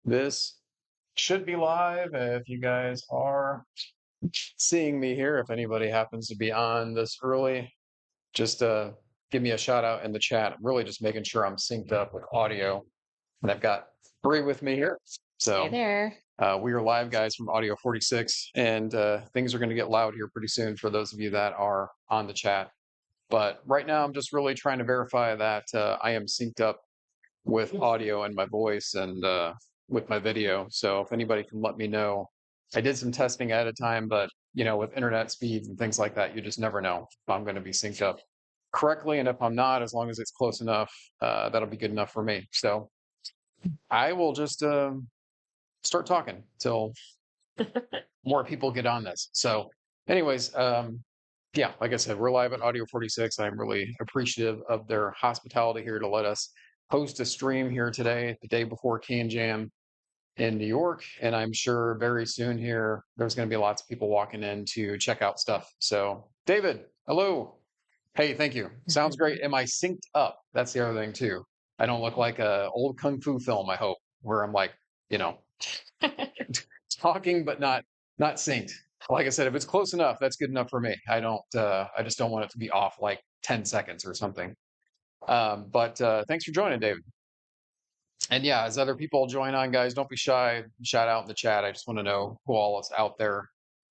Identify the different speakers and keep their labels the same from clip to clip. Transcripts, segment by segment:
Speaker 1: This should be live if you guys are seeing me here. If anybody happens to be on this early, just give me a shout out in the chat. I'm really just making sure I'm synced up with audio. And I've got Bree with me here.
Speaker 2: Hey
Speaker 1: So
Speaker 2: there.
Speaker 1: we are live, guys, from Audio46, and things are going to get loud here pretty soon for those of you that are on the chat. But right now, I'm just really trying to verify that I am synced up with audio and my voice and with my video. So if anybody can let me know, I did some testing ahead of time, but with internet speeds and things like that, you just never know if I'm going to be synced up correctly. And if I'm not, as long as it's close enough, that'll be good enough for me. So I will just start talking till more people get on this. So, anyways, yeah, like I said, we're live at Audio46. I'm really appreciative of their hospitality here to let us host a stream here today, the day before CanJam in New York. And I'm sure very soon here, there's going to be lots of people walking in to check out stuff. So, David, hello. Hey, thank you. Sounds great. Am I synced up? That's the other thing, too. I don't look like a old kung fu film, I hope, where I'm like, talking but not synced. Like I said, if it's close enough, that's good enough for me. I just don't want it to be off like 10 seconds or something. But thanks for joining, David. And yeah, as other people join on, guys, don't be shy. Shout out in the chat. I just want to know who all is out there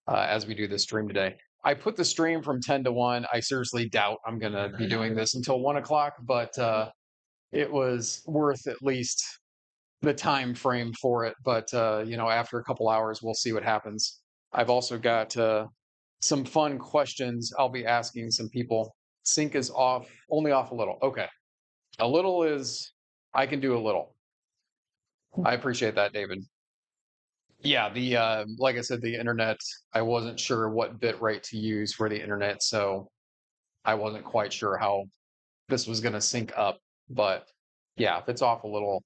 Speaker 1: as we do this stream today. I put the stream from 10 to 1. I seriously doubt I'm going to be doing this until 1 o'clock, but it was worth at least the time frame for it. But after a couple hours, we'll see what happens. I've also got some fun questions I'll be asking some people. Sync is off, only off a little. Okay. A little is, I can do a little. I appreciate that, David. Yeah, the like I said, the internet, I wasn't sure what bit rate to use for the internet, so I wasn't quite sure how this was going to sync up. But yeah, if it's off a little,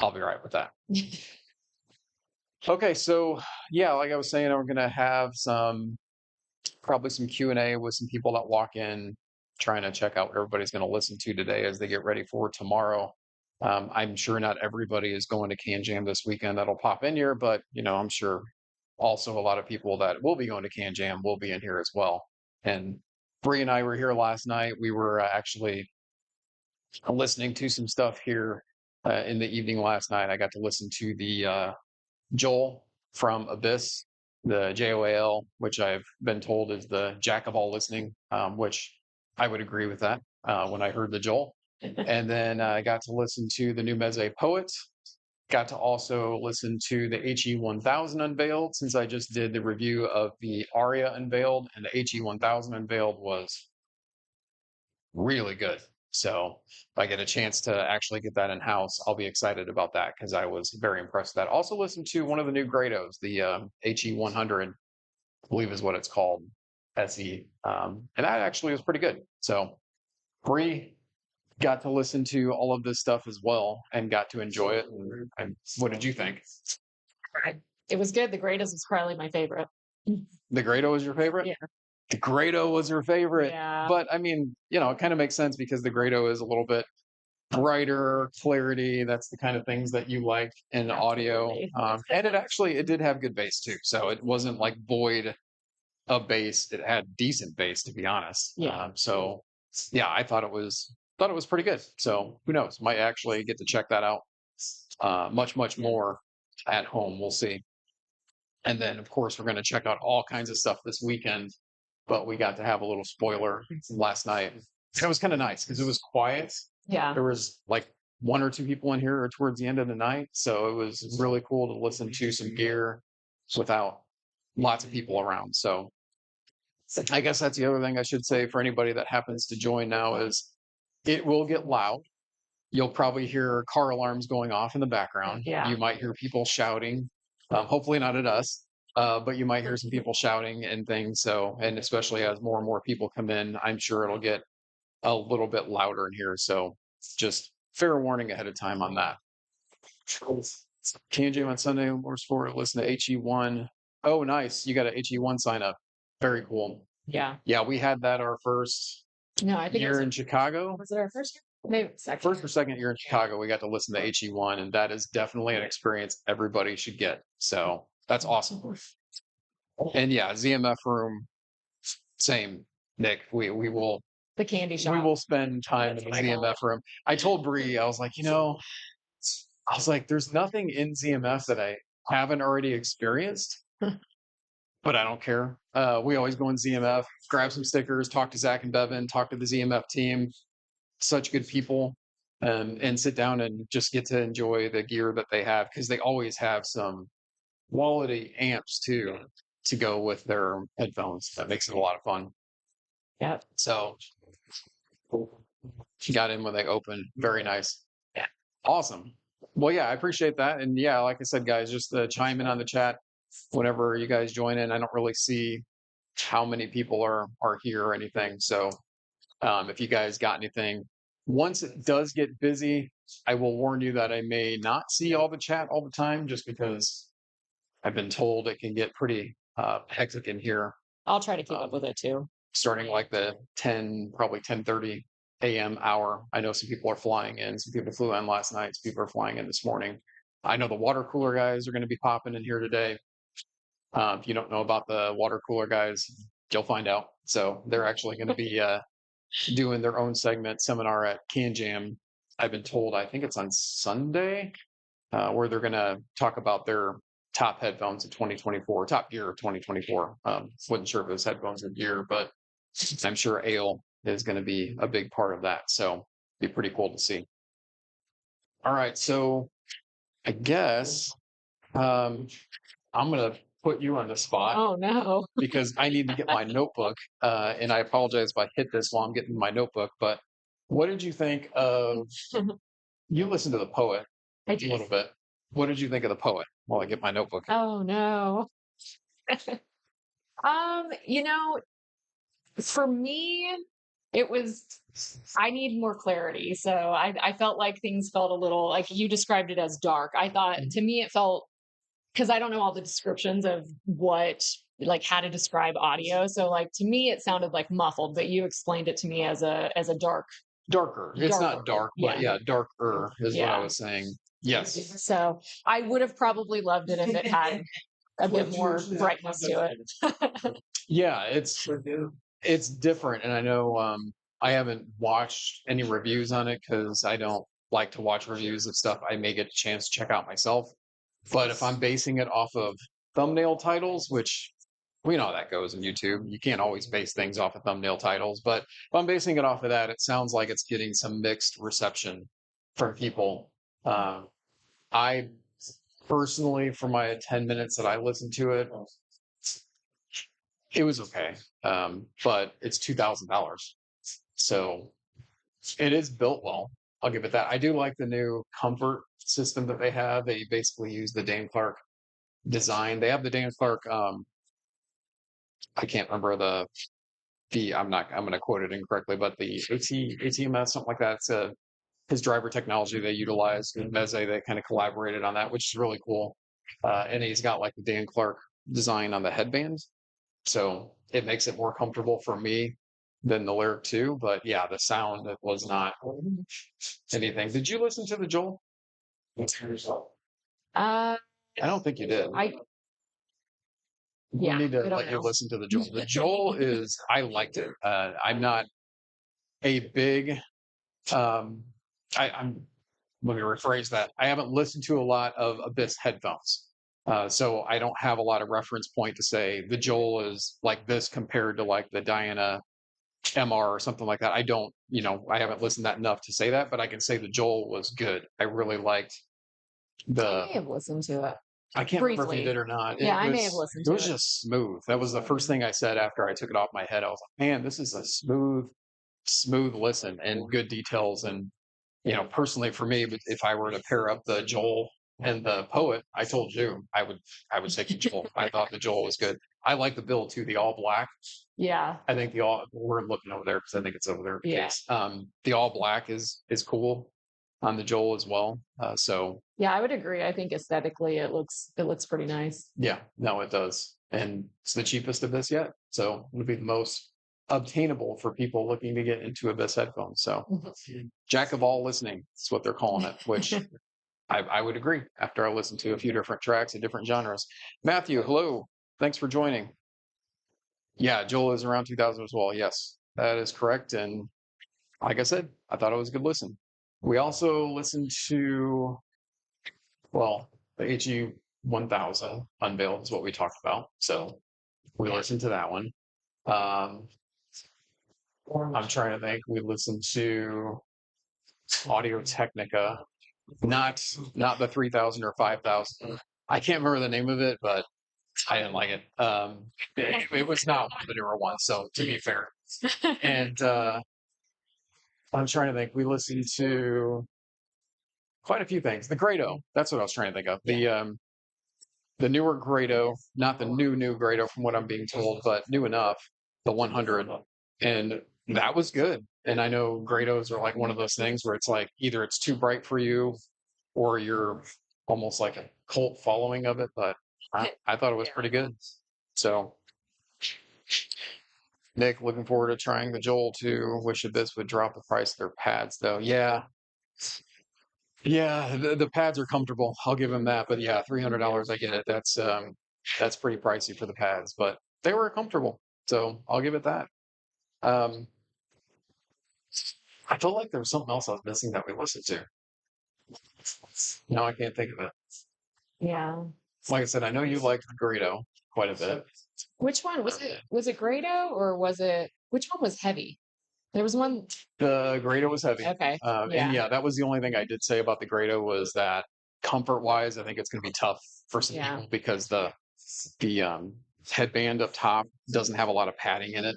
Speaker 1: I'll be right with that. Okay, so yeah, like I was saying, we're gonna have probably some Q&A with some people that walk in, trying to check out what everybody's gonna listen to today as they get ready for tomorrow. I'm sure not everybody is going to CanJam this weekend that'll pop in here, but I'm sure also a lot of people that will be going to CanJam will be in here as well. And Bree and I were here last night. We were actually listening to some stuff here in the evening last night. I got to listen to the Joel from Abyss, the JOAL, which I've been told is the jack of all listening, which I would agree with that when I heard the Joel. And then I got to listen to the new Meze Poet. Got to also listen to the HE-1000 Unveiled, since I just did the review of the Aria Unveiled, and the HE-1000 Unveiled was really good. So if I get a chance to actually get that in house, I'll be excited about that because I was very impressed with that. Also listened to one of the new Grados, the HE-100, I believe is what it's called, SE. And that actually was pretty good. So Bree got to listen to all of this stuff as well and got to enjoy it. And what did you think?
Speaker 2: It was good. The greatest was probably my favorite.
Speaker 1: The Grado was your favorite?
Speaker 2: Yeah.
Speaker 1: The Grado was your favorite.
Speaker 2: Yeah.
Speaker 1: But I mean, it kind of makes sense because the Grado is a little bit brighter, clarity. That's the kind of things that you like in audio. And it did have good bass too. So it wasn't like void of bass. It had decent bass, to be honest.
Speaker 2: Yeah.
Speaker 1: So yeah, I thought it was pretty good. So who knows? Might actually get to check that out much more at home. We'll see. And then of course we're going to check out all kinds of stuff this weekend. But we got to have a little spoiler last night. It was kind of nice because it was quiet.
Speaker 2: Yeah.
Speaker 1: There was like one or two people in here towards the end of the night. So it was really cool to listen to some gear without lots of people around. So I guess that's the other thing I should say for anybody that happens to join now is it will get loud. You'll probably hear car alarms going off in the background.
Speaker 2: Yeah.
Speaker 1: You might hear people shouting, hopefully not at us. But you might hear some people shouting and things. So, and especially as more and more people come in, I'm sure it'll get a little bit louder in here. So just fair warning ahead of time on that. CanJam on Sunday, more sport, listen to HE1. Oh, nice. You got an HE1 sign up. Very cool.
Speaker 2: Yeah.
Speaker 1: Yeah, we had that our first
Speaker 2: No, I think
Speaker 1: year in Chicago.
Speaker 2: Was it our first year? Maybe second.
Speaker 1: First or second year in Chicago, we got to listen to HE1, and that is definitely an experience everybody should get. So that's awesome. And yeah, ZMF room, same, Nick. We will
Speaker 2: The candy shop.
Speaker 1: we will spend time in the ZMF room. I told Bree, I was like, there's nothing in ZMF that I haven't already experienced, but I don't care. We always go in ZMF, grab some stickers, talk to Zach and Bevan, talk to the ZMF team. Such good people, and sit down and just get to enjoy the gear that they have, because they always have some quality amps too to go with their headphones. That makes it a lot of fun.
Speaker 2: Yeah.
Speaker 1: So she got in when they opened. Very nice.
Speaker 2: Yeah.
Speaker 1: Awesome. Well, yeah, I appreciate that. And yeah, like I said, guys, just chime in on the chat whenever you guys join in. I don't really see how many people are here or anything. So if you guys got anything, once it does get busy, I will warn you that I may not see all the chat all the time, just because I've been told it can get pretty hectic in here.
Speaker 2: I'll try to keep up with it too.
Speaker 1: Starting like the probably 10:30 a.m. hour. I know some people are flying in. Some people flew in last night. Some people are flying in this morning. I know the water cooler guys are going to be popping in here today. If you don't know about the water cooler guys, you'll find out. So they're actually going to be doing their own seminar at CanJam. I've been told, I think it's on Sunday, where they're going to talk about their top headphones of 2024, top gear of 2024. Wasn't sure if it was headphones or gear, but I'm sure Ale is going to be a big part of that. So it'd be pretty cool to see. All right. So I guess I'm going to put you on the spot.
Speaker 2: Oh no.
Speaker 1: Because I need to get my notebook. And I apologize if I hit this while I'm getting my notebook, but what did you think of, you listened to the Poet
Speaker 2: I
Speaker 1: a little bit. What did you think of the Poet while I get my notebook?
Speaker 2: Oh no. For me, it was, I need more clarity. So I felt like things felt a little, like you described it as dark. I thought, to me, it felt, because I don't know all the descriptions of like how to describe audio. So like, to me, it sounded like muffled, but you explained it to me as a
Speaker 1: Darker. It's not dark, but yeah, darker is what I was saying. Yes.
Speaker 2: So I would have probably loved it if it had a bit more brightness to it.
Speaker 1: Yeah, it's different. And I know I haven't watched any reviews on it, because I don't like to watch reviews of stuff I may get a chance to check out myself. But if I'm basing it off of thumbnail titles, which we know how that goes in YouTube, you can't always base things off of thumbnail titles. But if I'm basing it off of that, it sounds like it's getting some mixed reception from people. I personally, for my 10 minutes that I listened to it, it was okay. But it's $2,000. So it is built well. I'll give it that. I do like the new comfort system that they have. They basically use the Dan Clark design. They have the Dan Clark, I can't remember I'm going to quote it incorrectly, but the ATMS, something like that. It's his driver technology they utilize. And Meze, they kind of collaborated on that, which is really cool. And he's got like the Dan Clark design on the headband. So it makes it more comfortable for me than the Lyric 2. But yeah, the sound, it was not anything. Did you listen to the Joel? I don't think you did. We need to let you listen to the Joel. The Joel is, I liked it. I'm not a big, I'm, let me rephrase that. I haven't listened to a lot of Abyss headphones. So I don't have a lot of reference point to say the Joel is like this compared to like the Diana MR or something like that. I don't, I haven't listened that enough to say that, but I can say the Joel was good. I really liked
Speaker 2: I may have listened to it.
Speaker 1: I can't remember if you did or not.
Speaker 2: I may have listened to it.
Speaker 1: It was just smooth. That was the first thing I said after I took it off my head. I was like, man, this is a smooth listen and good details. And, personally for me, if I were to pair up the Joel and the Poet, I told you I would take the Joel. I thought the Joel was good. I like the build too, the all black.
Speaker 2: Yeah.
Speaker 1: I think we're looking over there because I think it's over there.
Speaker 2: Yeah.
Speaker 1: The all black is cool on the Joel as well. So
Speaker 2: yeah, I would agree. I think aesthetically it looks pretty nice.
Speaker 1: Yeah, no, it does. And it's the cheapest of this yet. So it'll be the most obtainable for people looking to get into Abyss headphones. So jack of all listening is what they're calling it, which I would agree after I listened to a few different tracks of different genres. Matthew, hello. Thanks for joining. Yeah, Joel is around 2000 as well. Yes, that is correct. And like I said, I thought it was a good listen. We also listened to, well, the HE-1000 Unveiled is what we talked about. So we listened to that one. I'm trying to think. We listened to Audio Technica, not the 3000 or 5000. I can't remember the name of it, but I didn't like it. It was not one of the newer ones, so to be fair. And I'm trying to think. We listened to quite a few things. The Grado, that's what I was trying to think of. The newer Grado, not the new Grado from what I'm being told, but new enough, the 100. And that was good. And I know Grados are like one of those things where it's like either it's too bright for you or you're almost like a cult following of it, but I thought it was pretty good. So Nick, looking forward to trying the Joel too. Wish Abyss would drop the price of their pads though. Yeah. Yeah, the pads are comfortable. I'll give him that. But yeah, $300, I get it. That's pretty pricey for the pads, but they were comfortable. So I'll give it that. Um, I felt like there was something else I was missing that we listened to. Now I can't think of it.
Speaker 2: Yeah.
Speaker 1: Like I said, I know you liked the Greedo quite a bit.
Speaker 2: Which one was it? Was it Grado or was it? Which one was heavy? There was one.
Speaker 1: The Grado was heavy.
Speaker 2: Okay.
Speaker 1: And yeah, that was the only thing I did say about the Grado was that comfort-wise, I think it's going to be tough for some people because the headband up top doesn't have a lot of padding in it,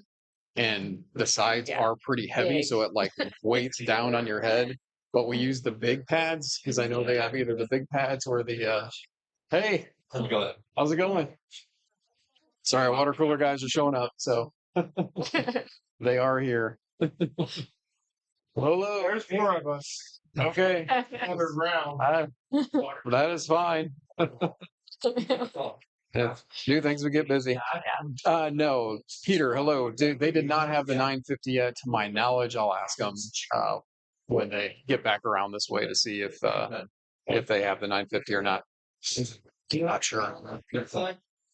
Speaker 1: and the sides are pretty heavy, so it like weights down on your head. But we use the big pads because I know they have either the big pads or the hey, how's it going? Sorry, water cooler guys are showing up, so they are here. Hello, there's 4 of us. Okay, underground. That is fine. Yeah. New things we get busy. No, Peter, hello. They did not have the 950 yet, to my knowledge. I'll ask them when they get back around this way to see if they have the 950 or not. Not sure.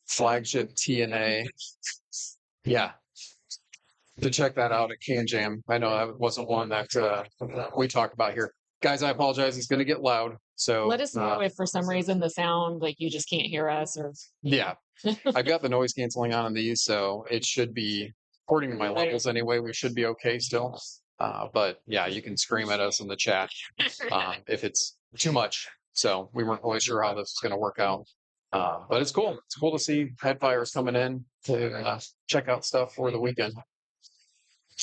Speaker 1: Flagship TNA. Yeah. To check that out at CanJam. I know that wasn't one that we talked about here. Guys, I apologize. It's going to get loud. So
Speaker 2: let us know if for some reason the sound, like you just can't hear us or.
Speaker 1: Yeah. I've got the noise canceling on these, so it should be, according to my levels anyway, we should be okay still. But yeah, you can scream at us in the chat if it's too much. So we weren't really sure how this is going to work out. But it's cool. It's cool to see Headfires coming in to check out stuff for the weekend.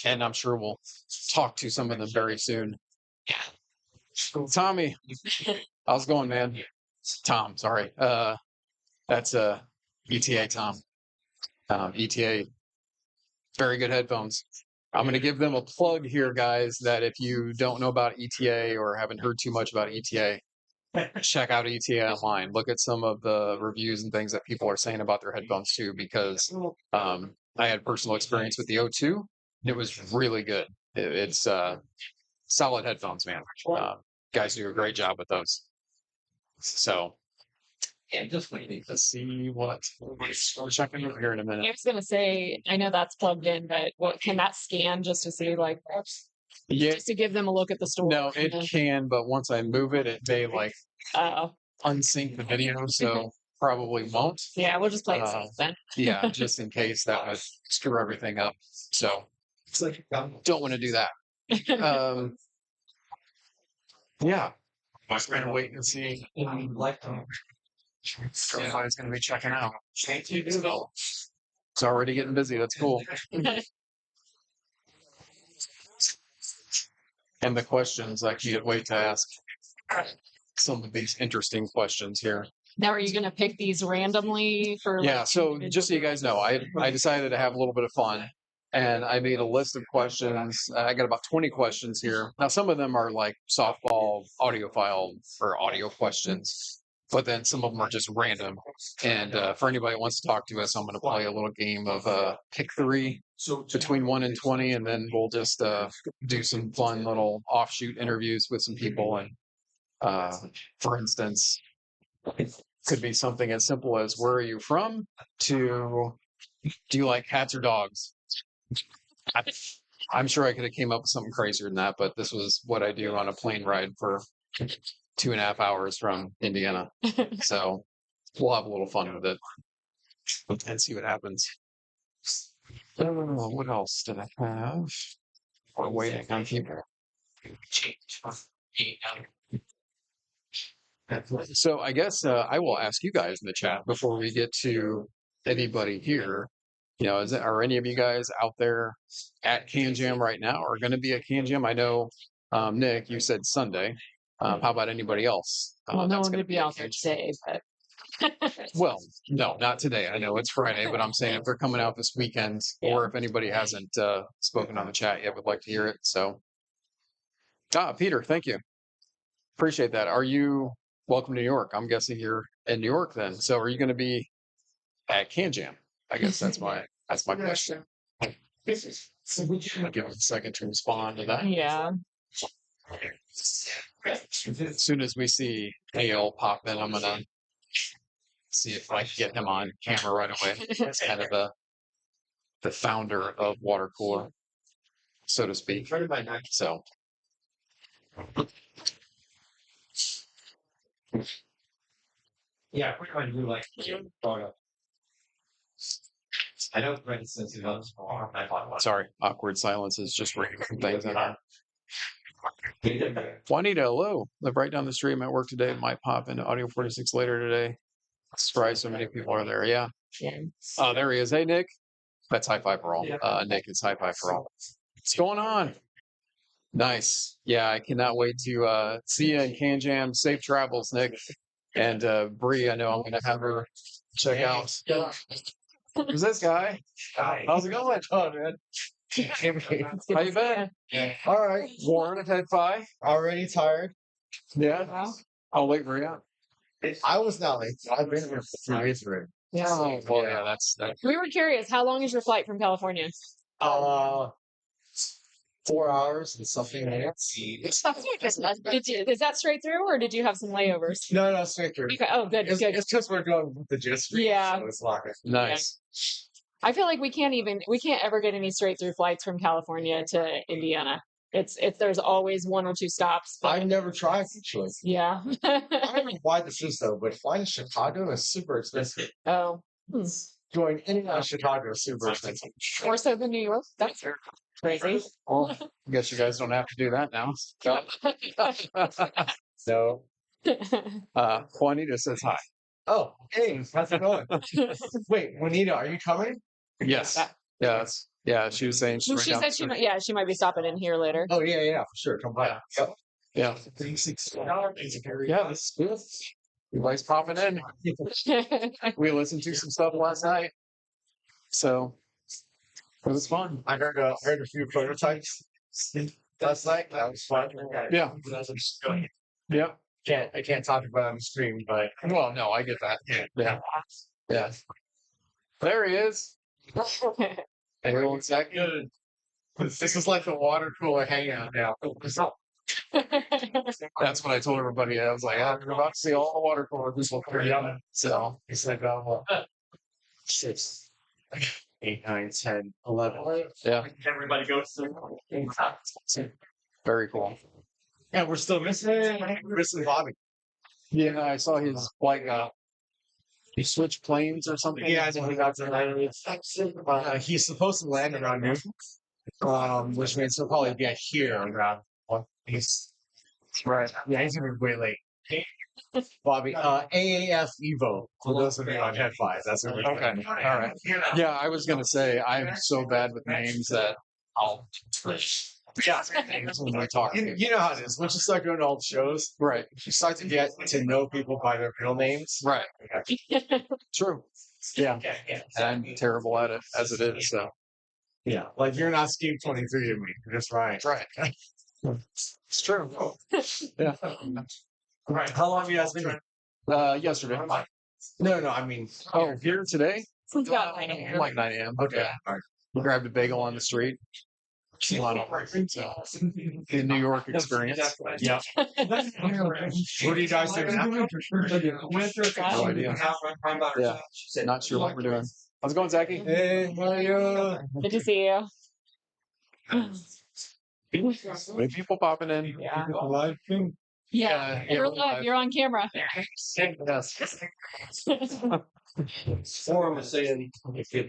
Speaker 1: And I'm sure we'll talk to some of them very soon. Yeah. Tommy, how's it going, man? Tom, sorry. That's ETA Tom. ETA, very good headphones. I'm going to give them a plug here, guys, that if you don't know about ETA or haven't heard too much about ETA, check out ETA online. Look at some of the reviews and things that people are saying about their headphones too, because I had personal experience with the O2. It was really good. It's solid headphones, man. Guys do a great job with those. So, and just waiting to see what we're checking over here in a minute.
Speaker 2: I was gonna say, I know that's plugged in, but what can that scan just to see like just to give them a look at the store?
Speaker 1: No, it can, but once I move it, it may like unsync the video, so probably won't.
Speaker 2: Yeah, we'll just play it safe then.
Speaker 1: Yeah, just in case that would screw everything up. So don't want to do that. Yeah. I'm going to wait and see. Everybody's going to be checking out. It's already getting busy. That's cool. And the questions, I can't wait to ask some of these interesting questions here.
Speaker 2: Now, are you going to pick these randomly for?
Speaker 1: Yeah, so just so you guys know, I decided to have a little bit of fun. And I made a list of questions. I got about 20 questions here. Now, some of them are like softball audio file or audio questions. but then some of them are just random. And for anybody who wants to talk to us, I'm going to play a little game of pick 3 between 1 and 20, and then we'll just do some fun little offshoot interviews with some people. And for instance, it could be something as simple as "Where are you from?" to "Do you like cats or dogs?" I'm sure I could have came up with something crazier than that, but this was what I do on a plane ride for 2.5 hours from Indiana. So we'll have a little fun with it and see what happens. What else did I have? We're waiting on people. So I guess I will ask you guys in the chat before we get to anybody here. Are any of you guys out there at CanJam right now or going to be at CanJam? I know, Nick, you said Sunday. How about anybody else?
Speaker 2: Well, no one would be out there today, but.
Speaker 1: Well, no, not today. I know it's Friday, but I'm saying if they're coming out this weekend, or if anybody hasn't spoken on the chat yet, would like to hear it. So, Peter, thank you. Appreciate that. Are you welcome to New York? I'm guessing you're in New York then. So, are you going to be at CanJam? I guess that's my question. I'll give it a second to respond to that.
Speaker 2: Yeah.
Speaker 1: As soon as we see AL pop in, I'm gonna see if I can get him on camera right away. It's kind of the founder of Water Cooler, so to speak. So.
Speaker 3: Yeah, we're going to do like photo. I know, for instance,
Speaker 1: Sorry, awkward silence is just reading some things in there. Juanita, hello. Live right down the street. I'm at work today. Might pop into Audio46 later today. Surprised so many people are there. Yeah. Oh, there he is. Hey, Nick. That's high five for all. Nick, it's high five for all. What's going on? Nice. Yeah, I cannot wait to see you in CanJam. Safe travels, Nick. And Bree, I know I'm going to have her check out. Who's this guy? How's it going?
Speaker 3: Oh, man.
Speaker 1: How you been?
Speaker 3: All right.
Speaker 1: Warren at Head Pie.
Speaker 3: Already tired.
Speaker 1: Yeah. How late were you?
Speaker 3: I was not late. I've been here for 3 days already.
Speaker 2: Yeah.
Speaker 1: Well, yeah, that's that.
Speaker 2: We were curious. How long is your flight from California?
Speaker 3: 4 hours and something minutes.
Speaker 2: Is that straight through, or did you have some layovers?
Speaker 3: No, straight through.
Speaker 2: Okay. Oh, good.
Speaker 3: It's
Speaker 2: Good.
Speaker 3: just we're going with the jet stream.
Speaker 2: Yeah.
Speaker 3: So it's longer.
Speaker 1: Nice.
Speaker 2: I feel like we can't ever get any straight through flights from California to Indiana. There's always 1 or 2 stops.
Speaker 3: I've never tried actually.
Speaker 2: Yeah.
Speaker 3: I don't know why this is though, but flying to Chicago is super expensive.
Speaker 2: Oh.
Speaker 3: Going in and out of Chicago is super expensive.
Speaker 2: More so than New York. That's crazy.
Speaker 1: Well, I guess you guys don't have to do that now.
Speaker 3: So,
Speaker 1: Juanita says hi.
Speaker 3: oh, hey, how's it going? Wait, Juanita, are you coming?
Speaker 1: Yes. Yes. Yeah, she was saying
Speaker 2: She said she might be stopping in here later.
Speaker 3: Oh yeah, for sure. Come by. Yep.
Speaker 1: Yeah. Yeah, this is good. Everybody's popping in. We listened to some stuff last night. So it was fun.
Speaker 3: I heard a few prototypes last night. That was fun.
Speaker 1: Yeah. Yeah.
Speaker 3: I can't talk about it on the stream, but
Speaker 1: Well, no, I get that. Yeah. Yeah. There he is. Hey, looks that good.
Speaker 3: this is like the water cooler hangout now.
Speaker 1: That's what I told everybody. I was like, I'm about to see all the water cooler people here. So
Speaker 3: It's like 6, 8, 9, 10, 11.
Speaker 1: yeah,
Speaker 3: Everybody goes through.
Speaker 1: very cool.
Speaker 3: Yeah, we're still missing Bobby.
Speaker 1: Yeah, I saw his like he switched planes or something.
Speaker 3: Yeah, I think he got to land. He's supposed to land around noon, which means he'll probably get here around 1. He's
Speaker 1: Right.
Speaker 3: yeah, he's gonna be way late. Bobby, AAF Evo. For those of you on Head 5, that's what we're
Speaker 1: Okay. All right. Yeah, I was gonna say I'm so bad with names that I'll
Speaker 3: Yeah,
Speaker 1: when we talk.
Speaker 3: you know how it is. Once you start going to old shows,
Speaker 1: Right.
Speaker 3: you start to get to know people by their real names.
Speaker 1: Right. True. Yeah. And I'm terrible at it as it is. So
Speaker 3: Yeah, like you're not Scheme 23 to me. You're just right.
Speaker 1: right. It's true. Yeah.
Speaker 3: Right. How long have you guys been here?
Speaker 1: Yesterday.
Speaker 3: No, I mean,
Speaker 1: Oh, here today?
Speaker 2: Since about 9 a.m.
Speaker 1: Like 9 a.m.
Speaker 3: okay.
Speaker 1: Yeah.
Speaker 3: All right.
Speaker 1: We grabbed a bagel on the street. A lot of the New York experience.
Speaker 3: Yeah. What do you guys do now?
Speaker 1: No idea. Yeah. Not sure what we're doing. How's it going, Zachy?
Speaker 3: Hey, how are you?
Speaker 2: Good to see you.
Speaker 1: Many people popping in.
Speaker 2: Yeah.
Speaker 3: Live thing.
Speaker 2: Yeah. You're live. You're on camera.
Speaker 1: Yes.
Speaker 4: Forum is saying if it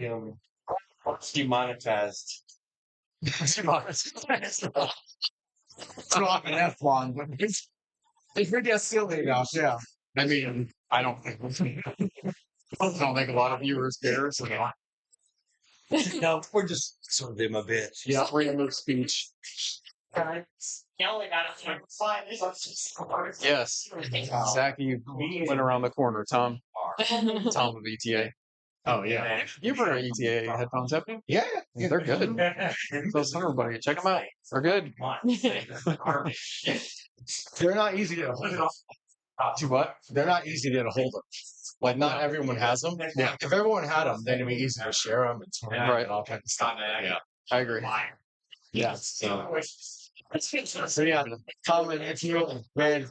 Speaker 4: demonetized.
Speaker 3: Drop an F-bomb. It's pretty silly enough, yeah.
Speaker 1: I mean, I don't think a lot of viewers care. So
Speaker 4: No, we're just sort of in my bit.
Speaker 1: yeah, freedom of speech. Yes. Zachy went around the corner. Tom of ETA.
Speaker 3: Oh, yeah.
Speaker 1: You've heard of ETA headphones, haven't you?
Speaker 3: Yeah.
Speaker 1: They're good. Those everybody, check them out. They're good.
Speaker 3: They're not easy to hold.
Speaker 1: Do what?
Speaker 3: They're not easy to get a hold of. Like, not everyone has them.
Speaker 1: Yeah.
Speaker 3: If everyone had them, then it'd be easy to share them and turn
Speaker 1: Right.
Speaker 3: and all kinds of stuff. Yeah.
Speaker 1: I agree.
Speaker 3: Yeah. So yeah, comment if you man,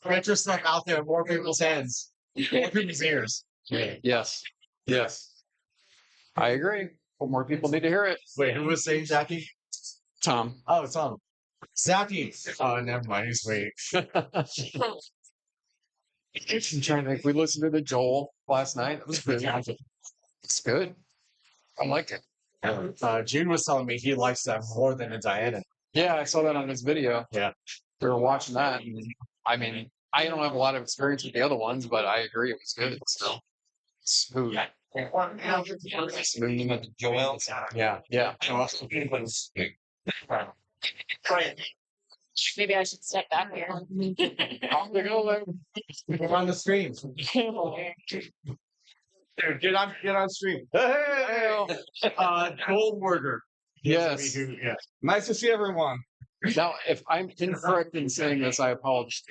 Speaker 3: get your stuff out there in more people's hands, more people's ears.
Speaker 1: Yes. Yes. I agree. But more people need to hear it.
Speaker 3: Wait, who was saying Zachy?
Speaker 1: Tom.
Speaker 3: Oh, Tom. Zachy. Oh, never mind. He's wait.
Speaker 1: I'm trying to think. We listened to the Joel last night. It was good. It's good. I liked it.
Speaker 3: June was telling me he likes that more than a Diana.
Speaker 1: Yeah, I saw that on his video.
Speaker 3: Yeah.
Speaker 1: We were watching that. And, I mean, I don't have a lot of experience with the other ones, but I agree it was good. So smooth. Smooth.
Speaker 4: Joel.
Speaker 3: Yeah.
Speaker 1: Yeah.
Speaker 2: Maybe I should step back here.
Speaker 3: We're on the stream. Dude, get on stream.
Speaker 1: Hey!
Speaker 3: Goldberger.
Speaker 1: Yes.
Speaker 3: Yeah. Nice to see everyone.
Speaker 1: Now, if I'm incorrect in saying this, I apologize.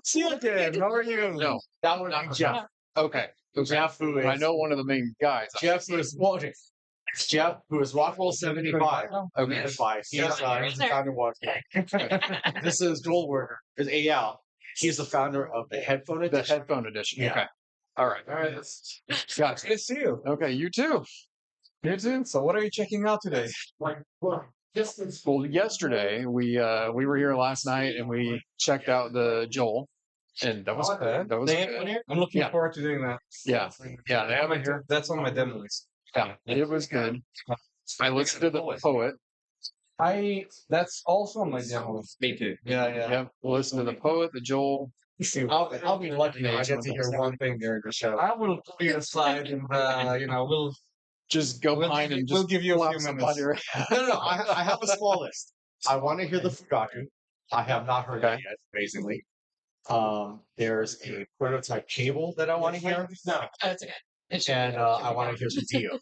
Speaker 3: See you again. How are you?
Speaker 1: No.
Speaker 3: That would be Jeff.
Speaker 1: Okay.
Speaker 3: Jeff, who is
Speaker 1: I know one of the main guys.
Speaker 3: Jeff, who is watching. Jeff, who is Rockwell 75.
Speaker 1: Okay.
Speaker 3: He's the founder of Rockwell. This is Goldberger. Is AL. He's the founder of the headphone
Speaker 1: The
Speaker 3: edition.
Speaker 1: headphone edition.
Speaker 3: Yeah.
Speaker 1: Okay. All right. Gotcha.
Speaker 3: Good to see you.
Speaker 1: Okay, you too.
Speaker 3: You too. So what are you checking out today?
Speaker 1: Well, yesterday we were here last night and we checked out the Joel, and that was
Speaker 3: Okay.
Speaker 1: that was
Speaker 3: They have one here? I'm looking
Speaker 1: Yeah.
Speaker 3: forward to doing that.
Speaker 1: yeah they have it here.
Speaker 3: That's on my demo list.
Speaker 1: Yeah, it was good. I listened to the poet.
Speaker 3: That's also on my demo list.
Speaker 4: Me too.
Speaker 3: Yeah.
Speaker 1: Yep, listen to the poet, the Joel.
Speaker 3: I'll be lucky if I get to hear one thing during the show. I will put you aside and we'll
Speaker 1: Just go behind and
Speaker 3: we'll
Speaker 1: just
Speaker 3: give you a
Speaker 1: flop
Speaker 3: few
Speaker 1: some
Speaker 3: minutes.
Speaker 1: butter.
Speaker 3: No. I have a small list. I want to hear the Fugaku. I have not heard that yet, amazingly. There's a prototype cable that I want to hear.
Speaker 2: That's okay.
Speaker 3: And I want to hear the Dio.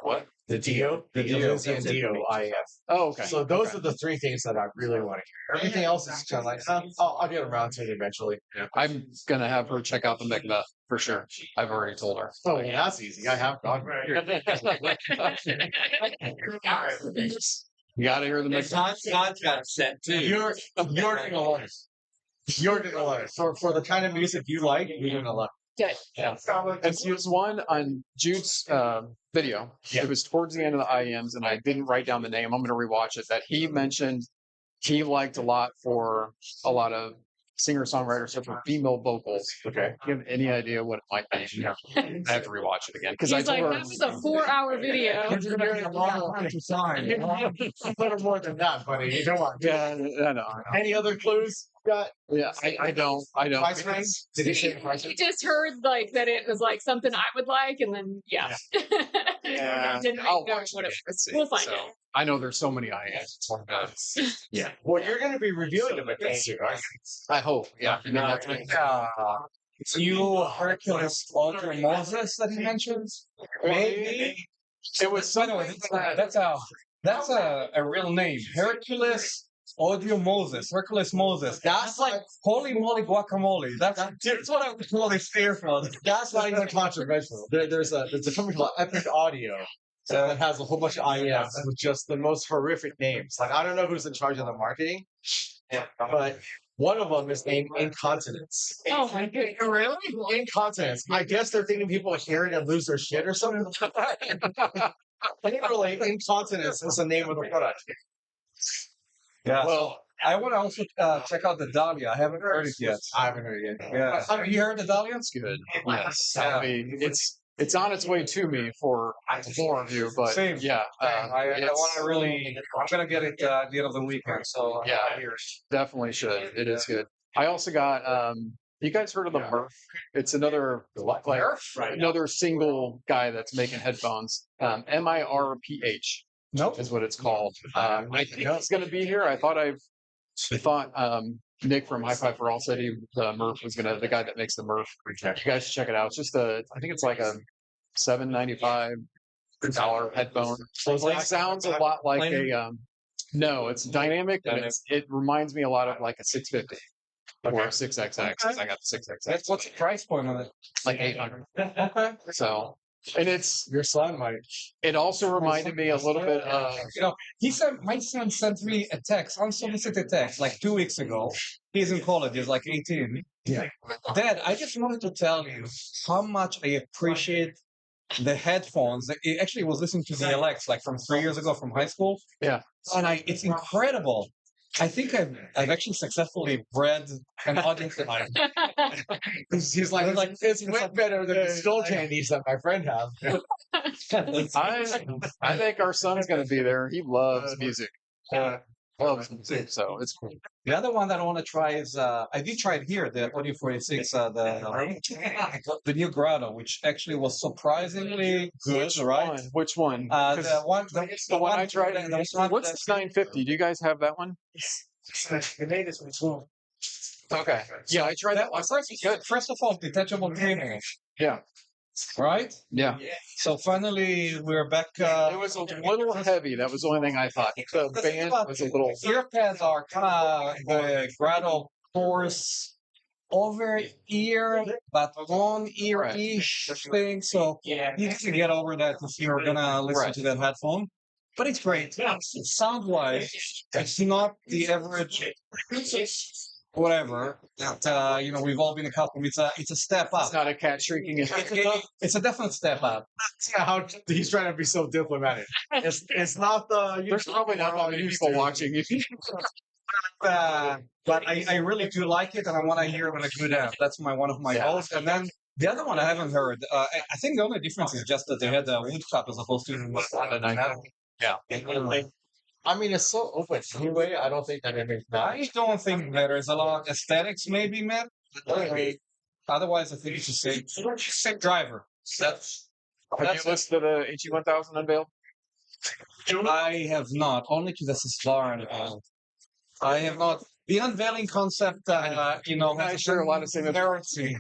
Speaker 1: What?
Speaker 3: The Dio? The Illusian Dio IF.
Speaker 1: Oh, okay.
Speaker 3: So those are the three things that I really want to hear. Everything else is kind of like, I'll get around to it eventually.
Speaker 1: I'm gonna have her check out the Macbeth for sure. I've already told her.
Speaker 3: Oh, yeah, that's easy. I have gone.
Speaker 1: You gotta hear the Macbeth.
Speaker 4: God's got it set too.
Speaker 3: You're gonna love it. You're gonna love it. For the kind of music you like, you're gonna love
Speaker 2: Good.
Speaker 3: it. Yeah.
Speaker 1: And there was one on Jude's video.
Speaker 3: Yeah.
Speaker 1: It was towards the end of the IEMs, and I didn't write down the name. I'm going to rewatch it. That he mentioned he liked a lot for a lot of singer-songwriters for female vocals.
Speaker 3: Okay.
Speaker 1: Do you have any idea what it might be? I have to rewatch it again because I
Speaker 2: He's
Speaker 1: told
Speaker 2: like,
Speaker 1: her.
Speaker 2: that was a 4-hour video.
Speaker 3: A little more than that, buddy. You don't want.
Speaker 1: Yeah, I know.
Speaker 3: Any other clues? Got
Speaker 1: Yeah, I don't.
Speaker 3: price range? Did he say the price
Speaker 2: He
Speaker 3: range?
Speaker 2: just heard like that it was like something I would like, and then
Speaker 1: Yeah.
Speaker 2: Didn't
Speaker 1: I'll
Speaker 2: know
Speaker 1: watch
Speaker 2: what it
Speaker 1: it.
Speaker 2: was. We'll find
Speaker 1: So,
Speaker 2: it.
Speaker 1: I know there's so many IEMs.
Speaker 3: Yeah. Well, you're going to be reviewing them at this too, right?
Speaker 1: I hope. Yeah. I mean, that's
Speaker 3: You Hercules Ultra Moses that he mentioned? Maybe.
Speaker 1: It was
Speaker 3: By the way, that's a real name. Hercules
Speaker 5: Audio Moses, Hercules Moses.
Speaker 3: That's like
Speaker 5: Holy moly guacamole. That's what I would call this earphone.
Speaker 3: that's not even controversial. There's a company called Epic Audio that has a whole bunch of IEMs with just the most horrific names. Like I don't know who's in charge of the marketing, but one of them is named Incontinence.
Speaker 2: Oh my god, really?
Speaker 3: Incontinence. I guess they're thinking people hear it and lose their shit or something. Literally, Incontinence is the name of the product.
Speaker 5: Yeah.
Speaker 3: Well,
Speaker 5: I want to also check out the Dahlia. I haven't heard it yet.
Speaker 3: I haven't heard it yet.
Speaker 5: Yeah. Have you heard the Dahlia?
Speaker 1: It's good. Yes. I mean, it's on its way to me for more review, but
Speaker 5: Same.
Speaker 1: yeah,
Speaker 5: I want to really. I'm gonna get it at the end of the weekend. So
Speaker 1: yeah, definitely should. It is good. I also got you guys heard of the Murph? It's another like another single guy that's making headphones. MIRPH
Speaker 5: Nope.
Speaker 1: is what it's called. I think it's gonna be here. I thought Nick from High Five for All said the Murph was the guy that makes the Murph. You guys should check it out. It's just I think it's like a $795 headphone. It sounds a lot like no, it's dynamic, but it reminds me a lot of like a 650 or a 6XX because I got the 6XX.
Speaker 5: What's the price point on it?
Speaker 1: Like 800.
Speaker 5: Okay.
Speaker 1: So, and
Speaker 3: your son might.
Speaker 1: it also reminded me a little bit of
Speaker 5: My son sent me a text, unsolicited text, like 2 weeks ago. He's in college, he's like 18.
Speaker 3: Yeah.
Speaker 5: Dad, I just wanted to tell you how much I appreciate the headphones. He actually was listening to the LX like from 3 years ago from high school.
Speaker 1: Yeah.
Speaker 5: And it's incredible. I think I've actually successfully bred an audience of mine.
Speaker 3: He's like, it's way better than the skull candies that my friend have.
Speaker 1: I think our son's going to be there. He loves music. Loves music, so it's cool.
Speaker 5: The other one that I want to try is I did try it here, the Audio46, the new Grotto, which actually was surprisingly good, right?
Speaker 1: Which one?
Speaker 5: The one
Speaker 1: I tried. What's this 950? Do you guys have that one?
Speaker 4: The latest one.
Speaker 1: Okay. Yeah, I tried that one.
Speaker 5: First of all, detachable cable.
Speaker 1: Yeah.
Speaker 5: Right?
Speaker 1: Yeah.
Speaker 5: So finally, we're back.
Speaker 1: It was a little heavy. That was the only thing I thought. The band was a little.
Speaker 5: Ear pads are kind of the Grotto coarse over ear, but on ear-ish thing. So you have to get over that if you're gonna listen to that headphone. But it's great. Sound-wise, it's not the average. Whatever that we've all been accustomed. It's a step up.
Speaker 1: It's not a cat shrieking.
Speaker 5: It's a definite step up.
Speaker 3: That's how he's trying to be so diplomatic. It's not the.
Speaker 1: There's probably not a lot of people watching.
Speaker 5: But I really do like it, and I want to hear it when I go down. That's one of my goals. And then the other one I haven't heard. I think the only difference is just that they had a wood cup as opposed to.
Speaker 1: Yeah.
Speaker 3: I mean, it's so open anyway. I don't think that it makes that.
Speaker 5: I don't think there's a lot of aesthetics, maybe, man. Otherwise, I think it's the same driver.
Speaker 1: Have you listened to the HE-1000 unveiled?
Speaker 5: I have not, only to the Sislar unveiled. I have not. The unveiling concept,
Speaker 1: I share a lot of
Speaker 5: similarity.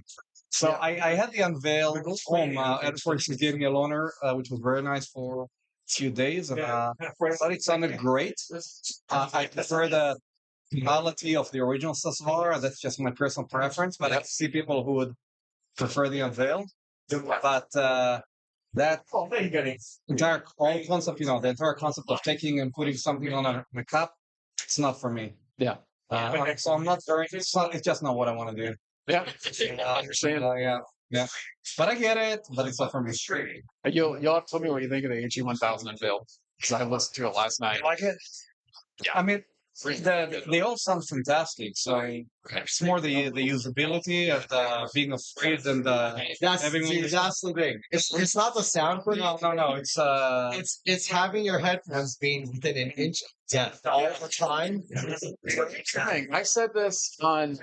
Speaker 5: So I had the unveil home. Audio46 gave me a loaner, which was very nice for few days, and I thought it sounded great. I prefer the quality of the original Sasvara. That's just my personal preference, but I see people who would prefer the unveiled. But that entire whole concept, the entire concept of taking and putting something on a cup, it's not for me.
Speaker 1: Yeah.
Speaker 5: So I'm not very. It's just not what I want to do.
Speaker 1: Yeah. I understand.
Speaker 5: Yeah. But I get it, but it's not for me.
Speaker 1: You'll have to tell me what you think of the HE-1000 unveiled, because I listened to it last night.
Speaker 5: You like it? Yeah. I mean, they all sound fantastic. So it's more the usability and being afraid and
Speaker 3: that's the thing. It's not the sound.
Speaker 5: No.
Speaker 3: It's having your headphones being within an inch of depth all the time.
Speaker 1: I said this on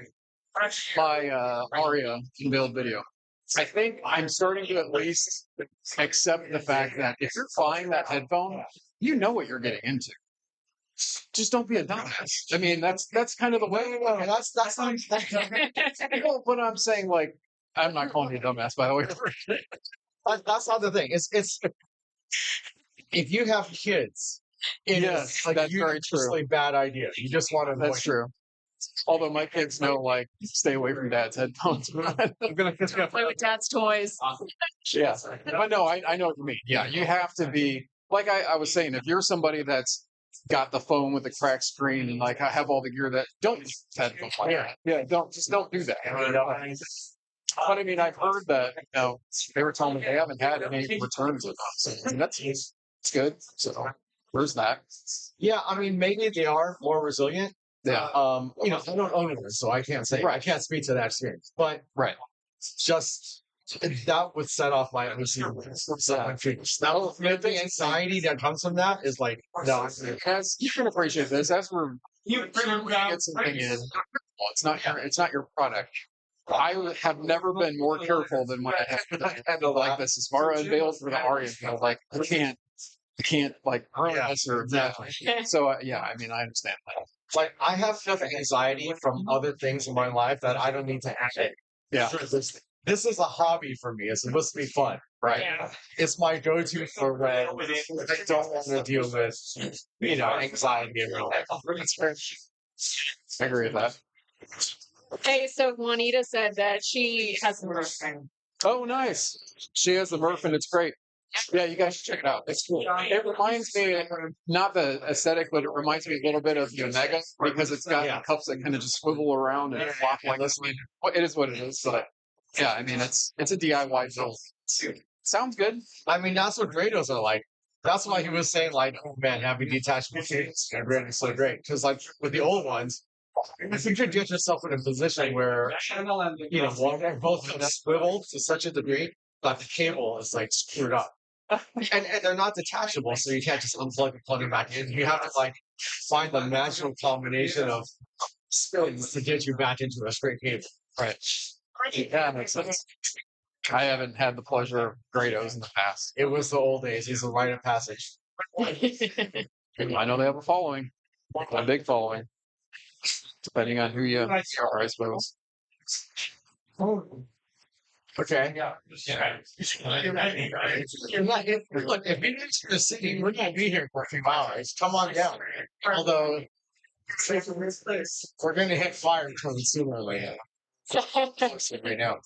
Speaker 1: my Aria unveiled video. I think I'm starting to at least accept the fact that if you're buying that headphone, you know what you're getting into. Just don't be a dumbass. I mean, that's kind of the way. That's not. But I'm saying, like, I'm not calling you a dumbass, by the way.
Speaker 3: That's not the thing. It's if you have kids it
Speaker 1: Yes,
Speaker 3: is like
Speaker 1: that's
Speaker 3: a
Speaker 1: very true.
Speaker 3: universally bad idea. You just want to
Speaker 1: That's
Speaker 3: avoid
Speaker 1: true. Although my kids know, like, stay away from dad's headphones.
Speaker 5: I'm gonna kiss you.
Speaker 2: Play with dad's toys.
Speaker 1: Yeah. But no, I know what you mean. Yeah, you have to be, like I was saying, if you're somebody that's got the phone with the cracked screen and like I have all the gear that don't use headphones like that. Yeah, don't do that. But I mean, I've heard that, they were telling me they haven't had any returns of them. So that's good. So there's that.
Speaker 3: Yeah, I mean, maybe they are more resilient.
Speaker 1: Yeah.
Speaker 3: I don't own one, so I can't say. I can't speak to that experience. But
Speaker 1: Right.
Speaker 3: just that would set off my OCD. The anxiety that comes from that is like, no.
Speaker 1: As you can appreciate this, as we're get something in, well, it's not your product. I have never been more careful than when I have like this. As far as unveiled for the Aria, like I can't like ruin this or that. So yeah, I mean, I understand that.
Speaker 3: Like I have enough anxiety from other things in my life that I don't need to have it.
Speaker 1: Yeah.
Speaker 3: This is a hobby for me. It's supposed to be fun, right?
Speaker 2: Yeah.
Speaker 3: It's my go-to for when I don't want to deal with, anxiety in real life.
Speaker 1: That's fair. I agree with that.
Speaker 2: Hey, so Juanita said that she has some wrestling.
Speaker 1: Oh, nice. She has the Murph and it's great. Yeah, you guys should check it out. It's cool. It reminds me, not the aesthetic, but it reminds me a little bit of the Omega because it's got the cups that kind of just swivel around and flop like this. It is what it is, but yeah, I mean, it's a DIY build. Sounds good.
Speaker 3: I mean, that's what Grados are like. That's why he was saying, like, oh man, having detachable shades and Grados is so great. Because, like, with the old ones, if you could get yourself in a position where, both kind of swivel to such a degree that the cable is, like, screwed up. And they're not detachable, so you can't just unplug and plug it back in. You have to, like, find the magical combination of springs to get you back into a straight cable.
Speaker 1: Right. Yeah, that makes sense. I haven't had the pleasure of Grados in the past.
Speaker 3: It was the old days. It's a rite of passage.
Speaker 1: I know they have a following, a big following, depending on who you are, I suppose.
Speaker 3: Okay. Look, if you're in the city, we're going to be here for a few hours. Come on down. Although, we're going to hit fire sooner or later. Right now.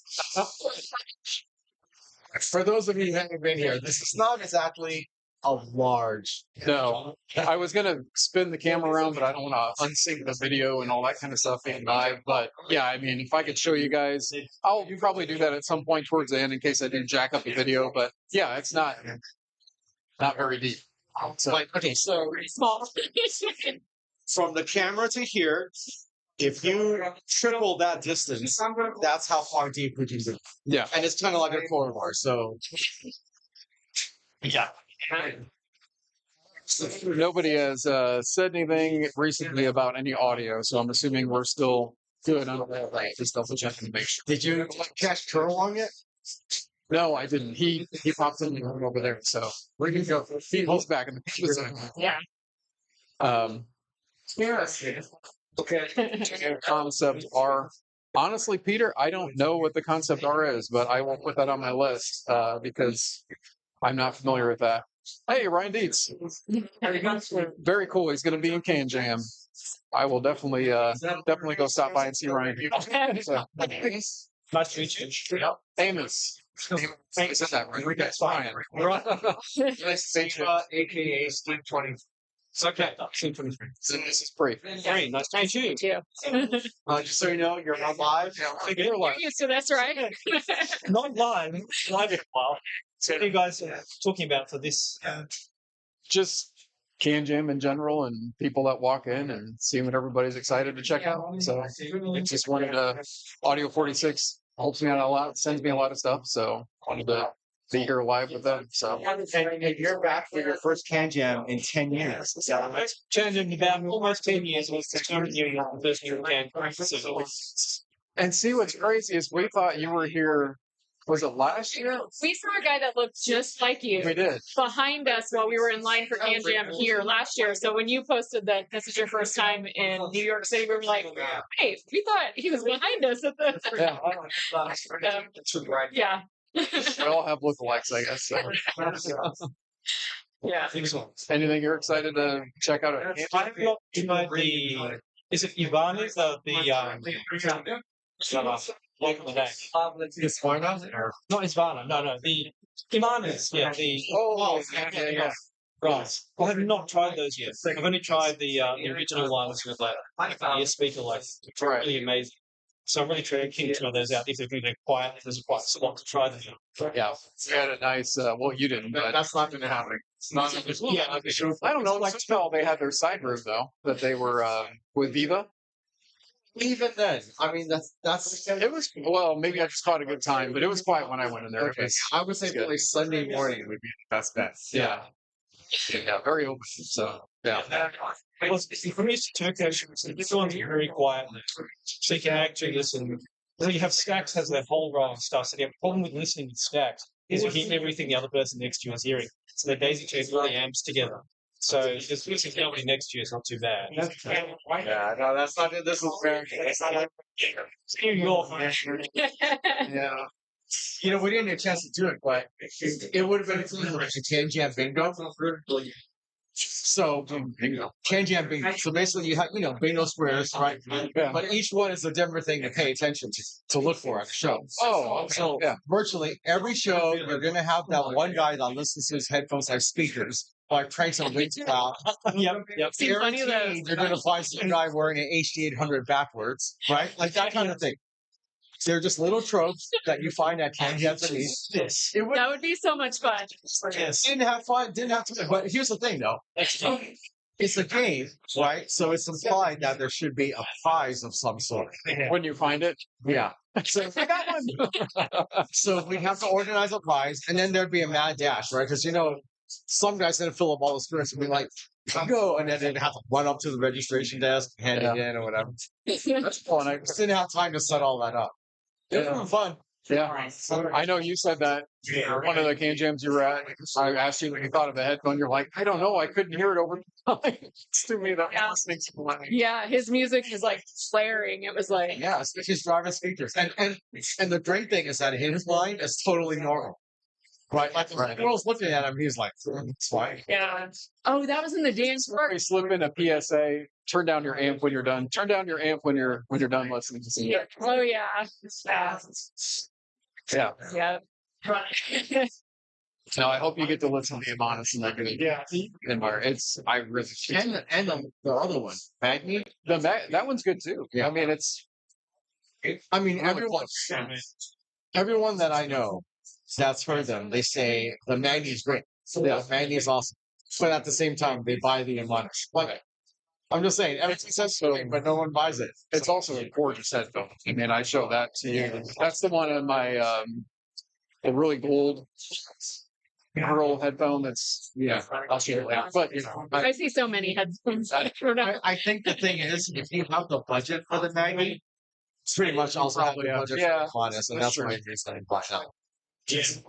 Speaker 3: For those of you who haven't been here, this is not exactly a large.
Speaker 1: No, I was gonna spin the camera around, but I don't want to unsync the video and all that kind of stuff in live. But yeah, I mean, if I could show you guys, I'll probably do that at some point towards the end in case I do jack up the video. But yeah, it's not very deep. So,
Speaker 3: Okay, so
Speaker 2: Small.
Speaker 3: from the camera to here, if you triple that distance, that's how far deep we can go.
Speaker 1: yeah,
Speaker 3: And it's kind of like a corridor. So, yeah.
Speaker 1: nobody has said anything recently about any audio, so I'm assuming we're still good on that. Just double checking to make sure.
Speaker 3: Did you catch Turtle on yet?
Speaker 1: No, I didn't. He popped in over there, so we can go. He's back in the picture.
Speaker 2: Yeah.
Speaker 1: Okay. Concept R. Honestly, Peter, I don't know what the concept R is, but I will put that on my list because I'm not familiar with that. Hey, Ryan Dietz. Very cool. He's going to be in CanJam. I will definitely go stop by and see Ryan. So,
Speaker 3: Nice to meet you.
Speaker 1: yep. Amos. I said that right. That's fine. Nice to meet you.
Speaker 3: AKA Schiit 20.
Speaker 1: Okay. So this is Pre.
Speaker 3: Hey, nice to meet you.
Speaker 2: Too.
Speaker 3: Just so you know, you're not live.
Speaker 1: You're live.
Speaker 2: So that's right.
Speaker 4: Not live. Live in a while. So what are you guys talking about for this?
Speaker 1: Just CanJam in general and people that walk in and see what everybody's excited to check out. So I just wanted to, Audio46 helps me out a lot, sends me a lot of stuff. So wanted to be here live with them. So
Speaker 3: And you're back for your first CanJam in 10 years.
Speaker 4: CanJam about almost 10 years. Was the current year the first year of CanJam.
Speaker 1: and see what's crazy is we thought you were here. Was it last year?
Speaker 2: We saw a guy that looked just like you
Speaker 1: We did.
Speaker 2: behind us while we were in line for CanJam here last year. So when you posted that this is your first time in New York City, we were like, hey, we thought he was behind us at the
Speaker 1: Yeah.
Speaker 2: yeah.
Speaker 1: We all have lookalikes, I guess. So.
Speaker 2: Yeah.
Speaker 4: Excellent.
Speaker 1: Anything you're excited to check out? At
Speaker 4: I have not tried the. Is it Ivani? Like the name.
Speaker 3: It's fine now, or
Speaker 4: Not Ivana. No. The Imanas. Yeah. The.
Speaker 1: Oh, yeah.
Speaker 4: Right. I have not tried those yet. I've only tried the original ones with like ear speaker, like
Speaker 1: Right.
Speaker 4: really amazing. So I'm really keen to try those out. If they're going to be quiet, if there's a quiet spot to try them.
Speaker 1: Yeah, we had a nice. Well, you didn't, but
Speaker 3: that's not going to happen. It's not.
Speaker 4: Yeah,
Speaker 1: I don't know. Like, somehow they had their side room though that they were with Viva.
Speaker 3: Even then, I mean that's.
Speaker 1: It was well, maybe I just caught a good time, but it was quiet when I went in there.
Speaker 3: Okay, I would say probably Sunday morning would be the best bet.
Speaker 1: Yeah, very open. So yeah.
Speaker 4: Well, if I'm used to Turkish, this one's very quiet, so you can actually listen. So you have Stacks has that whole row of stuff. So the problem with listening to Stacks is you hear everything the other person next to you is hearing. So they daisy chain all the amps together. So just listening to somebody next to you is not too bad.
Speaker 3: Yeah, no, that's not it. This is very.
Speaker 4: New York.
Speaker 1: Yeah.
Speaker 3: You know, we didn't get a chance to do it, but it would have been cool like a CanJam bingo. So, CanJam bingo. So basically, you have bingo squares, right?
Speaker 1: Yeah.
Speaker 3: But each one is a different thing to pay attention to look for at the show.
Speaker 1: Oh, okay.
Speaker 3: So
Speaker 1: Yeah.
Speaker 3: virtually every show, you're going to have that one guy that listens to his headphones as speakers, like pranks on Wings Cloud.
Speaker 4: Yep.
Speaker 2: Seems funny that
Speaker 3: Guaranteed, you're going to find some guy wearing an HD800 backwards, right? Like that kind of thing. They're just little tropes that you find at CanJam. It would
Speaker 2: that would be so much fun.
Speaker 4: Yes.
Speaker 3: didn't have fun, didn't have to. But here's the thing, though. It's a game, right? So it's implied that there should be a prize of some sort.
Speaker 1: When you find it,
Speaker 3: Yeah. So I got one. So we have to organize a prize, and then there'd be a mad dash, right? Because some guys gonna fill up all the squares and be like, "Go!" And then they'd have to run up to the registration desk, hand it in, or whatever.
Speaker 1: that's fun. I
Speaker 3: Just didn't have time to set all that up. It was fun.
Speaker 1: Yeah, I know you said that one of the CanJams you were at. I asked you what you thought of the headphone. You're like, I don't know. I couldn't hear it over the time. It's to me that
Speaker 2: Yeah.
Speaker 1: listening to mine.
Speaker 2: Yeah, his music was like flaring. It was like,
Speaker 3: Yeah, just driving speakers. And the great thing is that in his mind, it's totally normal. Right? Like the girl's looking at him, he's like, it's fine.
Speaker 2: yeah. Oh, that was in the dance part.
Speaker 1: We slip in a PSA. Turn down your amp when you're done. Turn down your amp when you're done listening to
Speaker 2: Yeah. Oh yeah.
Speaker 1: Yeah.
Speaker 2: Yeah.
Speaker 1: No, I hope you get to listen to the Amonis and they're
Speaker 4: Yeah.
Speaker 1: I really
Speaker 3: And the other one, Magni.
Speaker 1: that one's good too.
Speaker 3: Yeah.
Speaker 1: I mean, it's
Speaker 3: Everyone that I know that's heard them, they say the Magni is great. Yeah, Magni is awesome. But at the same time, they buy the Amonis. Like, I'm just saying, everything says so, but no one buys it.
Speaker 1: it's also a gorgeous headphone. I mean, I show that to you. That's the one on my the really gold pearl headphone. That's I'll show you later. But
Speaker 2: I see so many headphones. I don't know.
Speaker 3: I think the thing is, if you have the budget for the Magni, it's pretty much also have the
Speaker 1: Probably,
Speaker 3: budget
Speaker 1: yeah.
Speaker 3: for the Amonis, and
Speaker 1: That's
Speaker 3: that's why you're going to buy that.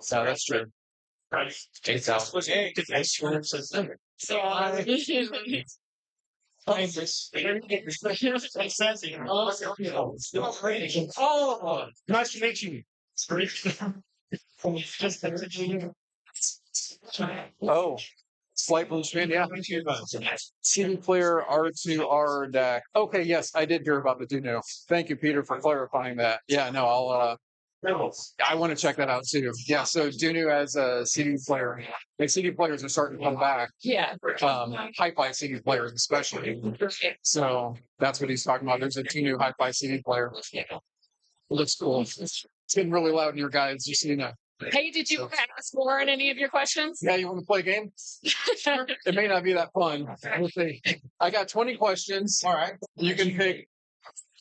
Speaker 1: so that's true.
Speaker 4: Oh, nice to meet you.
Speaker 1: Oh, slight blue screen, yeah. CD player R2R DAC. Okay, yes, I did hear about the Duno. Thank you, Peter, for clarifying that. Yeah, no, I want to check that out too. Yeah, so Duno as a CD player. The CD players are starting to come back.
Speaker 2: Yeah.
Speaker 1: Hi-Fi CD players especially. So that's what he's talking about. There's a Duno Hi-Fi CD player. Looks cool. It's getting really loud in your guys, just so you know.
Speaker 2: Hey, did you ask more in any of your questions?
Speaker 1: Yeah, you want to play a game? It may not be that fun. We'll see. I got 20 questions.
Speaker 3: All right.
Speaker 1: You can pick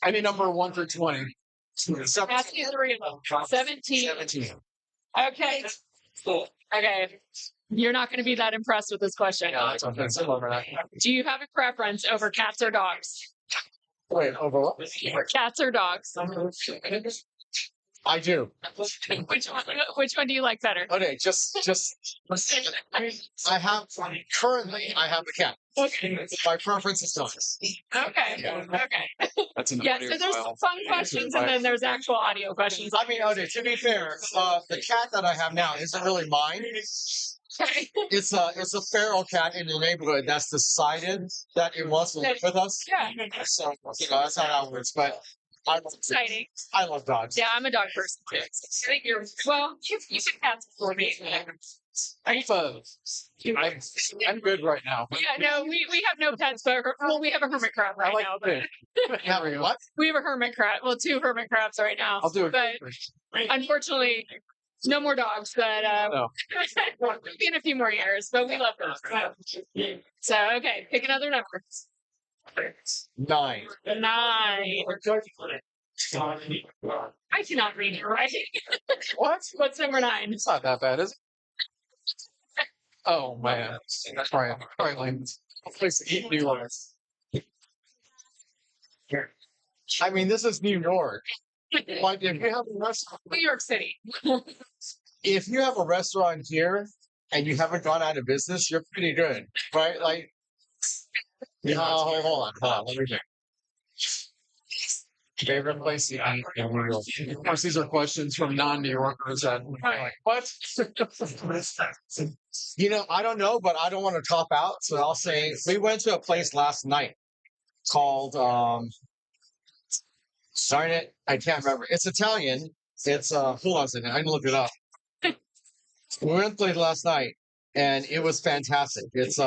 Speaker 1: any number 1 through 20.
Speaker 2: Ask you 3 of them. 17. Okay. Okay. You're not going to be that impressed with this question.
Speaker 1: Yeah, that's offensive over that.
Speaker 2: Do you have a preference over cats or dogs?
Speaker 1: Wait, over what?
Speaker 2: Cats or dogs?
Speaker 3: I do.
Speaker 2: Which one do you like better?
Speaker 3: Okay, I have a cat.
Speaker 2: Okay.
Speaker 3: My preference is dogs.
Speaker 2: Okay.
Speaker 1: That's an
Speaker 2: Yeah,
Speaker 1: audio
Speaker 2: so there's
Speaker 1: file.
Speaker 2: fun questions and then there's actual audio questions.
Speaker 3: I mean, okay, to be fair, the cat that I have now isn't really mine. It's a feral cat in the neighborhood that's decided that it wants to live with us.
Speaker 2: Yeah.
Speaker 3: So that's how that works. But
Speaker 2: Exciting.
Speaker 3: I love dogs.
Speaker 2: Yeah, I'm a dog person too. I think you're well. You said cats before me. Are you?
Speaker 1: I'm good right now.
Speaker 2: Yeah, no, we have no pets, but well, we have a hermit crab right now. But
Speaker 3: Yeah, what?
Speaker 2: we have a hermit crab. Well, 2 hermit crabs right now.
Speaker 1: I'll do it.
Speaker 2: But unfortunately, no more dogs. But
Speaker 1: No.
Speaker 2: maybe in a few more years. But we love dogs. So okay, pick another number.
Speaker 3: 9.
Speaker 2: 9. I cannot read it right.
Speaker 1: What?
Speaker 2: What's number 9?
Speaker 1: It's not that bad, is it? Oh man, probably lame. Place to eat New York.
Speaker 3: I mean, this is New York. Like, if you have a restaurant,
Speaker 2: New York City.
Speaker 3: if you have a restaurant here and you haven't gone out of business, you're pretty good, right? Like, hold on. Let me think.
Speaker 1: Favorite place to eat in New York? Of course, these are questions from non-New Yorkers that like, what?
Speaker 3: I don't know, but I don't want to top out, so I'll say we went to a place last night called darn it, I can't remember. It's Italian. It's hold on a second, I can look it up. We went to place last night and it was fantastic. It's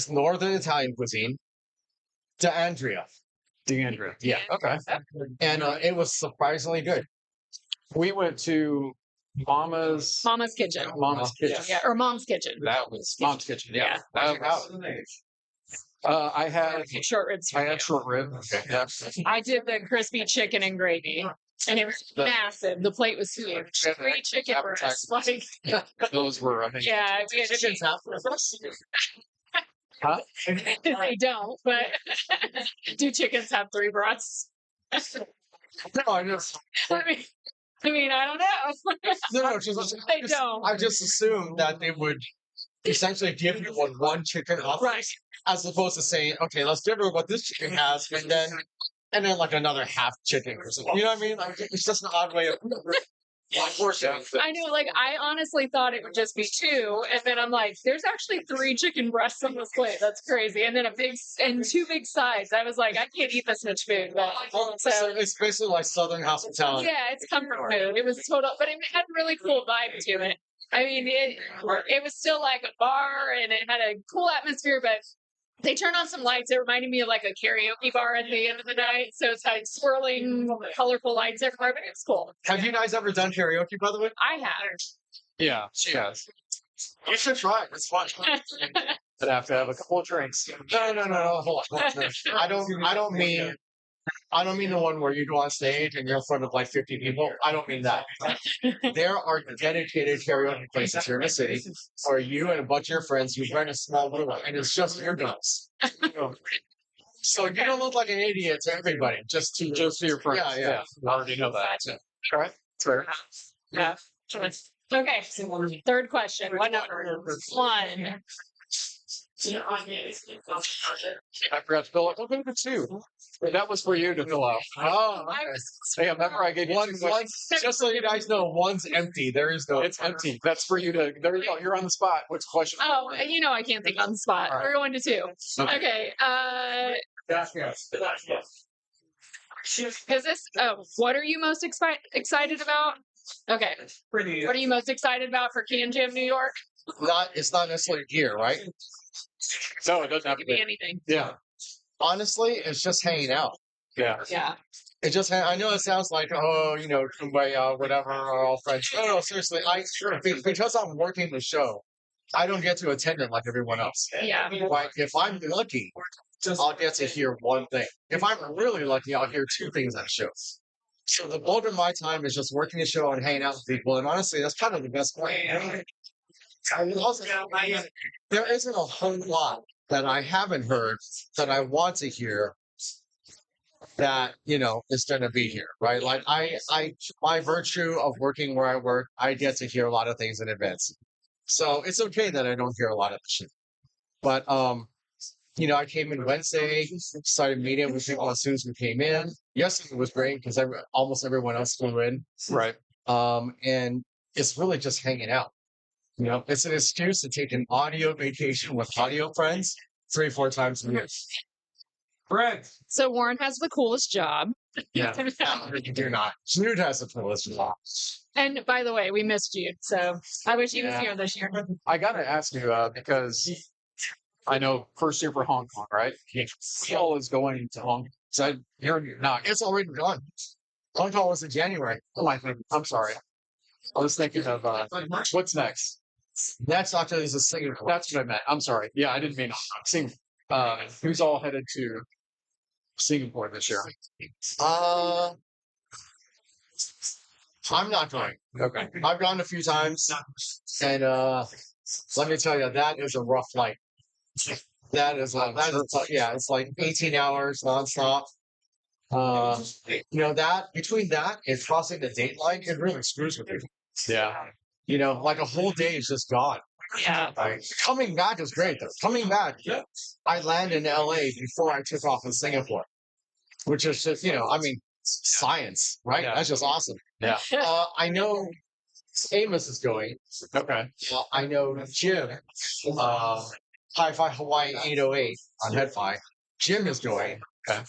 Speaker 3: northern Italian cuisine. DeAndrea.
Speaker 1: DeAndrea.
Speaker 3: Yeah.
Speaker 1: Okay.
Speaker 3: And it was surprisingly good.
Speaker 1: We went to Mama's
Speaker 2: Kitchen.
Speaker 1: Mama's Kitchen.
Speaker 2: Yeah, or Mom's Kitchen.
Speaker 1: That was Mom's Kitchen. Yeah.
Speaker 2: Yeah.
Speaker 1: I had
Speaker 2: Short ribs.
Speaker 1: short rib. Okay. Yeah.
Speaker 2: I did the crispy chicken and gravy, and it was massive. The plate was huge. 3 chicken breasts. Like,
Speaker 1: Those were amazing.
Speaker 2: yeah, we had to
Speaker 3: Chicken's half the
Speaker 1: Huh?
Speaker 2: they don't, but do chickens have 3 breasts?
Speaker 3: No, I just
Speaker 2: I mean, I don't know.
Speaker 3: no, just
Speaker 2: They don't.
Speaker 3: I just assumed that they would essentially give you one chicken up,
Speaker 2: Right.
Speaker 3: as opposed to saying, okay, let's give her what this chicken has, and then like another half chicken or something. You know what I mean? Like, it's just an odd way of
Speaker 2: I know, like, I honestly thought it would just be 2, and then I'm like, there's actually 3 chicken breasts on this plate. That's crazy. And then 2 big sides. I was like, I can't eat this much food. But,
Speaker 3: So it's basically like Southern hospitality.
Speaker 2: yeah, it's comfort food. It was total, but it had a really cool vibe to it. I mean, it was still like a bar, and it had a cool atmosphere, but they turned on some lights. It reminded me of like a karaoke bar at the end of the night. So it's like swirling, colorful lights everywhere, but it's cool.
Speaker 3: Have you guys ever done karaoke, by the way?
Speaker 2: I have.
Speaker 1: Yeah, she has.
Speaker 3: You should try it. It's fun.
Speaker 1: But I have to have a couple of drinks.
Speaker 3: No. Hold on. I don't mean the one where you go on stage and you're in front of like 50 people. I don't mean that. There are dedicated karaoke places here in the city where you and a bunch of your friends, you rent a small room and it's just your guns. So you don't look like an idiot to everybody, just to
Speaker 1: your friends.
Speaker 3: Yeah.
Speaker 1: I already know that. Yeah. All right. It's fair.
Speaker 2: Yeah. Okay. So 3rd question. What number? 1.
Speaker 1: I forgot to fill out. What number 2? That was for you to fill out.
Speaker 3: Oh,
Speaker 2: I
Speaker 3: okay.
Speaker 2: was
Speaker 1: Hey, remember I gave you
Speaker 3: One's, just so you guys know, one's empty. There is no.
Speaker 1: It's empty. That's for you to. There you go. You're on the spot. What's the question?
Speaker 2: Oh, I can't think on the spot.
Speaker 1: All right.
Speaker 2: We're going to 2. Okay. Is this? Oh, what are you most excited about? Okay. What are you most excited about for CanJam New York?
Speaker 3: It's not necessarily gear, right?
Speaker 1: No, it doesn't have to
Speaker 2: Could be
Speaker 1: be.
Speaker 2: anything.
Speaker 1: Yeah.
Speaker 3: Honestly, it's just hanging out.
Speaker 1: Yeah.
Speaker 2: Yeah.
Speaker 3: It just, I know it sounds like, kumbaya, whatever, are all friends. No, seriously, because I'm working the show, I don't get to attend it like everyone else.
Speaker 2: Yeah.
Speaker 3: Like, if I'm lucky, I'll get to hear one thing. If I'm really lucky, I'll hear 2 things at shows. So the bulk of my time is just working the show and hanging out with people, and honestly, that's kind of the best part. Also, there isn't a whole lot that I haven't heard that I want to hear that is going to be here, right? Like I by virtue of working where I work, I get to hear a lot of things in advance, so it's okay that I don't hear a lot of shit. But I came in Wednesday, started meeting with people as soon as we came in. Yesterday was great because almost everyone else flew in,
Speaker 1: Right.
Speaker 3: and it's really just hanging out. You know, it's an excuse to take an audio vacation with audio friends 3-4 times a year.
Speaker 4: Correct.
Speaker 2: So Warren has the coolest job.
Speaker 3: Yeah. You do not. Snoot has a playlist.
Speaker 2: And by the way, we missed you. So I wish he was
Speaker 1: Yeah.
Speaker 2: here this year.
Speaker 1: I gotta ask you because I know first year for Hong Kong, right? Paul is going to Hong Kong. So you're not.
Speaker 3: It's already done. Hong Kong was in January.
Speaker 1: I'm sorry. I was thinking of what's next.
Speaker 3: Next after is a Singapore.
Speaker 1: That's what I meant. I'm sorry. Yeah, I didn't mean Sing. Who's all headed to Singapore this year?
Speaker 3: I'm not going.
Speaker 1: Okay.
Speaker 3: I've gone a few times, and let me tell you, that is a rough flight. Yeah, it's like 18 hours nonstop. You know, that between that and crossing the date line, it really screws with you.
Speaker 1: Yeah.
Speaker 3: You know, like a whole day is just gone.
Speaker 2: Yeah.
Speaker 3: Like, coming back is great though. Coming back, I land in LA before I took off in Singapore, which is just, you know, I mean, science, right?
Speaker 1: Yeah.
Speaker 3: That's just awesome.
Speaker 1: Yeah.
Speaker 3: I know Amos is going.
Speaker 1: Okay.
Speaker 3: I know Jim, Hi-Fi Hawaii 808 on Headfi. Jim is going.
Speaker 1: Okay.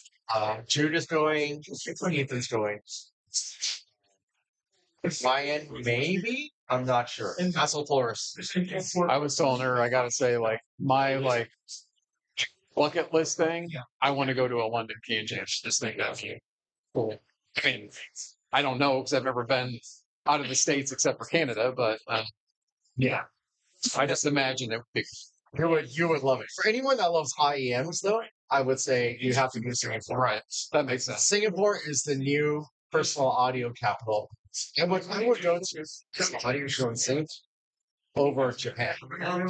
Speaker 3: Jude is going. Ethan's going. Ryan, maybe? I'm not sure. Hassel Flores.
Speaker 1: I was telling her, I gotta say, like my bucket list thing. I want to go to a London CanJam. Just think that's cool. I mean, I don't know because I've never been out of the States except for Canada, but yeah, I just imagine it would be.
Speaker 3: You would love it. For anyone that loves IEMs, though, I would say you have to go to Singapore.
Speaker 1: Right. That makes sense.
Speaker 3: Singapore is the new personal audio capital. And what I would go to is audio show in Singapore over Japan.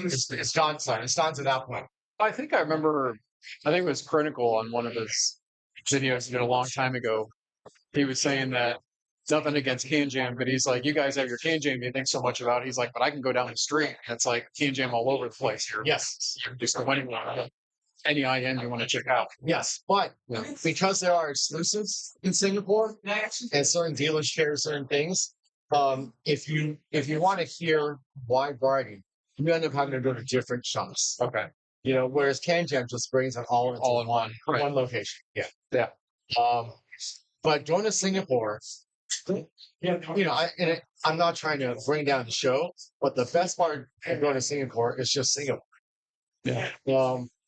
Speaker 3: It's gone, son. It's gone to that point.
Speaker 1: I think I remember, I think it was Critical on one of his videos he did a long time ago. He was saying that nothing against CanJam, but he's like, you guys have your CanJam you think so much about. He's like, but I can go down the street and it's like CanJam all over the place here.
Speaker 3: Yes.
Speaker 1: You're just going any IN you want to check out.
Speaker 3: Yes. But
Speaker 1: Yeah.
Speaker 3: because there are exclusives in Singapore and certain dealers share certain things, if you want to hear wide variety, you end up having to go to different shops.
Speaker 1: Okay.
Speaker 3: You know, whereas CanJam just brings it all into
Speaker 1: In one. Right.
Speaker 3: one location. Yeah.
Speaker 1: Yeah.
Speaker 3: But going to Singapore, you know, I'm not trying to bring down the show, but the best part of going to Singapore is just Singapore.
Speaker 1: Yeah.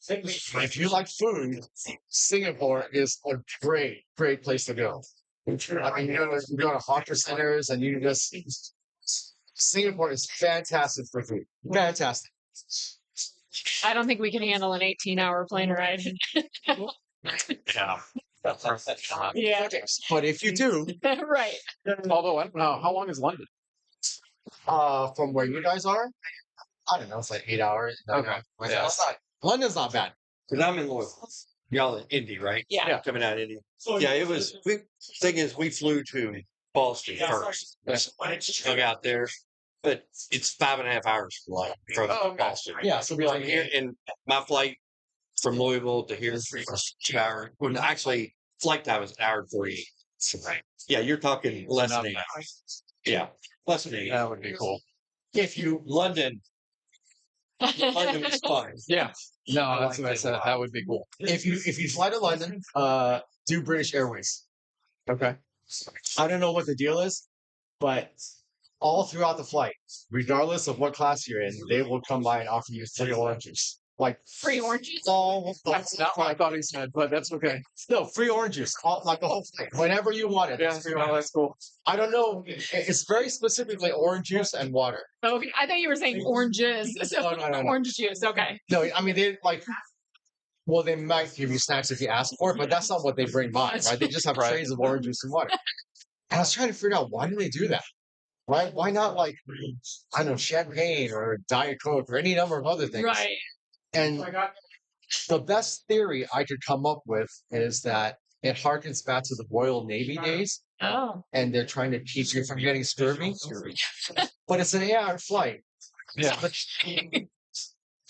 Speaker 3: If you like food, Singapore is a great place to go. I mean, you go to hawker centers and you just Singapore is fantastic for food. Fantastic.
Speaker 2: I don't think we can handle an 18-hour plane ride.
Speaker 1: Yeah.
Speaker 2: Yeah.
Speaker 3: But if you do,
Speaker 2: Right.
Speaker 1: Although I don't know, how long is London?
Speaker 3: from where you guys are, I don't know, it's like 8 hours.
Speaker 1: Okay.
Speaker 3: Yeah. London's not bad.
Speaker 6: Because I'm in Louisville. Y'all in Indy, right?
Speaker 2: Yeah.
Speaker 6: Coming out of Indy. Yeah, it was. Thing is, we flew to Boston first. Hung out there, but it's 5.5 hours from Boston.
Speaker 3: Yeah, so we
Speaker 6: From
Speaker 3: like
Speaker 6: here, and my flight from Louisville to here was 2 hours. Well, actually, flight time was 1:48. So, yeah, you're talking less than 8 hours. Yeah, less than 8 hours.
Speaker 1: That would be cool.
Speaker 3: if you
Speaker 6: London was fun.
Speaker 1: Yeah. No,
Speaker 6: I
Speaker 1: that's
Speaker 6: like
Speaker 1: what I
Speaker 6: it a
Speaker 1: said.
Speaker 6: lot.
Speaker 1: That would be cool.
Speaker 3: if you fly to London, do British Airways.
Speaker 1: Okay.
Speaker 3: I don't know what the deal is, but all throughout the flight, regardless of what class you're in, they will come by and offer you free orange juice. Like
Speaker 2: Free oranges.
Speaker 3: all the
Speaker 1: That's not what I thought he said, but that's okay.
Speaker 3: no free orange juice, like the whole flight, whenever you want it.
Speaker 1: Yeah, no, that's cool.
Speaker 3: I don't know. It's very specifically orange juice and water.
Speaker 2: Okay. I thought you were saying oranges. So
Speaker 3: No.
Speaker 2: orange juice. Okay.
Speaker 3: No, I mean they like. Well, they might give you snacks if you ask for it, but that's not what they bring by, right? They just have
Speaker 1: Right.
Speaker 3: trays of orange juice and water. And I was trying to figure out why do they do that, right? Why not like I don't know champagne or Diet Coke or any number of other things?
Speaker 2: Right.
Speaker 3: And the best theory I could come up with is that it harkens back to the Royal Navy days,
Speaker 2: Oh.
Speaker 3: and they're trying to keep you from getting scurvy. But it's an 8-hour flight.
Speaker 1: Yeah.
Speaker 3: But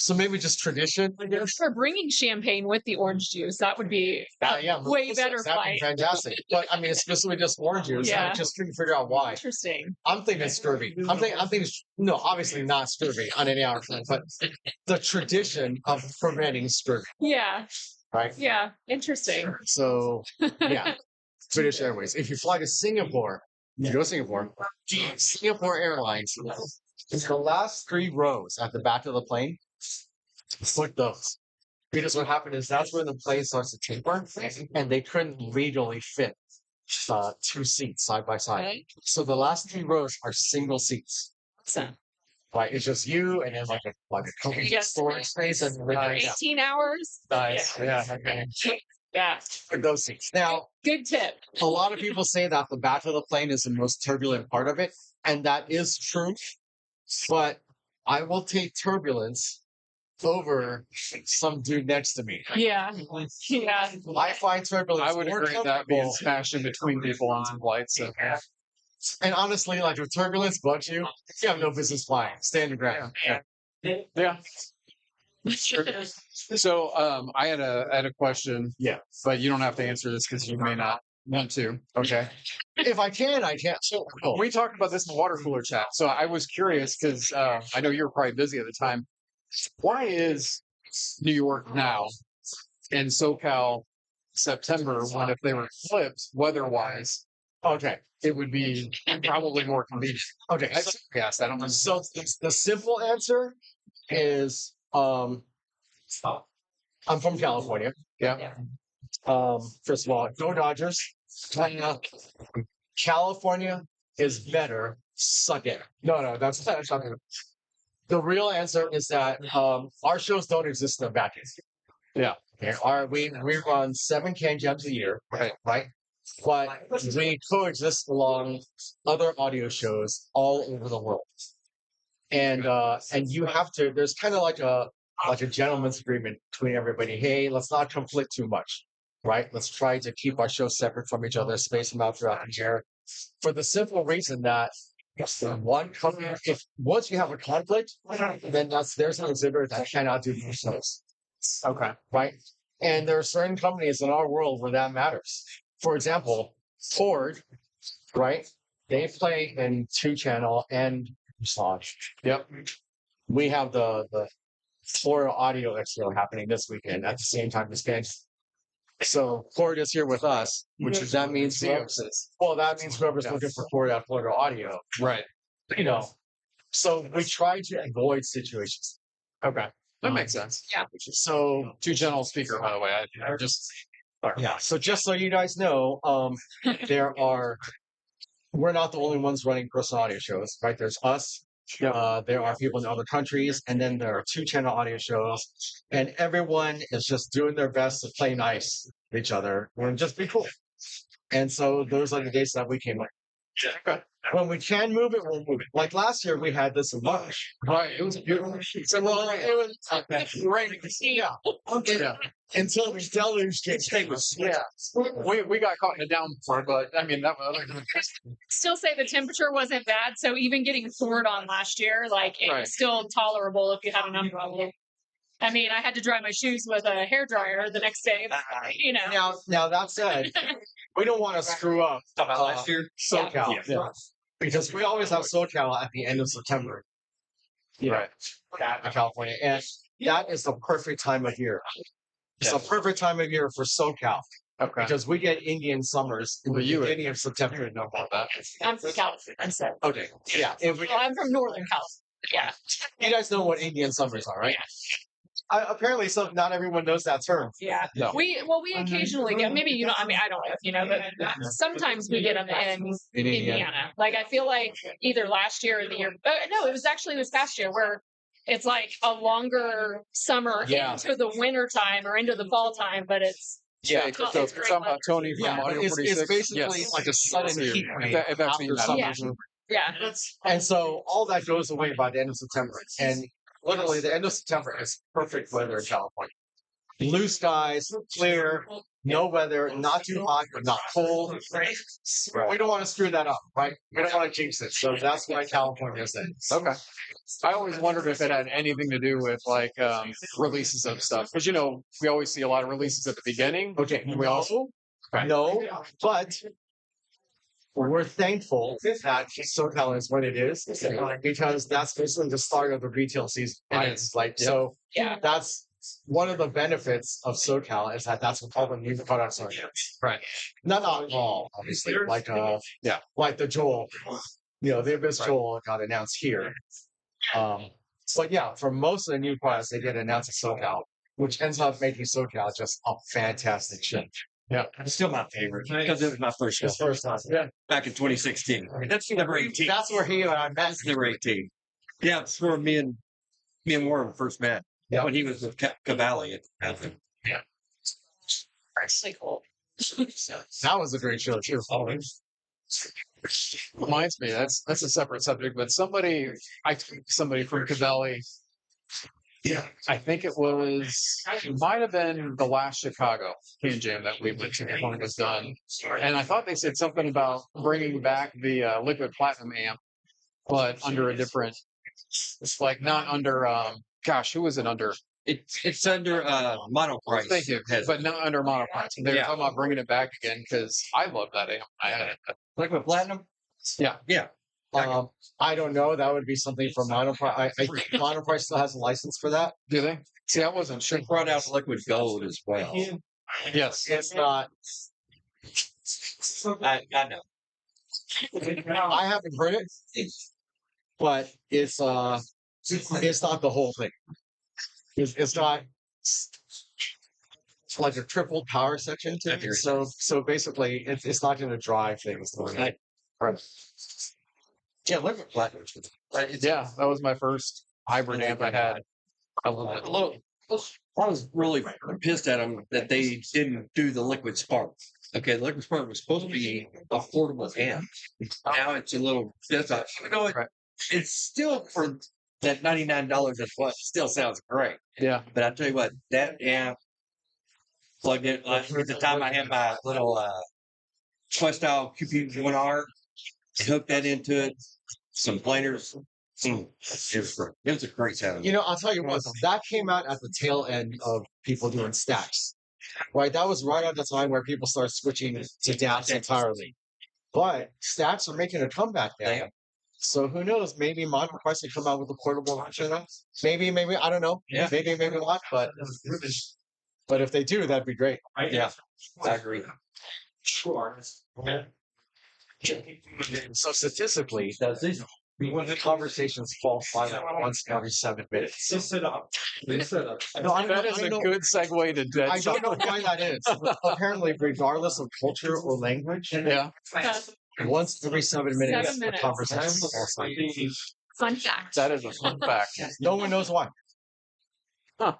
Speaker 3: So maybe just tradition, I guess.
Speaker 2: For bringing champagne with the orange juice, that would be a way better
Speaker 3: That'd
Speaker 2: fight.
Speaker 3: be fantastic. But I mean, it's specifically just orange juice.
Speaker 2: Yeah.
Speaker 3: I'm just trying to figure out why.
Speaker 2: Interesting.
Speaker 3: I'm thinking scurvy. I'm thinking no, obviously not scurvy on any hour front, but the tradition of preventing scurvy,
Speaker 2: Yeah.
Speaker 3: right?
Speaker 2: Yeah. Interesting.
Speaker 3: So yeah, British Airways. If you fly to Singapore, you go to Singapore Airlines, the last 3 rows at the back of the plane, put those. Because what happened is that's where the plane starts to taper, and they couldn't legally fit 2 seats side by side.
Speaker 2: Okay.
Speaker 3: So the last 3 rows are single seats.
Speaker 2: Awesome.
Speaker 3: Right, it's just you and then like a company
Speaker 2: Yes.
Speaker 3: storage space and
Speaker 2: For 18 hours.
Speaker 3: nice. Yeah. Okay.
Speaker 2: Yeah.
Speaker 3: For those seats. Now,
Speaker 2: Good tip.
Speaker 3: a lot of people say that the back of the plane is the most turbulent part of it, and that is true. But I will take turbulence over some dude next to me.
Speaker 2: Yeah. Yeah.
Speaker 3: I find turbulence
Speaker 1: I would
Speaker 3: more
Speaker 1: agree with that being
Speaker 3: comfortable.
Speaker 1: smashed in between people on some flights. So.
Speaker 3: And honestly, like if turbulence bugs you, you have no business flying. Stay on your ground.
Speaker 1: Yeah. So I had a question.
Speaker 3: Yeah.
Speaker 1: But you don't have to answer this because you may not want to.
Speaker 3: Okay. If I can, I can. So cool.
Speaker 1: We talked about this in the water cooler chat. So I was curious because I know you were probably busy at the time. Why is New York now and SoCal September when if they were flipped weather-wise,
Speaker 3: Okay.
Speaker 1: it would be probably more convenient?
Speaker 3: Okay.
Speaker 1: Yes, I don't know.
Speaker 3: So the simple answer is I'm from California.
Speaker 1: Yeah.
Speaker 3: First of all, go Dodgers. California is better. Suck it. No, that's not it. The real answer is that our shows don't exist in a vacuum.
Speaker 1: Yeah.
Speaker 3: Okay. We run 7 CanJams a year, right? But we coexist along other audio shows all over the world. And you have to. There's kind of like a gentleman's agreement between everybody. Hey, let's not conflict too much, right? Let's try to keep our shows separate from each other, space them out throughout the year, for the simple reason that one company, if once you have a conflict, then there's an exhibitor that cannot do these shows.
Speaker 1: Okay.
Speaker 3: Right? And there are certain companies in our world where that matters. For example, Ford, right? They play in 2-channel and massage.
Speaker 1: Yep.
Speaker 3: We have the Florida Audio Expo happening this weekend at the same time as Kansas. So Ford is here with us, that means whoever's looking for Florida Audio,
Speaker 1: Right.
Speaker 3: you know. So we try to avoid situations.
Speaker 1: Okay. That makes sense.
Speaker 2: Yeah.
Speaker 3: So
Speaker 1: 2-channel speaker, by the way. I just
Speaker 3: yeah. So just so you guys know, we're not the only ones running personal audio shows, right? There's us. There are people in other countries, and then there are 2-channel audio shows, and everyone is just doing their best to play nice with each other and just be cool. And so those are the days that we came up.
Speaker 1: Okay.
Speaker 3: When we can move it, we'll move it. Like last year, we had this in March.
Speaker 1: Right. It was beautiful.
Speaker 3: So it was
Speaker 1: Right.
Speaker 3: yeah.
Speaker 1: Yeah.
Speaker 3: Until the deluge was
Speaker 1: We got caught in a downpour, but I mean that was
Speaker 2: Still say the temperature wasn't bad. So even getting Ford on last year, like it
Speaker 1: Right.
Speaker 2: was still tolerable if you had an umbrella. I mean, I had to dry my shoes with a hairdryer the next day. You know.
Speaker 3: Now that said, we don't want to screw up
Speaker 6: last year?
Speaker 3: SoCal.
Speaker 1: Yeah.
Speaker 3: Because we always have SoCal at the end of September.
Speaker 1: right.
Speaker 3: In California. And that is the perfect time of year. It's the perfect time of year for SoCal.
Speaker 1: Okay.
Speaker 3: Because we get Indian summers in the
Speaker 1: But you would-
Speaker 3: beginning of September.
Speaker 1: You would know about that.
Speaker 2: I'm from California. So.
Speaker 3: Okay. Yeah.
Speaker 2: Well, I'm from Northern California. Yeah.
Speaker 3: You guys know what Indian summers are, right? Apparently, not everyone knows that term.
Speaker 2: Yeah.
Speaker 1: No.
Speaker 2: We occasionally get, maybe you know, I mean, I don't know if you know, but sometimes we get them in Indiana. Like I feel like either last year or the year, no, it was actually this past year where it's like a longer summer into the winter time or into the fall time, but it's
Speaker 1: Yeah.
Speaker 2: it's
Speaker 1: So
Speaker 2: great
Speaker 1: talking about Tony from
Speaker 3: Yeah,
Speaker 1: Audio
Speaker 3: it's
Speaker 1: 46.
Speaker 3: basically
Speaker 1: Yes.
Speaker 3: like a sudden heat wave
Speaker 1: If that's
Speaker 3: after
Speaker 1: what you meant.
Speaker 3: summer's over.
Speaker 2: yeah.
Speaker 3: And so all that goes away by the end of September. And literally the end of September is perfect weather in California. blue skies, clear, no weather, not too hot, but not cold. We don't want to screw that up, right? We don't want to jinx it. So that's why California is in.
Speaker 1: Okay. I always wondered if it had anything to do with like releases of stuff because we always see a lot of releases at the beginning.
Speaker 3: Okay.
Speaker 1: We also
Speaker 3: No, but we're thankful that SoCal is what it is because that's basically the start of the retail season.
Speaker 1: It
Speaker 3: It's like, so
Speaker 2: Yeah.
Speaker 3: that's one of the benefits of SoCal is that that's what all the new products are.
Speaker 1: right.
Speaker 3: Not all, obviously. Like, like the Joel, the Abyss Joel got announced here. But yeah, for most of the new products, they get announced at SoCal, which ends up making SoCal just a fantastic ship.
Speaker 1: Yeah.
Speaker 6: It's still my favorite because it was my first show
Speaker 3: His first time. Yeah.
Speaker 6: back in 2016. That's number 18.
Speaker 3: That's where he and I met.
Speaker 6: That's number 18. Yeah, it's where me and Warren first met.
Speaker 3: Yeah.
Speaker 6: When he was with Cavalli at the
Speaker 2: Actually cool.
Speaker 3: That was a great show too.
Speaker 1: Reminds me, that's a separate subject, but somebody from Cavalli. Yeah, I think it might have been the last Chicago CanJam that we went to when it was done. And I thought they said something about bringing back the liquid platinum amp, but under a different, it's like not under, who was it under?
Speaker 6: It's under monoprice.
Speaker 1: Thank you, but not under monoprice. They were talking about bringing it back again because I love that amp. I had it.
Speaker 6: Liquid platinum?
Speaker 1: Yeah.
Speaker 6: Yeah.
Speaker 3: I don't know. That would be something from Monoprice. I think Monoprice still has a license for that.
Speaker 1: Do they? See, I wasn't sure.
Speaker 6: They brought out liquid gold as well.
Speaker 1: Yes.
Speaker 3: It's not.
Speaker 6: I know.
Speaker 3: I haven't heard it, but it's not the whole thing. It's not. It's like a triple power section to it. So basically, it's not going to drive things.
Speaker 6: Right. Yeah, liquid platinum.
Speaker 1: Yeah, that was my first hybrid amp I had. I love it.
Speaker 6: I was really pissed at them that they didn't do the liquid spark. Okay, the liquid spark was supposed to be affordable amp. Now it's a little. It's still for that $99 a foot. Still sounds great.
Speaker 1: Yeah.
Speaker 6: But I tell you what, that amp plugged in. At the time, I had my little Quest-style QP1R. Hooked that into it. Some planers. It was a great sound.
Speaker 3: I'll tell you what, that came out at the tail end of people doing stacks. Right? That was right at the time where people started switching to DAPs entirely. But stacks are making a comeback now. So who knows? Maybe Monoprice will come out with a portable version of it. Maybe, I don't know.
Speaker 6: Yeah.
Speaker 3: Maybe not. But if they do, that'd be great.
Speaker 6: Yeah, I agree.
Speaker 3: So statistically, the conversations fall silent once every 7 minutes.
Speaker 1: That is a good segue to dead.
Speaker 3: I don't know why that is. Apparently, regardless of culture or language,
Speaker 1: Yeah.
Speaker 3: once every 7 minutes,
Speaker 2: 7
Speaker 3: the
Speaker 2: minutes.
Speaker 3: conversation falls silent.
Speaker 2: Fun fact.
Speaker 1: That is a fun fact.
Speaker 3: No one knows why.
Speaker 1: I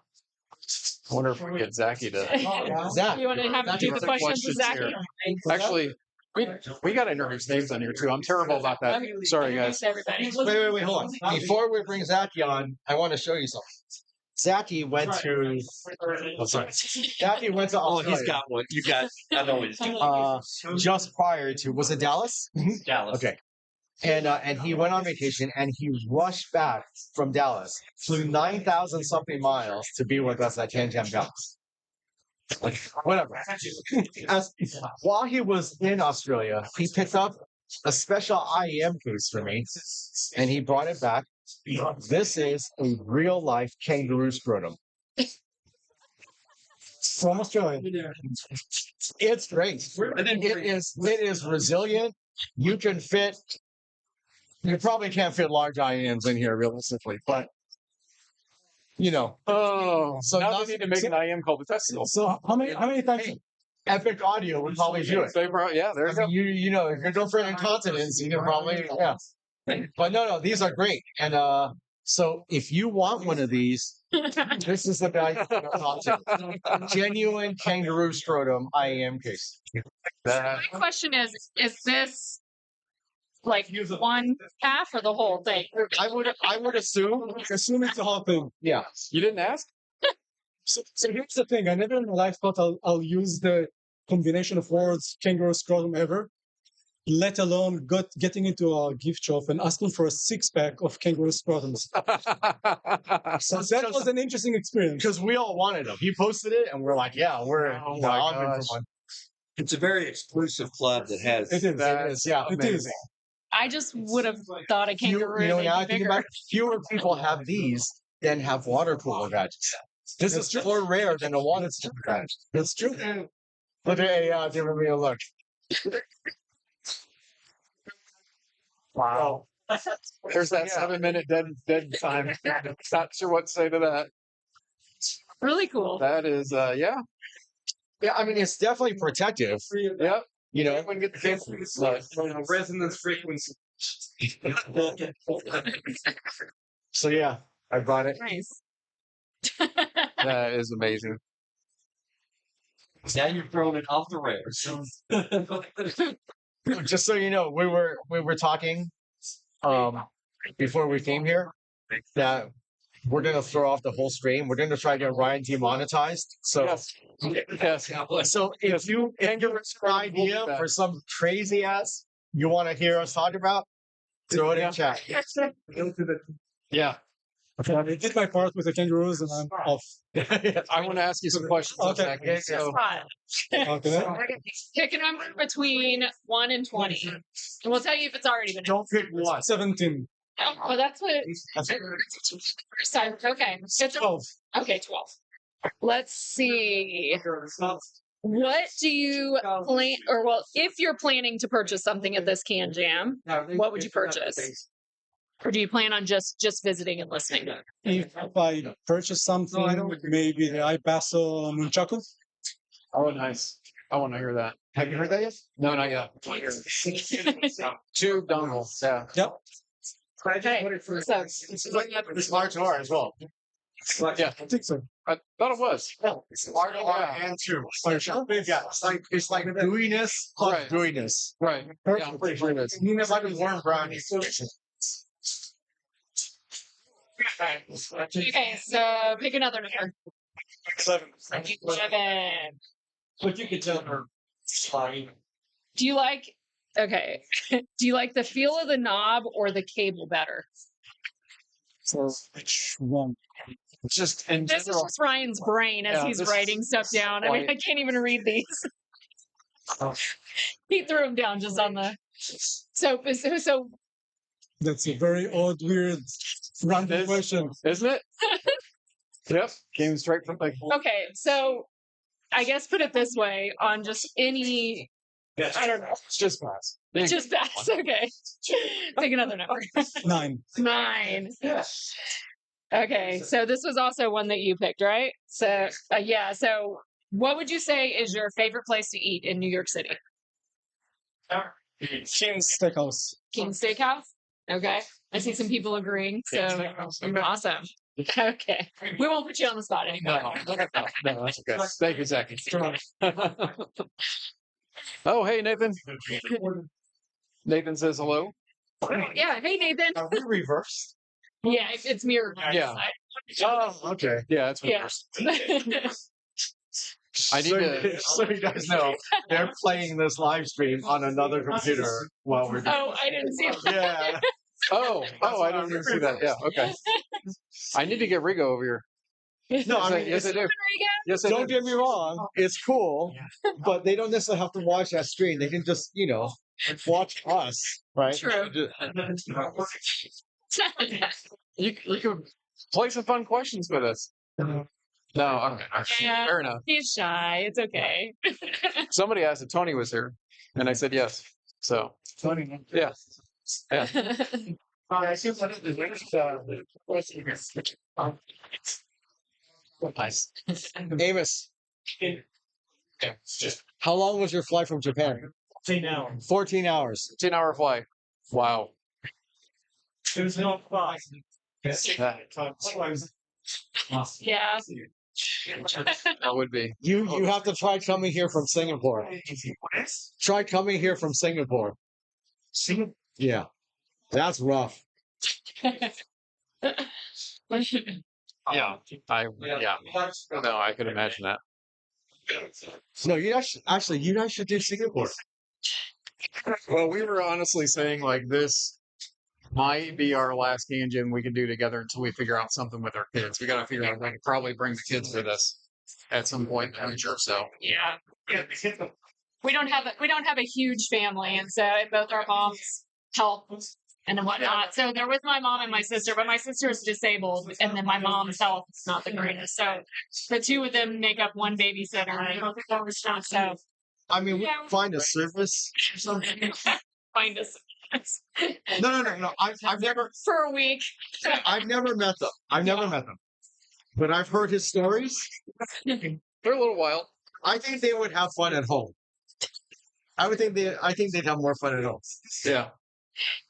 Speaker 1: wonder if we get Zachy to.
Speaker 3: Zach,
Speaker 2: You want to have
Speaker 1: Zach,
Speaker 2: do
Speaker 1: you
Speaker 2: the
Speaker 1: have
Speaker 2: questions with
Speaker 1: questions
Speaker 2: Zachy?
Speaker 1: here. Actually, we got to introduce names on here too. I'm terrible about that. Sorry, guys.
Speaker 2: Everybody.
Speaker 3: wait, hold on. Before we bring Zachy on, I want to show you something. Zachy went to. Oh, sorry. Zachy went to
Speaker 6: Oh,
Speaker 3: Australia.
Speaker 6: he's got one. You got. I know it.
Speaker 3: Just prior to, was it Dallas?
Speaker 6: Dallas.
Speaker 3: Okay. And he went on vacation and he rushed back from Dallas, flew 9,000 something miles to be with us at CanJam Dallas. Like, whatever. While he was in Australia, he picked up a special IEM case for me and he brought it back. This is a real life kangaroo scrotum. From Australia. It's great. It is resilient. You can fit. You probably can't fit large IEMs in here realistically, but
Speaker 1: Oh,
Speaker 3: So
Speaker 1: now
Speaker 3: now-
Speaker 1: they need to make an IM called the Tesla.
Speaker 3: So how many times Epic Audio would probably do it?
Speaker 1: Yeah, there you go.
Speaker 3: If you're going for incontinence, you can probably But no, these are great. And so if you want one of these, this is the guy you can talk to. Genuine kangaroo scrotum IEM case.
Speaker 1: That-
Speaker 2: My question is this like one half or the whole thing?
Speaker 3: I would assume it's the whole thing. Yeah.
Speaker 1: You didn't ask?
Speaker 7: So here's the thing. I never in my life thought I'll use the combination of words kangaroo scrotum ever, let alone getting into a gift shop and asking for a 6-pack of kangaroo scrotums. So that was an interesting experience.
Speaker 3: Because we all wanted them. He posted it, and we're like, yeah, we're
Speaker 1: Oh
Speaker 3: you know,
Speaker 1: my
Speaker 3: I'm in
Speaker 1: gosh.
Speaker 3: for one.
Speaker 6: It's a very exclusive club that has.
Speaker 7: It is.
Speaker 3: That is, yeah,
Speaker 7: It is.
Speaker 2: I just would have thought a kangaroo
Speaker 3: You know,
Speaker 2: would
Speaker 3: now I
Speaker 2: be
Speaker 3: think
Speaker 2: bigger.
Speaker 3: about it, fewer people have these than have water cooler gadgets. This is more rare than a water cooler gadget. That's true. Look at give me a look.
Speaker 1: Wow. There's that 7-minute dead time. Not sure what to say to that.
Speaker 2: Really cool.
Speaker 1: That is, yeah.
Speaker 3: Yeah, I mean, it's definitely protective.
Speaker 1: Yep.
Speaker 3: You know,
Speaker 1: Wouldn't get the kids. But
Speaker 6: Resonance frequency.
Speaker 3: so yeah, I bought it.
Speaker 2: Nice.
Speaker 1: that is amazing.
Speaker 6: Now you've thrown it off the rails.
Speaker 3: Just so you know, we were talking before we came here that we're gonna throw off the whole stream. We're gonna try to get Ryan demonetized. So
Speaker 1: Yes.
Speaker 3: so if you give us an idea for some crazy ass you want to hear us talk about, throw it in chat.
Speaker 1: Yeah.
Speaker 7: I did my part with the kangaroos and I'm off.
Speaker 1: I want to ask you some questions. in a
Speaker 7: Okay.
Speaker 1: second, so-
Speaker 2: Spot.
Speaker 7: Okay.
Speaker 2: Pick a number between 1 and 20. And we'll tell you if it's already been.
Speaker 3: Don't pick one.
Speaker 7: 17.
Speaker 2: Oh, that's what. First time. Okay. It's
Speaker 7: 12.
Speaker 2: Okay, 12. Let's see. What do you plan, or well, if you're planning to purchase something at this CanJam, what would you purchase? Or do you plan on just visiting and listening?
Speaker 7: If I purchase something, maybe the iBasso nunchaku.
Speaker 1: Oh, nice. I want to hear that.
Speaker 3: Have you heard that yet?
Speaker 1: No, not yet. 2 dongles. Yeah.
Speaker 7: Yep.
Speaker 2: Okay. So,
Speaker 3: It's large R as well.
Speaker 1: Yeah.
Speaker 7: I think so.
Speaker 1: I thought it was.
Speaker 3: Large R and 2. Yeah, it's like gooiness plus
Speaker 1: Right.
Speaker 3: gooiness.
Speaker 1: Right. Yeah, I'm pretty sure it is.
Speaker 3: It's like a warm brownie.
Speaker 2: okay, so pick another number.
Speaker 7: 7.
Speaker 2: 7.
Speaker 6: But you could tell her fine.
Speaker 2: Do you like, okay, do you like the feel of the knob or the cable better?
Speaker 7: So which one?
Speaker 1: It's just in
Speaker 2: This is
Speaker 1: general.
Speaker 2: just Ryan's brain as
Speaker 1: Yeah,
Speaker 2: he's
Speaker 1: this
Speaker 2: writing
Speaker 1: is
Speaker 2: stuff down. I mean,
Speaker 1: quite-
Speaker 2: I can't even read these. He threw them down just on the. So
Speaker 7: That's a very odd, weird, random
Speaker 1: This-
Speaker 7: question.
Speaker 1: Isn't it? Yep. Came straight from like.
Speaker 2: okay, so I guess put it this way: on just any, I don't know,
Speaker 1: It's just pass.
Speaker 2: just that. Okay, pick another number.
Speaker 7: 9.
Speaker 2: 9. Okay, so this was also one that you picked, right? So yeah. So what would you say is your favorite place to eat in New York City?
Speaker 7: King's Steakhouse.
Speaker 2: King Steakhouse. Okay, I see some people agreeing. So
Speaker 1: Okay.
Speaker 2: awesome. Okay, we won't put you on the spot anymore.
Speaker 1: No, that's okay. Thank you, Zach. Oh, hey, Nathan. Nathan says hello.
Speaker 2: Yeah. Hey, Nathan.
Speaker 3: Are we reversed?
Speaker 2: Yeah, it's mirrored.
Speaker 1: Yeah.
Speaker 3: Oh, okay.
Speaker 1: Yeah, it's
Speaker 2: Yeah.
Speaker 1: reversed. I need to.
Speaker 3: So you guys know, they're playing this live stream on another computer while we're doing
Speaker 2: Oh, I didn't see that.
Speaker 3: Yeah.
Speaker 1: Oh, I didn't even see that. Yeah, okay. I need to get Rigo over here.
Speaker 3: No, I mean,
Speaker 1: yes, I do. Yes, I
Speaker 3: don't
Speaker 1: do.
Speaker 3: get me wrong, it's cool, but they don't necessarily have to watch that stream. They can just, watch us, right?
Speaker 2: True.
Speaker 1: You can play some fun questions with us. No, okay.
Speaker 2: Yeah.
Speaker 1: Fair enough.
Speaker 2: He's shy. It's okay.
Speaker 1: Somebody asked if Tony was here, and I said yes. So, yeah. Yeah. Nice.
Speaker 3: Amos, how long was your flight from Japan?
Speaker 4: 14 hours.
Speaker 3: 14 hours.
Speaker 1: 10-hour flight. Wow.
Speaker 4: It was not fun.
Speaker 2: Yeah.
Speaker 1: That would be.
Speaker 3: You have to try coming here from Singapore. Try coming here from Singapore. Yeah. That's rough.
Speaker 1: Yeah, no, I could imagine that.
Speaker 3: No, you guys should do Singapore.
Speaker 1: Well, we were honestly saying like this might be our last CanJam we can do together until we figure out something with our kids. We got to figure out. We could probably bring the kids with us at some point in the future. So
Speaker 2: Yeah. We don't have a huge family, and so both our moms help and whatnot. So there was my mom and my sister, but my sister is disabled, and then my mom's health is not the greatest. So the two of them make up one babysitter. So
Speaker 3: I mean, we can find a service.
Speaker 2: find us
Speaker 3: No. I've never
Speaker 2: for a week.
Speaker 3: I've never met them. But I've heard his stories.
Speaker 1: they're a little wild.
Speaker 3: I think they would have fun at home. I think they'd have more fun at home.
Speaker 1: Yeah.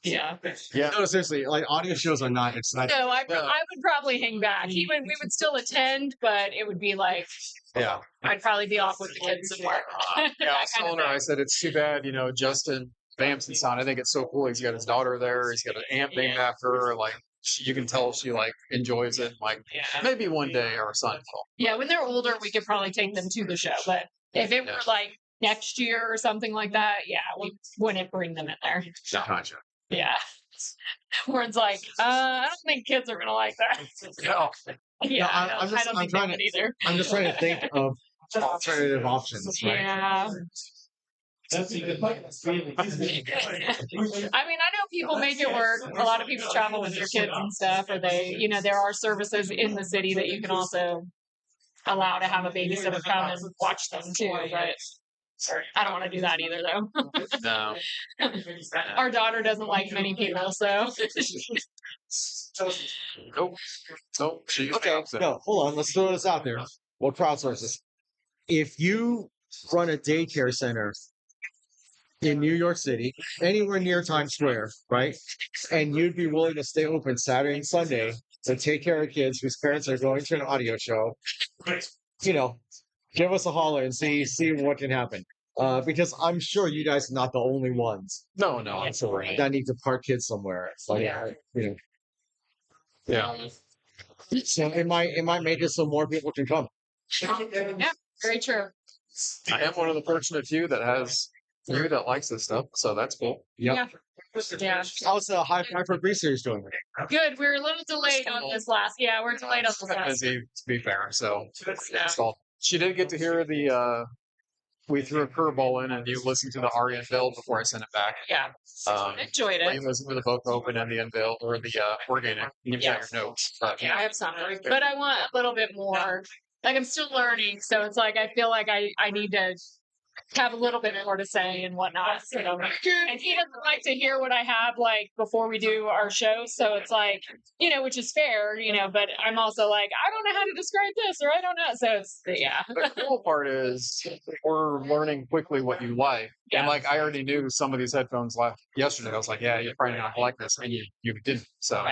Speaker 2: Yeah.
Speaker 3: No, seriously, like audio shows are not. It's not.
Speaker 2: No, I would probably hang back. We would still attend, but it would be like
Speaker 1: Yeah.
Speaker 2: I'd probably be off with the kids somewhere.
Speaker 1: Yeah, I was
Speaker 2: That kind of
Speaker 1: telling her,
Speaker 2: thing.
Speaker 1: I said, it's too bad, Justin Vamps son. I think it's so cool. He's got his daughter there. He's got an aunt named after her. Like, you can tell she, like, enjoys it. Like,
Speaker 2: Yeah.
Speaker 1: maybe one day our son will.
Speaker 2: Yeah, when they're older, we could probably take them to the show. But if it were like next year or something like that, yeah, we wouldn't bring them in there.
Speaker 3: Gotcha.
Speaker 2: Yeah. Where it's like, I don't think kids are gonna like that.
Speaker 1: No.
Speaker 2: Yeah,
Speaker 3: I'm
Speaker 2: I don't think they would either.
Speaker 3: I'm just trying to think of alternative options, right?
Speaker 2: Yeah.
Speaker 4: That's a good point.
Speaker 2: I mean, I know people make it work. A lot of people travel with their kids and stuff, or there are services in the city that you can also allow to have a babysitter come and watch them too. But I don't want to do that either, though.
Speaker 1: No.
Speaker 2: Our daughter doesn't like many people, so
Speaker 1: Nope. Nope. She's
Speaker 3: Okay, no, hold on. Let's throw this out there. We'll crowdsource this. If you run a daycare center in New York City, anywhere near Times Square, right? And you'd be willing to stay open Saturday and Sunday to take care of kids whose parents are going to an audio show, give us a holler and see what can happen. Because I'm sure you guys are not the only ones
Speaker 1: No, absolutely.
Speaker 3: that need to park kids somewhere. Like,
Speaker 1: Yeah.
Speaker 3: So it might make it so more people can come.
Speaker 2: yeah, very true.
Speaker 1: I am one of the fortunate few that likes this stuff, so that's cool.
Speaker 2: Yeah.
Speaker 3: How's the High Five for Bree series doing?
Speaker 2: Good. We're a little delayed on this last. Yeah, we're delayed on this last.
Speaker 1: To be fair, so
Speaker 2: Yeah.
Speaker 1: she did get to hear the. We threw a curveball in, and you listened to the Ari unveiled before I sent it back.
Speaker 2: Yeah. Enjoyed it.
Speaker 1: You listened to the both open and the unveiled or the organic. You've got your notes.
Speaker 2: Yeah, I have some, but I want a little bit more. Like I'm still learning, so it's like I feel like I need to have a little bit more to say and whatnot. So, and he doesn't like to hear what I have like before we do our show, so it's like which is fair, But I'm also like I don't know how to describe this, or I don't know. So it's
Speaker 1: The cool part is we're learning quickly what you like, and like I already knew some of these headphones yesterday. I was like, yeah, you're probably not like this, and you didn't. So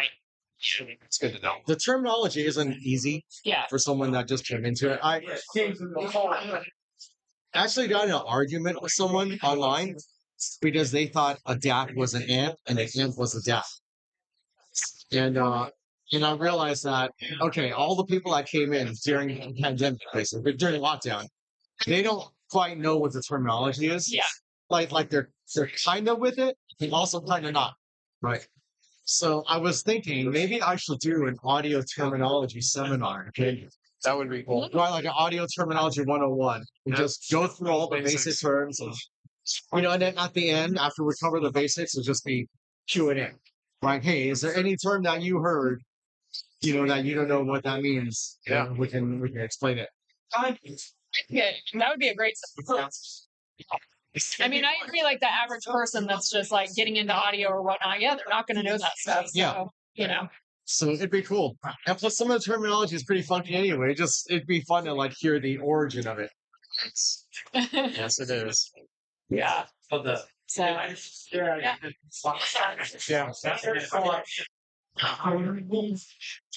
Speaker 1: it's good to know.
Speaker 3: The terminology isn't easy
Speaker 2: Yeah.
Speaker 3: for someone that just came into it. I actually got in an argument with someone online because they thought a DAC was an amp and an amp was a DAC. And I realized that, okay, all the people that came in during the pandemic, basically, during lockdown, they don't quite know what the terminology is.
Speaker 2: Yeah.
Speaker 3: Like they're kind of with it, but also kind of not. Right. So I was thinking maybe I should do an audio terminology seminar. Okay.
Speaker 1: That would be cool.
Speaker 3: Right, like an audio terminology 101. And just go through all the basic terms. And, and then at the end, after we cover the basics, it'll just be Q&A. Like, hey, is there any term that you heard, that you don't know what that means?
Speaker 1: Yeah.
Speaker 3: And we can explain it.
Speaker 2: Yeah, that would be a great. I mean, I agree. Like the average person that's just like getting into audio or whatnot. Yeah, they're not going to know that stuff. So,
Speaker 3: Yeah. So it'd be cool. And plus some of the terminology is pretty funky anyway. It'd be fun to like hear the origin of it.
Speaker 1: Yes, it is.
Speaker 2: Yeah.
Speaker 4: For
Speaker 2: So, yeah.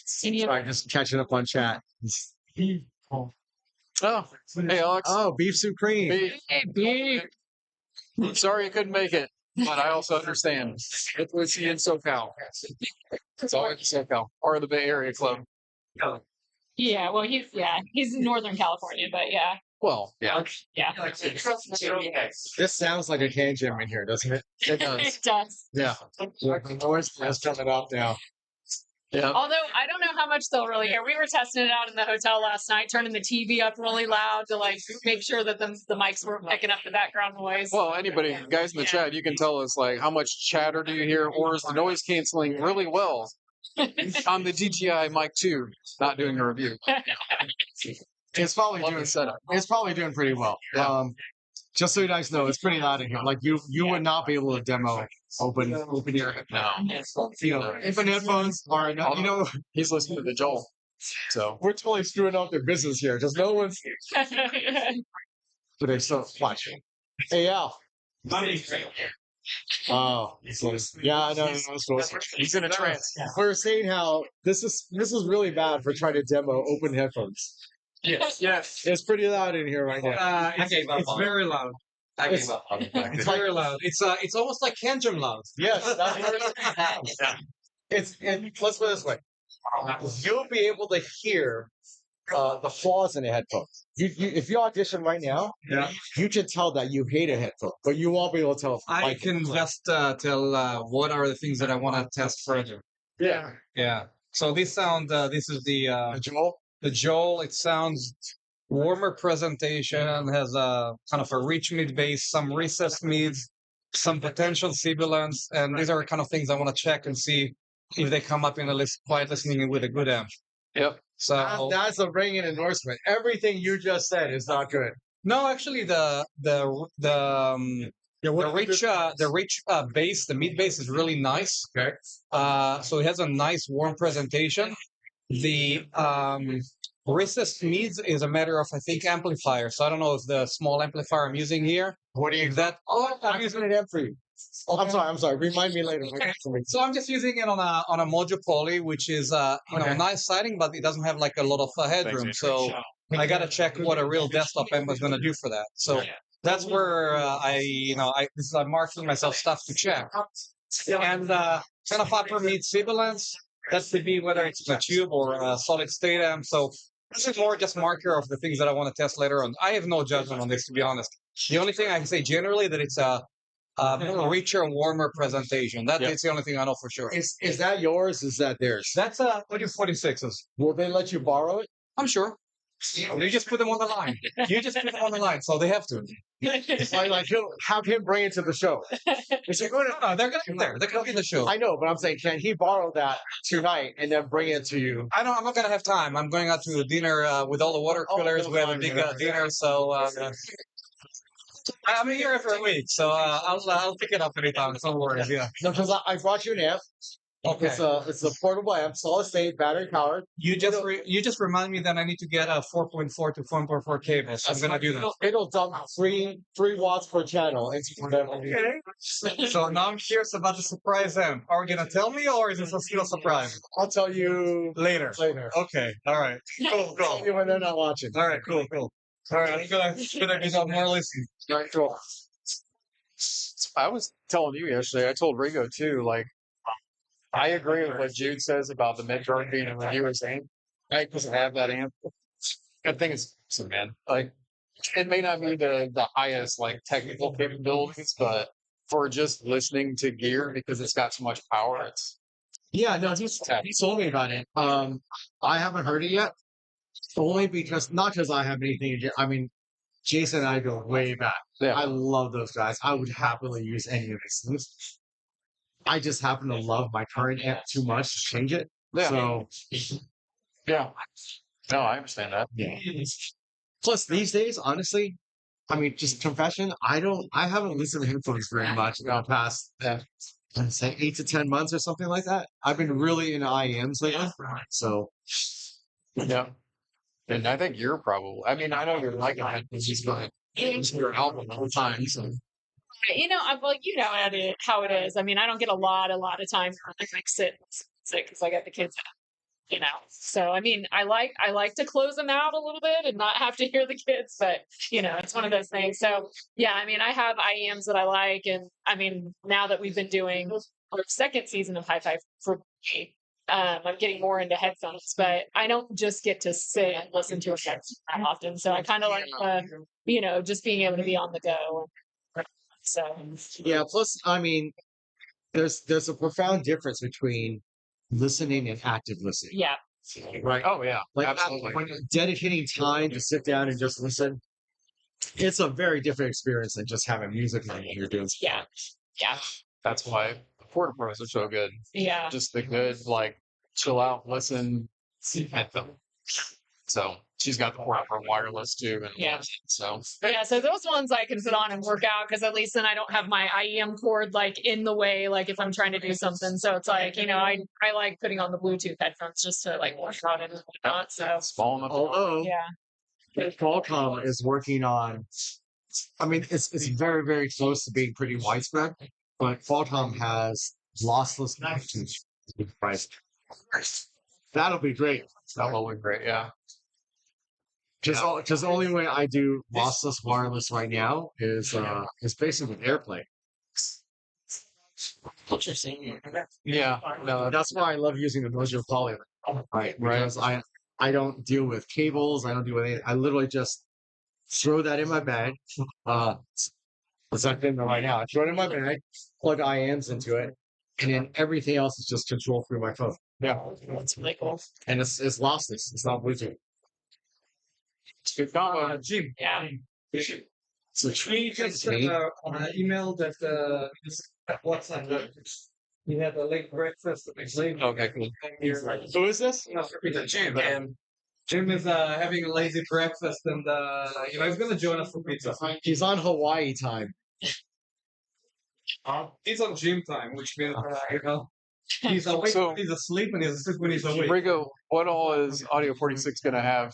Speaker 3: Sorry, just catching up on chat.
Speaker 1: Oh, hey Alex.
Speaker 3: Oh, beef supreme.
Speaker 1: Beef. Sorry you couldn't make it, but I also understand. Hopefully see you in SoCal. It's always in SoCal or the Bay Area Club.
Speaker 2: Yeah, well, he's in Northern California, but yeah,
Speaker 1: Well, yeah,
Speaker 2: yeah,
Speaker 3: This sounds like a CanJam in here, doesn't it?
Speaker 1: it does.
Speaker 2: it does.
Speaker 1: Yeah,
Speaker 3: The noise is coming up now.
Speaker 1: yeah.
Speaker 2: Although I don't know how much they'll really hear. We were testing it out in the hotel last night, turning the TV up really loud to like make sure that the mics were picking up the background noise.
Speaker 1: Well, anybody, guys in the chat, you can tell us like how much chatter do you hear, or is the noise canceling really well on the DJI Mic 2? Not doing a review.
Speaker 3: It's probably
Speaker 1: Love
Speaker 3: doing.
Speaker 1: the setup.
Speaker 3: It's probably doing pretty well.
Speaker 1: Yeah.
Speaker 3: Just so you guys know, it's pretty loud in here. Like you would not be able to demo open ear.
Speaker 1: No,
Speaker 3: You know, open headphones are not. You know,
Speaker 1: he's listening to the Joel. So
Speaker 3: we're totally screwing up their business here. Just no one's. But they're so watching. Hey Al. Oh, yeah, I know.
Speaker 1: he's in a trance.
Speaker 3: We were saying how this is really bad for trying to demo open headphones.
Speaker 1: Yes.
Speaker 3: It's pretty loud in here right now.
Speaker 5: It's very loud.
Speaker 6: I gave up on it.
Speaker 5: It's very loud. It's almost like CanJam loud.
Speaker 3: Yes, that's what it's. Let's put it this way: you'll be able to hear the flaws in a headphone. If you audition right now,
Speaker 5: Yeah.
Speaker 3: you can tell that you hate a headphone, but you won't be able to tell. If
Speaker 5: I
Speaker 3: like
Speaker 5: can
Speaker 3: it.
Speaker 5: just tell what are the things that I want to test further.
Speaker 3: Yeah.
Speaker 5: Yeah. So this sound, this is the
Speaker 3: Joel.
Speaker 5: Joel. It sounds warmer presentation, has a kind of a rich mid bass, some recessed mids, some potential sibilance, and these are kind of things I want to check and see if they come up in a quiet listening with a good amp.
Speaker 1: Yep.
Speaker 5: So
Speaker 3: That's a ringing endorsement. Everything you just said is not good.
Speaker 5: no, actually the rich bass, the mid bass is really nice.
Speaker 3: Okay.
Speaker 5: So it has a nice warm presentation. The recessed mids is a matter of I think amplifier. So I don't know if the small amplifier I'm using here.
Speaker 3: What do you?
Speaker 5: If that
Speaker 3: I'm using an amp for you. I'm sorry. Remind me later.
Speaker 5: Okay. So I'm just using it on a Mojo Poly, which is nice siding, but it doesn't have like a lot of headroom. So I gotta check what a real desktop amp is gonna do for that. So that's where I'm marking myself stuff to check. And kind of upper mid sibilance. That could be whether it's a tube or a solid state amp. So this is more just marker of the things that I want to test later on. I have no judgment on this, to be honest. The only thing I can say generally that it's a richer, warmer presentation. That's the only thing I know for sure.
Speaker 3: Is that yours? Is that theirs?
Speaker 5: That's Audio46s.
Speaker 3: Will they let you borrow it?
Speaker 5: I'm sure. You just put them on the line. You just put them on the line, so they have to.
Speaker 3: Like he'll have him bring it to the show. He's like, oh,
Speaker 5: No, they're gonna be there. They're gonna be in the show.
Speaker 3: I know, but I'm saying, can he borrow that tonight and then bring it to you?
Speaker 5: I'm not gonna have time. I'm going out to dinner with all the water coolers. We have a big dinner, so I'm here every week. So I'll pick it up anytime. Don't worry. Yeah.
Speaker 3: No, because I brought you an amp.
Speaker 5: Okay.
Speaker 3: It's a portable amp, solid state, battery powered.
Speaker 5: You just remind me that I need to get a 4.4 to 4.4 cable. So I'm gonna do that.
Speaker 3: It'll dump 3 watts per channel into the
Speaker 5: Okay. So now I'm curious about the surprise amp. Are we gonna tell me, or is this a still surprise?
Speaker 3: I'll tell you
Speaker 5: Later.
Speaker 3: later.
Speaker 5: Okay. All right. Cool.
Speaker 3: Tell
Speaker 5: Cool.
Speaker 3: you when they're not watching.
Speaker 5: All right. Cool. Cool. All right. I'm gonna do some more listening.
Speaker 1: Right, cool. I was telling you yesterday, I told Rigo too, like, I agree with what Jude says about the Midgard being a reviewer's amp. I doesn't have that amp. I think it's awesome, man. Like, it may not be the highest, like, technical capabilities, but for just listening to gear, because it's got so much power, it's
Speaker 3: Yeah, no, he told me about it. I haven't heard it yet. Only because, not because I have anything. I mean, Jason and I go way back.
Speaker 1: yeah.
Speaker 3: I love those guys. I would happily use any of these things. I just happen to love my current amp too much to change it.
Speaker 1: Yeah.
Speaker 3: So,
Speaker 1: Yeah. No, I understand that.
Speaker 3: yeah. Plus, these days, honestly, I mean, just confession, I haven't listened to headphones very much in the past, I'd say 8 to 10 months or something like that. I've been really into IEMs lately. So,
Speaker 1: Yeah. And I think you're probably, I mean, I know you're liking it, it's just going into your album all the time. So.
Speaker 2: How it is. I mean, I don't get a lot of time to like sit because I got the kids. So I mean, I like to close them out a little bit and not have to hear the kids, but it's one of those things. So yeah, I mean, I have IEMs that I like, and I mean, now that we've been doing our second season of Hi-Fi for me, I'm getting more into headphones, but I don't just get to sit and listen to a headphone that often. So I kind of like, just being able to be on the go. So
Speaker 3: Yeah. Plus, I mean, there's a profound difference between listening and active listening.
Speaker 2: yeah,
Speaker 3: Right.
Speaker 1: Oh yeah,
Speaker 3: Like
Speaker 1: absolutely.
Speaker 3: when you're dedicating time to sit down and just listen, it's a very different experience than just having music on while you're doing something.
Speaker 2: yeah,
Speaker 1: That's why the Porta Pros are so good.
Speaker 2: yeah.
Speaker 1: Just the good, like, chill out, listen, at them. So she's got the Porta Pro wireless too, and
Speaker 2: Yeah.
Speaker 1: so
Speaker 2: Yeah, so those ones I can put on and work out because at least then I don't have my IEM cord like in the way, like if I'm trying to do something. So it's like, I like putting on the Bluetooth headphones just to like work out and whatnot. So
Speaker 1: it's falling up.
Speaker 3: Although
Speaker 2: yeah.
Speaker 3: Qualcomm is working on, I mean, it's very, very close to being pretty widespread, but Qualcomm has lossless Bluetooth. Right. That'll be great.
Speaker 1: That will look great. Yeah.
Speaker 3: Just the only way I do lossless wireless right now is basically with AirPlay.
Speaker 2: Interesting.
Speaker 1: Yeah. No,
Speaker 3: That's why I love using the Mojo Poly. Right. Because I don't deal with cables. I don't deal with anything. I literally just throw that in my bag. It's not in there right now. I throw it in my bag, plug IAMs into it, and then everything else is just controlled through my phone.
Speaker 1: yeah.
Speaker 2: That's really cool.
Speaker 3: And it's lossless. It's not Bluetooth.
Speaker 1: It's good combo.
Speaker 4: Jim,
Speaker 2: Yeah.
Speaker 3: So
Speaker 4: we just sent an email that WhatsApp that he had a late breakfast at the
Speaker 1: Okay, cool.
Speaker 3: who is this?
Speaker 4: Jim. And Jim is having a lazy breakfast, and he's gonna join us for pizza.
Speaker 3: He's on Hawaii time.
Speaker 4: He's on gym time, which means he's awake
Speaker 1: So-
Speaker 4: when he's asleep, and he's asleep when he's awake.
Speaker 1: Rigo, what all is Audio 46 going to have?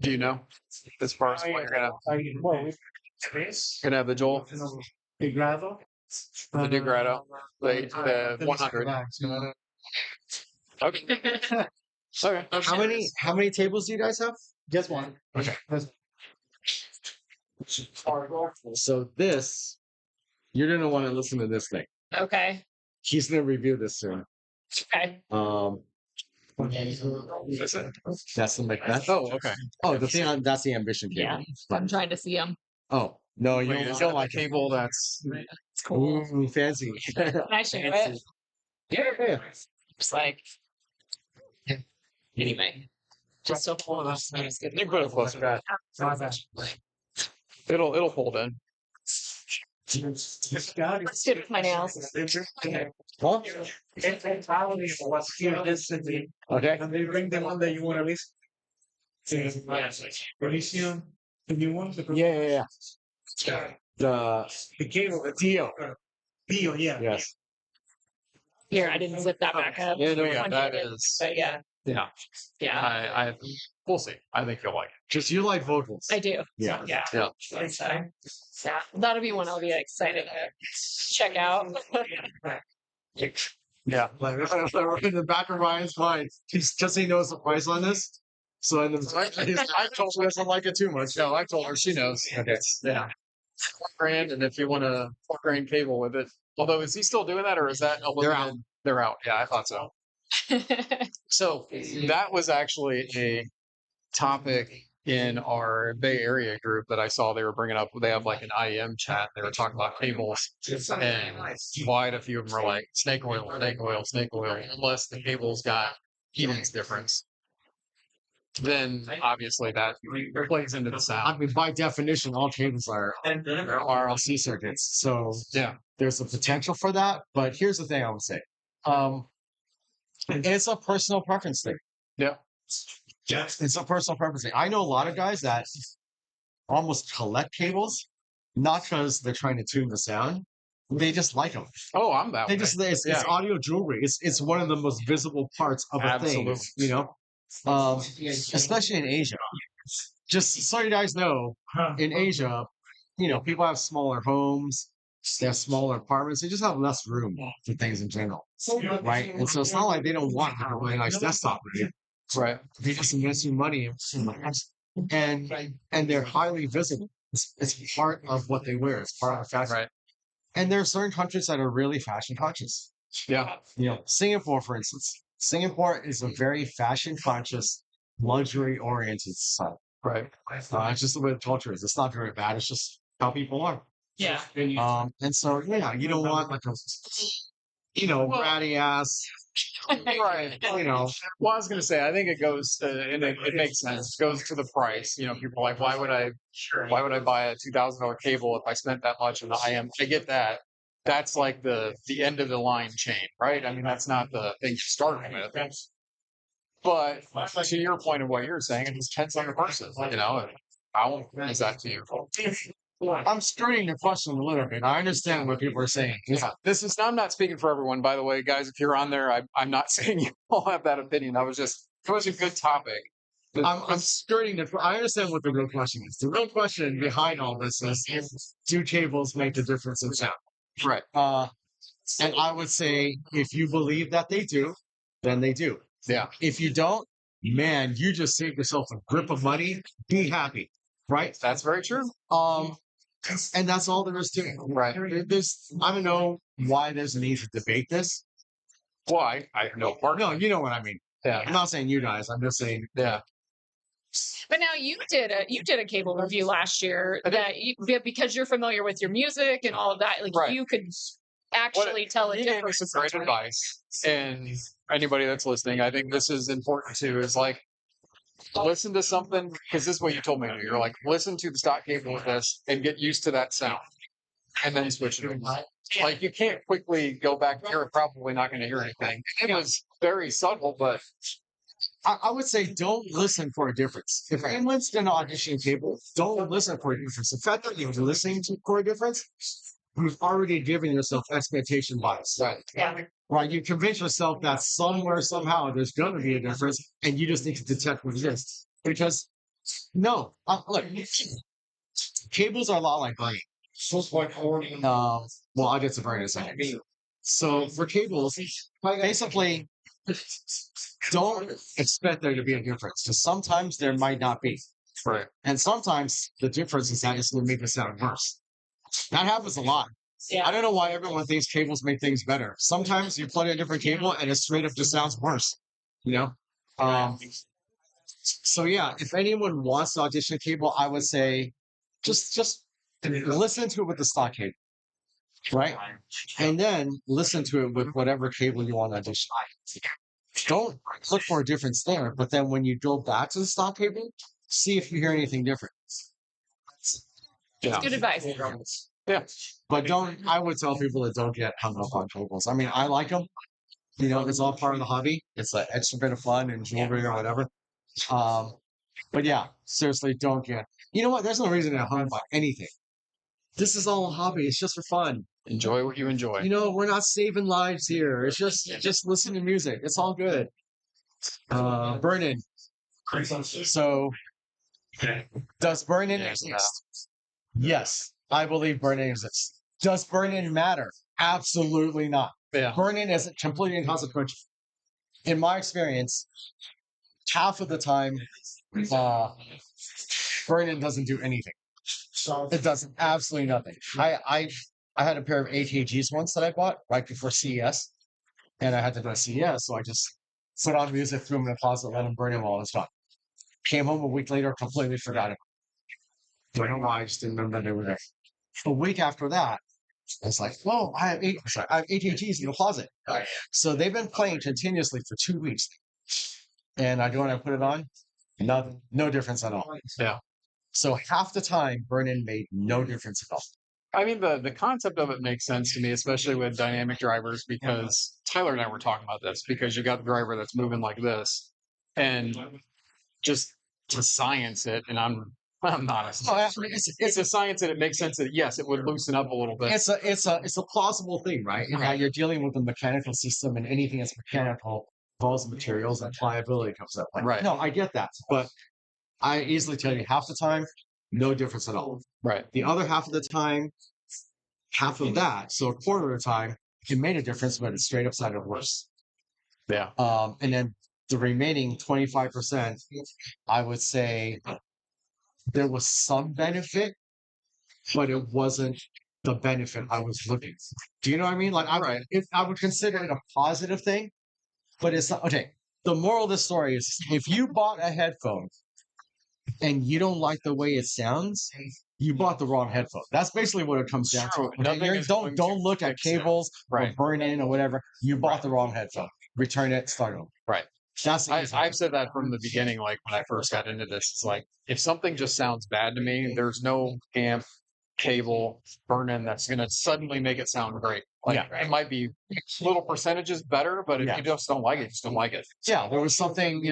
Speaker 1: Do you know? As far as what you're going to have the Joel, the Degrado, the 100. Okay. Okay.
Speaker 3: How many tables do you guys have?
Speaker 7: Just one.
Speaker 3: Okay. So this, you're gonna want to listen to this thing.
Speaker 2: Okay.
Speaker 3: He's gonna review this soon.
Speaker 2: Okay.
Speaker 3: That's the Macbeth.
Speaker 1: Oh, okay.
Speaker 3: Oh, the thing on that's the Ambition cable.
Speaker 2: Yeah. I'm trying to see them.
Speaker 3: Oh no, you
Speaker 1: Wait, is
Speaker 3: don't
Speaker 1: that
Speaker 3: like
Speaker 1: the cable that's
Speaker 2: It's cool.
Speaker 3: Ooh, fancy.
Speaker 2: Can I show it?
Speaker 3: Yeah.
Speaker 2: Just like. Anyway. Just so cool.
Speaker 1: you can put it closer. It'll hold in.
Speaker 2: Let's do it with my nails.
Speaker 3: Huh?
Speaker 7: Okay. And they bring the one that you want to listen. Elysium, the new one.
Speaker 3: Yeah. The Dio.
Speaker 7: Dio, yeah.
Speaker 3: Yes.
Speaker 2: Here, I didn't zip that back up.
Speaker 1: Yeah, no, yeah,
Speaker 2: One
Speaker 1: that
Speaker 2: did,
Speaker 1: is.
Speaker 2: But yeah.
Speaker 1: Yeah.
Speaker 2: Yeah.
Speaker 1: We'll see. I think you'll like it.
Speaker 3: Just you like vocals.
Speaker 2: I do.
Speaker 3: Yeah.
Speaker 2: Yeah.
Speaker 1: Yeah.
Speaker 2: So, yeah. That'll be one I'll be excited to check out.
Speaker 1: Yeah.
Speaker 3: Like in the back of Ryan's mind, he's just he knows the price on this. So in the I told her doesn't like it too much.
Speaker 1: No, I told her she knows.
Speaker 3: Okay.
Speaker 1: Yeah. $4,000, and if you want a $4,000 cable with it. Although, is he still doing that, or is that a
Speaker 3: They're out.
Speaker 1: limited? They're out. Yeah, I thought so. So that was actually a topic in our Bay Area group that I saw they were bringing up. They have like an IEM chat. They were talking about cables, and quite a few of them were like snake oil, unless the cable's got impedance difference. Then obviously that plays into the
Speaker 3: I
Speaker 1: sound.
Speaker 3: mean, by definition, all cables are RLC circuits. So
Speaker 1: Yeah.
Speaker 3: there's a potential for that. But here's the thing I would say. It's a personal preference thing.
Speaker 1: Yeah.
Speaker 3: It's a personal preference thing. I know a lot of guys that almost collect cables, not because they're trying to tune the sound. They just like them.
Speaker 1: Oh, I'm that
Speaker 3: They
Speaker 1: way.
Speaker 3: just it's
Speaker 1: Yeah.
Speaker 3: audio jewelry. It's one of the most visible parts of a thing.
Speaker 1: Absolutely.
Speaker 3: You know, especially in Asia. Just so you guys know, in Asia, people have smaller homes. They have smaller apartments. They just have less room for things in general, right? And so it's not like they don't want a really nice desktop.
Speaker 1: Right.
Speaker 3: They just investing money and they're highly visible. It's part of what they wear. It's part of the fashion.
Speaker 1: Right.
Speaker 3: And there are certain countries that are really fashion conscious.
Speaker 1: Yeah.
Speaker 3: Singapore, for instance, Singapore is a very fashion conscious, luxury oriented society.
Speaker 1: Right.
Speaker 3: It's just the way the culture is. It's not very bad. It's just how people are.
Speaker 2: Yeah.
Speaker 3: And so yeah, you don't want like a ratty ass.
Speaker 1: Right. Well, I was gonna say, I think it goes, and it makes sense. It goes to the price. People are like, why would I buy a $2,000 cable if I spent that much on the IM? I get that. That's like the end of the line chain, right? I mean, that's not the thing you start with. But to your point of what you're saying, it just depends on the person. How is that to you?
Speaker 3: I'm skirting the question a little bit. I understand what people are saying.
Speaker 1: Yeah, I'm not speaking for everyone, by the way, guys. If you're on there, I'm not saying you all have that opinion. It was a good topic.
Speaker 3: I'm skirting the. I understand what the real question is. The real question behind all this is: do cables make a difference in sound?
Speaker 1: Right.
Speaker 3: And I would say, if you believe that they do, then they do.
Speaker 1: Yeah.
Speaker 3: If you don't, man, you just saved yourself a grip of money. Be happy, right?
Speaker 1: That's very true.
Speaker 3: And that's all there is to it.
Speaker 1: Right.
Speaker 3: I don't know why there's a need to debate this.
Speaker 1: Why? I have no part.
Speaker 3: No, you know what I mean.
Speaker 1: Yeah.
Speaker 3: I'm not saying you guys. I'm just saying.
Speaker 1: Yeah.
Speaker 2: But now you did a cable review last year because you're familiar with your music and all of that. Like
Speaker 1: Right.
Speaker 2: you could actually tell a
Speaker 1: You gave me
Speaker 2: difference.
Speaker 1: some great advice, and anybody that's listening, I think this is important too. Is like, listen to something, because this is what you told me to do. You're like, listen to the stock cable with this and get used to that sound, and then switch it. Like, you can't quickly go back. You're probably not going to hear anything. It was very subtle, but
Speaker 3: I would say don't listen for a difference. If anyone's going to audition cable, don't listen for a difference. The fact that you're listening for a difference, you've already given yourself expectation bias.
Speaker 1: right.
Speaker 2: Yeah.
Speaker 3: Right? You convince yourself that somewhere, somehow, there's going to be a difference, and you just need to detect what it is. Because, look, cables are a lot like money. Well, I'll get to burn in a second. So for cables, basically, don't expect there to be a difference, because sometimes there might not be.
Speaker 1: Right.
Speaker 3: And sometimes the difference is that it's going to make it sound worse. That happens a lot.
Speaker 2: Yeah.
Speaker 3: I don't know why everyone thinks cables make things better. Sometimes you plug in a different cable and it straight up just sounds worse. So yeah, if anyone wants to audition a cable, I would say just listen to it with the stock cable, right? And then listen to it with whatever cable you want to audition. Don't look for a difference there, but then when you go back to the stock cable, see if you hear anything different.
Speaker 1: Yeah.
Speaker 2: Good advice.
Speaker 1: Yeah.
Speaker 3: But I would tell people that don't get hung up on cables. I mean, I like them. It's all part of the hobby. It's an extra bit of fun and jewelry or whatever. But yeah, seriously, don't get. You know what? There's no reason to get hung up on anything. This is all a hobby. It's just for fun.
Speaker 1: Enjoy what you enjoy.
Speaker 3: We're not saving lives here. It's just listen to music. It's all good. Burn-in. So, does burn-in exist? Yes, I believe burn-in exists. Does burn-in matter? Absolutely not.
Speaker 1: Yeah.
Speaker 3: Burn-in is completely inconsequential. In my experience, half of the time, burn-in doesn't do anything. It does absolutely nothing. I had a pair of AKGs once that I bought right before CES, and I had to do a CES, so I just put on music, threw them in the closet, let them burn in while it was done. Came home a week later, completely forgot it. Don't know why, I just didn't remember they were there. A week after that, it's like, whoa, I have AKGs in the closet. So they've been playing continuously for 2 weeks. And I go and I put it on, nothing, no difference at all.
Speaker 1: Yeah.
Speaker 3: So half the time, burn-in made no difference at all.
Speaker 1: I mean, the concept of it makes sense to me, especially with dynamic drivers, because Tyler and I were talking about this, because you got the driver that's moving like this, and just to science it, and I'm not. It's a science that it makes sense that yes, it would loosen up a little bit.
Speaker 3: It's a plausible thing, right? How you're dealing with a mechanical system, and anything that's mechanical involves materials, and pliability comes up.
Speaker 1: Right.
Speaker 3: No, I get that, but I easily tell you half the time, no difference at all.
Speaker 1: Right.
Speaker 3: The other half of the time, half of that, so a quarter of the time, it made a difference, but it straight up sounded worse.
Speaker 1: Yeah.
Speaker 3: And then the remaining 25%, I would say there was some benefit, but it wasn't the benefit I was looking for. Do you know what I mean? Like, I would consider it a positive thing, but it's not okay. The moral of the story is if you bought a headphone and you don't like the way it sounds, you bought the wrong headphone. That's basically what it comes down to.
Speaker 1: True.
Speaker 3: Okay,
Speaker 1: Nothing is
Speaker 3: don't
Speaker 1: going to
Speaker 3: look at
Speaker 1: fix it.
Speaker 3: cables or
Speaker 1: Right.
Speaker 3: burn in or whatever. You bought the wrong headphone. Return it, start over.
Speaker 1: Right.
Speaker 3: That's the easy
Speaker 1: I've said that from the beginning, like when I first got into this. It's like if something just sounds bad to me, there's no amp, cable, burn-in that's gonna suddenly make it sound great. Like it might be little percentages better, but if you just don't like it, you just don't like it.
Speaker 3: Yeah, there was something,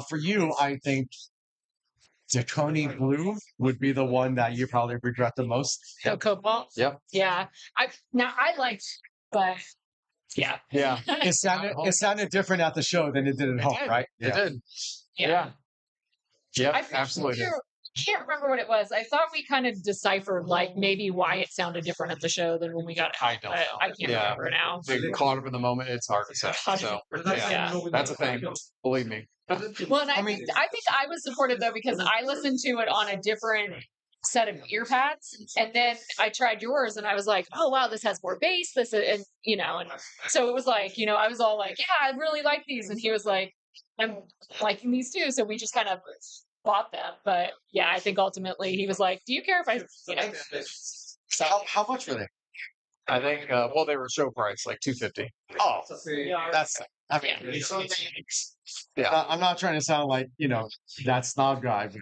Speaker 3: for you, I think Draconi Blue would be the one that you probably regret the most.
Speaker 2: So Cobalt.
Speaker 1: Yep.
Speaker 2: Yeah. I liked, but yeah.
Speaker 1: Yeah.
Speaker 3: It sounded different at the show than it did at home,
Speaker 2: did.
Speaker 3: right?
Speaker 1: It did.
Speaker 2: Yeah.
Speaker 1: Yeah.
Speaker 2: I
Speaker 1: Absolutely.
Speaker 2: can't remember what it was. I thought we kind of deciphered like maybe why it sounded different at the show than when we got it.
Speaker 1: I don't
Speaker 2: But
Speaker 1: know.
Speaker 2: I can't remember now.
Speaker 1: They get caught up in the moment. It's hard to say. So
Speaker 2: Yeah.
Speaker 1: that's a thing. Believe me.
Speaker 2: Well, and I think I was supportive though because I listened to it on a different set of ear pads, and then I tried yours, and I was like, "Oh wow, this has more bass." And so it was like, I was all like, "Yeah, I really like these," and he was like, "I'm liking these too." So we just kind of bought them, but yeah, I think ultimately he was like, "Do you care if I?"
Speaker 3: So how much were they?
Speaker 1: I think. They were show price, like $250.
Speaker 3: Oh, that's. I mean, I'm not trying to sound like that snob guy, but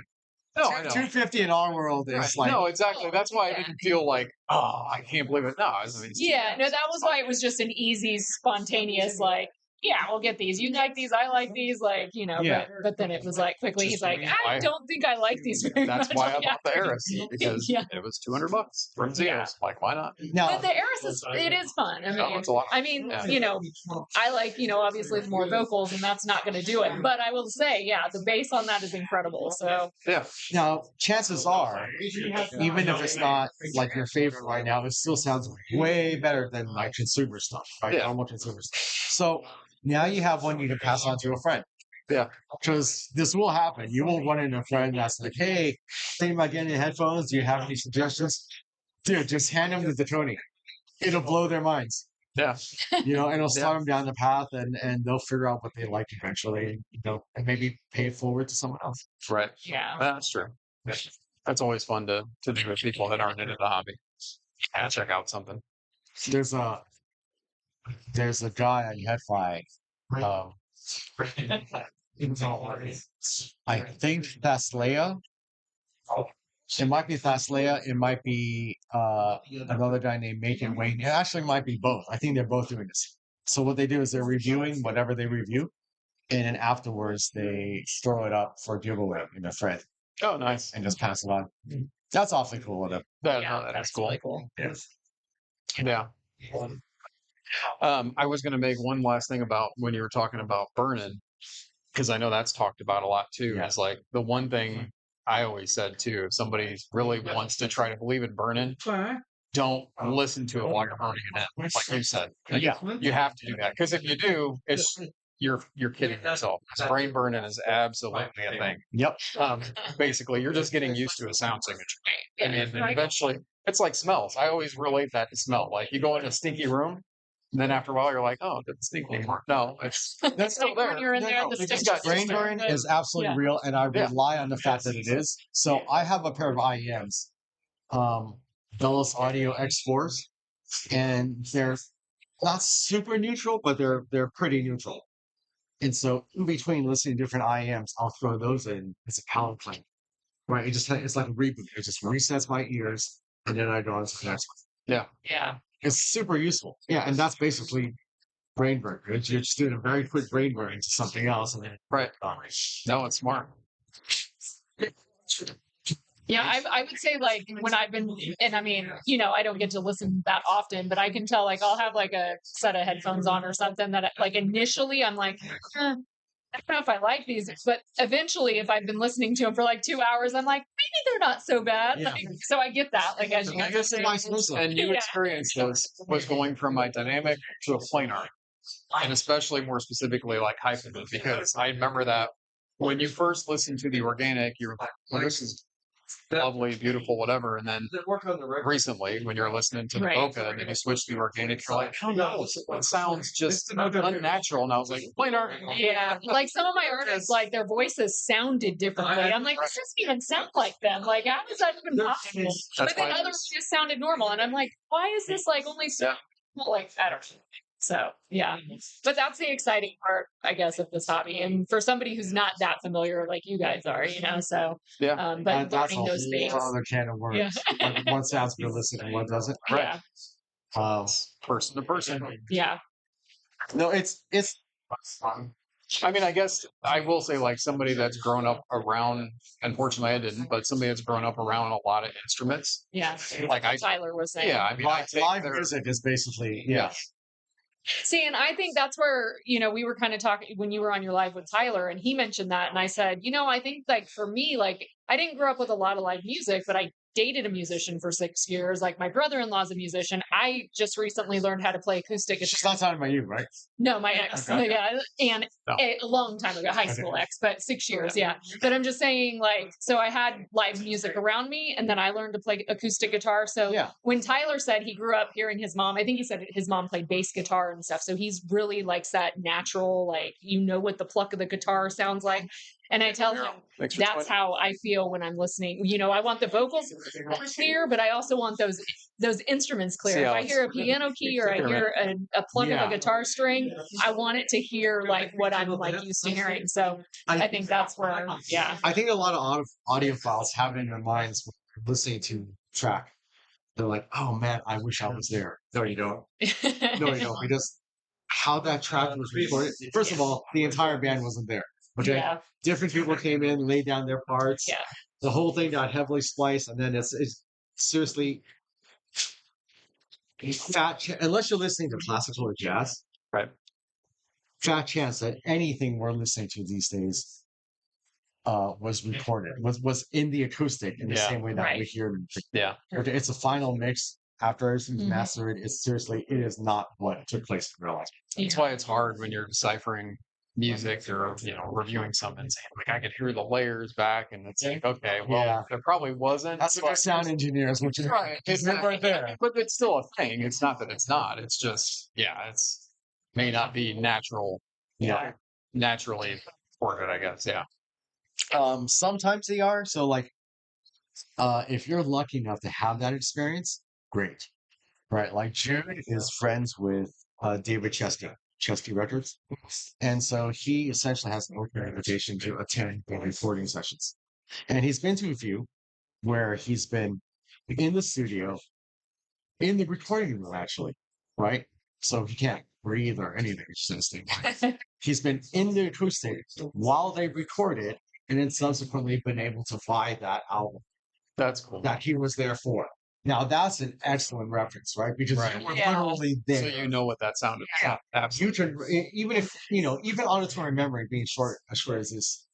Speaker 1: No, I know.
Speaker 3: 250 in our world is like
Speaker 1: No, exactly. That's why I didn't feel like, oh, I can't believe it. No,
Speaker 2: Yeah, no, that was why it was just an easy, spontaneous, like, yeah, we'll get these. You like these, I like these, like,
Speaker 3: Yeah.
Speaker 2: but then it was like quickly, he's like, I
Speaker 1: why-
Speaker 2: don't think I like these very
Speaker 1: That's
Speaker 2: much.
Speaker 1: why I
Speaker 2: Yeah.
Speaker 1: bought the Eris because
Speaker 2: Yeah.
Speaker 1: it was $200 from Zeos. Like, why not?
Speaker 3: now.
Speaker 2: But the Eris it is fun.
Speaker 1: It's a lot.
Speaker 2: I like, obviously more vocals, and that's not going to do it. But I will say, yeah, the bass on that is incredible. So
Speaker 1: Yeah.
Speaker 3: Now, chances are, even if it's not like your favorite right now, it still sounds way better than like consumer stuff, right?
Speaker 1: Yeah.
Speaker 3: Normal consumer stuff. So now you have one you can pass on to a friend.
Speaker 1: Yeah.
Speaker 3: Because this will happen. You will run into a friend that's like, hey, thinking about getting headphones. Do you have any suggestions? Dude, just hand them the Tony. It'll blow their minds.
Speaker 1: Yeah.
Speaker 3: And it'll start them down the path and they'll figure out what they like eventually, and maybe pay it forward to someone else.
Speaker 1: Right.
Speaker 2: yeah,
Speaker 1: That's true. That's always fun to do with people that aren't into the hobby. Yeah, check out something.
Speaker 3: There's a guy on Headfly. I think that's Leia. It might be Thaslea. It might be another guy named Macon Wayne. It actually might be both. I think they're both doing this. So what they do is they're reviewing whatever they review, and then afterwards they throw it up for giveaway in a thread
Speaker 1: Oh, nice.
Speaker 3: and just pass it on. That's awfully cool of them.
Speaker 1: That is
Speaker 2: that's
Speaker 1: cool.
Speaker 2: really cool.
Speaker 1: Yeah. I was going to make one last thing about when you were talking about burning, because I know that's talked about a lot too.
Speaker 3: Yeah.
Speaker 1: Is like the one thing I always said too, if somebody really wants to try to believe in burning, don't listen to it while you're burning it in, like you said. Like,
Speaker 3: Yeah.
Speaker 1: you have to do that because if you do, you're kidding yourself. 'Cause brain burning is absolutely a thing.
Speaker 3: Yep.
Speaker 1: Basically, you're just getting used to a sound signature. And then eventually, it's like smells. I always relate that to smell. Like you go in a stinky room, and then after a while, you're like, oh, it doesn't stink anymore. No, that's still there.
Speaker 2: When you're in there, the
Speaker 1: you just
Speaker 2: stench
Speaker 1: got
Speaker 2: is
Speaker 3: Brain
Speaker 2: just there.
Speaker 3: burn is absolutely
Speaker 2: Yeah.
Speaker 3: real, and I
Speaker 1: Yeah.
Speaker 3: rely on the fact that it is. So I have a pair of IEMs, Dulles Audio X4s, and they're not super neutral, but they're pretty neutral. And so in between listening to different IEMs, I'll throw those in as a palette cleanser. Right? It's like a reboot. It just resets my ears, and then I go on to the next one.
Speaker 2: Yeah.
Speaker 3: It's super useful. Yeah, and that's basically brain burn. You're just doing a very quick brain burn into something else, and then
Speaker 1: Right. No, it's smart.
Speaker 2: Yeah, I would say like when I've been, and I mean, I don't get to listen that often, but I can tell like I'll have like a set of headphones on or something that like initially I'm like, I don't know if I like these, but eventually if I've been listening to them for like 2 hours, I'm like, maybe they're not so bad.
Speaker 3: Yeah.
Speaker 2: Like, so I get that. Like as you
Speaker 3: I guess vice versa.
Speaker 1: And you
Speaker 2: Yeah.
Speaker 1: experienced this was going from my dynamic to a planar, and especially more specifically like hyphen, because I remember that when you first listened to the organic, you were like, well, this is lovely, beautiful, whatever. And then
Speaker 6: Work on the record.
Speaker 1: recently, when you're listening to the
Speaker 2: Right.
Speaker 1: Boca and then you switch to organic, you're like, oh no, it sounds just unnatural. And I was like, plainer.
Speaker 2: Yeah, like some of my artists, like their voices sounded differently. I'm like, this doesn't even sound like them. Like, how is that even possible? But then others just sounded normal, and I'm like, why is this like only so? Like, I don't know. So yeah, but that's the exciting part, I guess, of this hobby. And for somebody who's not that familiar, like you guys are, you know, so
Speaker 1: Yeah.
Speaker 2: but
Speaker 3: That's a
Speaker 2: learning those things.
Speaker 3: whole other can of worms.
Speaker 2: Yeah.
Speaker 3: Like, one sounds realistic and one doesn't.
Speaker 2: Yeah,
Speaker 1: Person to person.
Speaker 2: yeah,
Speaker 3: No, it's
Speaker 1: I mean, I guess I will say, like, somebody that's grown up around, unfortunately I didn't, but somebody that's grown up around a lot of instruments.
Speaker 2: yeah.
Speaker 1: Like
Speaker 2: Tyler was saying.
Speaker 1: yeah, I mean, I take
Speaker 3: live
Speaker 1: their-
Speaker 3: music is basically
Speaker 1: Yeah.
Speaker 2: See, and I think that's where, you know, we were kind of talking when you were on your live with Tyler, and he mentioned that. And I said, you know, I think like for me, like I didn't grow up with a lot of live music, but I dated a musician for 6 years. Like my brother-in-law's a musician. I just recently learned how to play acoustic
Speaker 3: She's
Speaker 2: guitar.
Speaker 3: not talking about you, right?
Speaker 2: No, my ex.
Speaker 3: Okay.
Speaker 2: Yeah. And
Speaker 1: No.
Speaker 2: a long time ago, high school ex, but 6 years. Yeah. But I'm just saying, like, so I had live music around me, and then I learned to play acoustic guitar. So
Speaker 3: Yeah.
Speaker 2: when Tyler said he grew up hearing his mom, I think he said his mom played bass guitar and stuff. So he's really likes that natural, like, you know what the pluck of the guitar sounds like. And I tell him
Speaker 1: Thanks for
Speaker 2: that's
Speaker 1: joining.
Speaker 2: how I feel when I'm listening. You know, I want the vocals clear, but I also want those instruments clear.
Speaker 1: See
Speaker 2: If
Speaker 1: how
Speaker 2: I
Speaker 1: it's-
Speaker 2: hear a piano key or I hear a plug of
Speaker 3: Yeah.
Speaker 2: a guitar string, I want it to hear like what I'm like used to hearing. So I think that's where, yeah.
Speaker 3: I think a lot of audiophiles have it in their minds when they're listening to track. They're like, oh man, I wish I was there. No, you don't. No, you don't. Because how that track was recorded, first of all, the entire band wasn't there. Okay.
Speaker 2: Yeah.
Speaker 3: Different people came in, laid down their parts.
Speaker 2: Yeah.
Speaker 3: The whole thing got heavily spliced, and then it's seriously unless you're listening to classical or jazz,
Speaker 1: Right.
Speaker 3: fat chance that anything we're listening to these days was recorded, was in the acoustic in the
Speaker 1: Yeah.
Speaker 3: same way that we
Speaker 2: Right.
Speaker 3: hear music.
Speaker 1: Yeah.
Speaker 3: Okay, it's a final mix after everything's
Speaker 2: Mhm.
Speaker 3: mastered. It's seriously, it is not what took place in real life.
Speaker 1: That's why it's hard when you're deciphering music or, you know, reviewing something and saying, like, I could hear the layers back, and it's like, okay, well,
Speaker 3: Yeah.
Speaker 1: there probably wasn't.
Speaker 3: That's what sound engineers, which is
Speaker 1: Right.
Speaker 3: it's right there.
Speaker 1: But it's still a thing. It's not that it's not. It's just, yeah, it's may not be natural.
Speaker 3: Yeah.
Speaker 1: Naturally recorded, I guess. Yeah.
Speaker 3: Sometimes they are. So like, if you're lucky enough to have that experience, great. Right. Like Jude is friends with David Chesky Records. And so he essentially has an open invitation to attend the recording sessions. And he's been to a few where he's been in the studio, in the recording room, actually. Right. So he can't breathe or anything. It's just he's been in the acoustic while they recorded, and then subsequently been able to buy that album
Speaker 1: That's cool.
Speaker 3: that he was there for. Now that's an excellent reference, right? Because
Speaker 1: Right.
Speaker 3: you were
Speaker 2: Yeah.
Speaker 3: literally
Speaker 1: So
Speaker 3: there.
Speaker 1: you know what that sounded like.
Speaker 3: Yeah.
Speaker 1: Absolutely.
Speaker 3: You can, even if even auditory memory being as short as this,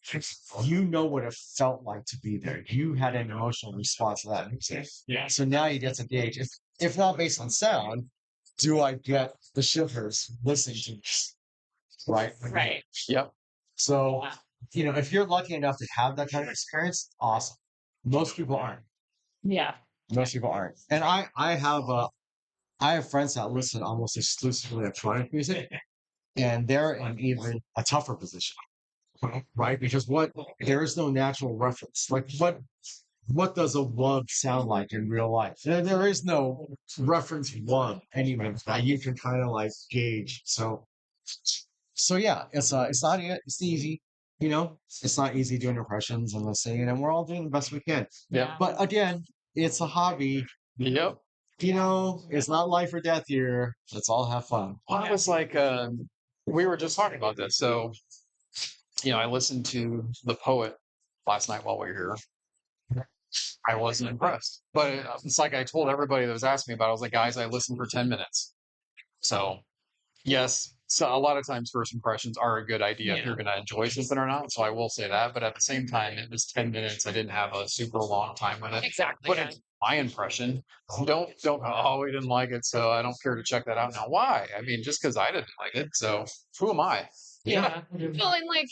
Speaker 3: you know what it felt like to be there. You had an emotional response to that music.
Speaker 1: Yeah.
Speaker 3: So now you get to gauge, if not based on sound, do I get the shivers listening to this? Right.
Speaker 2: Right.
Speaker 1: Yep.
Speaker 3: So
Speaker 2: Wow.
Speaker 3: if you're lucky enough to have that kind of experience, awesome. Most people aren't.
Speaker 2: Yeah.
Speaker 3: Most people aren't. And I have friends that listen almost exclusively electronic music, and they're in even a tougher position, right? Because there is no natural reference. Like what does a wug sound like in real life? There is no reference wug anywhere that you can kind of like gauge. So yeah, it's not easy. It's not easy doing impressions and listening, and we're all doing the best we can.
Speaker 1: Yep.
Speaker 3: But again, it's a hobby.
Speaker 1: Yep.
Speaker 3: It's not life or death here. Let's all have fun.
Speaker 1: Well, it was like, we were just talking about this. So, I listened to The Poet last night while we were here. I wasn't impressed. But it's like I told everybody that was asking me about it. I was like, guys, I listened for 10 minutes. So, yes. So a lot of times first impressions are a good idea if you're going to enjoy something or not. So I will say that. But at the same time, it was 10 minutes. I didn't have a super long time with it.
Speaker 2: Exactly.
Speaker 1: But
Speaker 2: Yeah.
Speaker 1: it's my impression. Don't oh, we didn't like it, so I don't care to check that out now. Why? I mean, just because I didn't like it. So who am I?
Speaker 2: Yeah. Well, and like,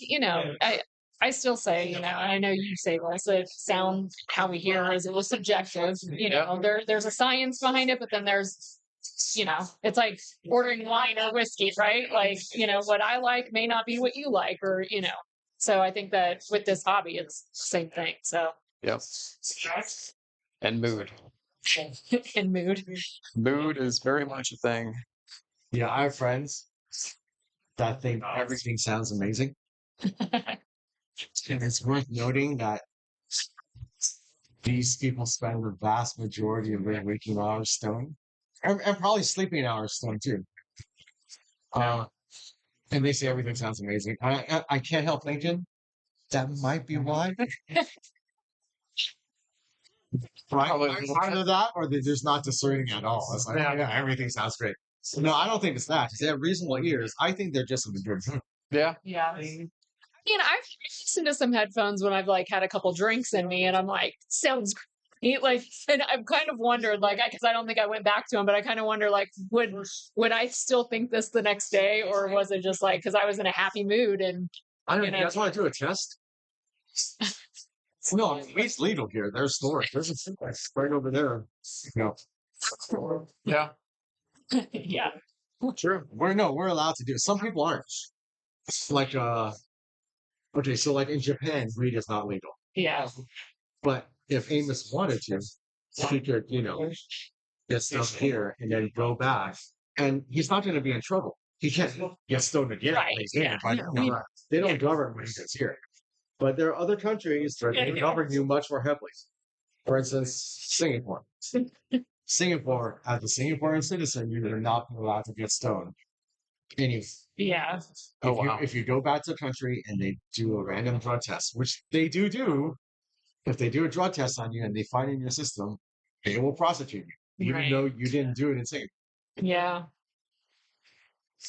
Speaker 2: I still say, you know, I know you say this, that sound, how we hear is a little subjective. You know, there's a science behind it, but then there's, you know, it's like ordering wine or whiskey, right? Like, you know, what I like may not be what you like, or, you know. So I think that with this hobby, it's the same thing. So,
Speaker 1: Yep. And mood.
Speaker 2: and mood.
Speaker 1: Mood is very much a thing.
Speaker 3: Yeah, I have friends that think everything sounds amazing. And it's worth noting that these people spend the vast majority of their waking hours stoned, and probably sleeping hours stoned too. And they say everything sounds amazing. I can't help thinking that might be why. Right? Either that, or they're just not discerning at all. It's like, yeah, everything sounds great. No, I don't think it's that. They have reasonable ears. I think they're just in a good mood.
Speaker 1: Yeah.
Speaker 2: Yeah. I mean, I've listened to some headphones when I've like had a couple drinks in me, and I'm like, sounds great. Like, and I've kind of wondered, like, because I don't think I went back to them, but I kind of wonder, like, would I still think this the next day, or was it just like because I was in a happy mood and
Speaker 3: I don't know. You guys want to do a test? No, it's legal here. There's stores. There's a Simplex right over there. No.
Speaker 1: Yeah.
Speaker 2: yeah,
Speaker 1: True.
Speaker 3: We're allowed to do it. Some people aren't. Like okay, so like in Japan, weed is not legal.
Speaker 2: yeah,
Speaker 3: But if Amos wanted to, he could, you know, get stuff here and then go back. And he's not going to be in trouble. He can't get stoned again.
Speaker 2: Right, yeah.
Speaker 3: They don't govern when he gets here. But there are other countries where they govern you much more heavily. For instance, Singapore. Singapore, as a Singaporean citizen, you are not allowed to get stoned.
Speaker 2: yeah,
Speaker 3: If you go back to the country and they do a random drug test, which they do, if they do a drug test on you and they find it in your system, they will prosecute you, even though you didn't do it in Singapore.
Speaker 2: yeah,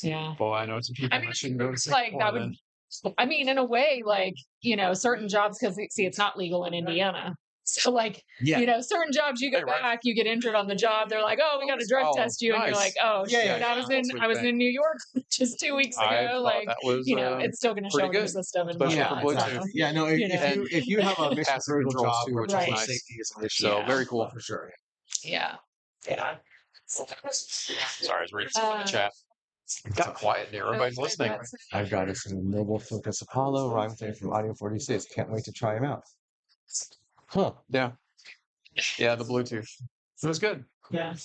Speaker 2: yeah.
Speaker 1: Boy, I know some people that shouldn't go to
Speaker 2: It's like
Speaker 1: Singapore
Speaker 2: that would.
Speaker 1: then.
Speaker 2: I mean, in a way, like, you know, certain jobs, because see, it's not legal in Indiana. So, like, you know, certain jobs you go back, you get injured on the job. They're like, "Oh, we got to drug test you," and you're
Speaker 1: nice.
Speaker 2: like, "Oh, shit,
Speaker 1: Yeah,
Speaker 2: I was in New York just 2 weeks
Speaker 1: I
Speaker 2: ago."
Speaker 1: thought
Speaker 2: Like,
Speaker 1: that was,
Speaker 2: you know, it's still going to show
Speaker 1: pretty
Speaker 2: in your
Speaker 1: good,
Speaker 2: system and
Speaker 1: especially
Speaker 2: whatnot.
Speaker 1: for Bluetooth.
Speaker 2: So,
Speaker 3: Yeah, no, if,
Speaker 2: You know.
Speaker 3: if you have a mission
Speaker 1: Passive
Speaker 3: critical
Speaker 1: controls
Speaker 3: job
Speaker 1: too,
Speaker 3: where
Speaker 1: which is
Speaker 2: Right.
Speaker 1: nice.
Speaker 3: safety is an issue,
Speaker 1: So
Speaker 2: Yeah.
Speaker 1: very cool.
Speaker 3: for sure.
Speaker 2: yeah, yeah.
Speaker 1: Sorry, I was reading some in the chat. It got quiet there. Everybody's listening.
Speaker 3: I've got it from Noble Focus Apollo, rhyme thing from Audio46. Can't wait to try him out. Huh.
Speaker 1: Yeah. Yeah, the Bluetooth. It was good.
Speaker 2: Yeah.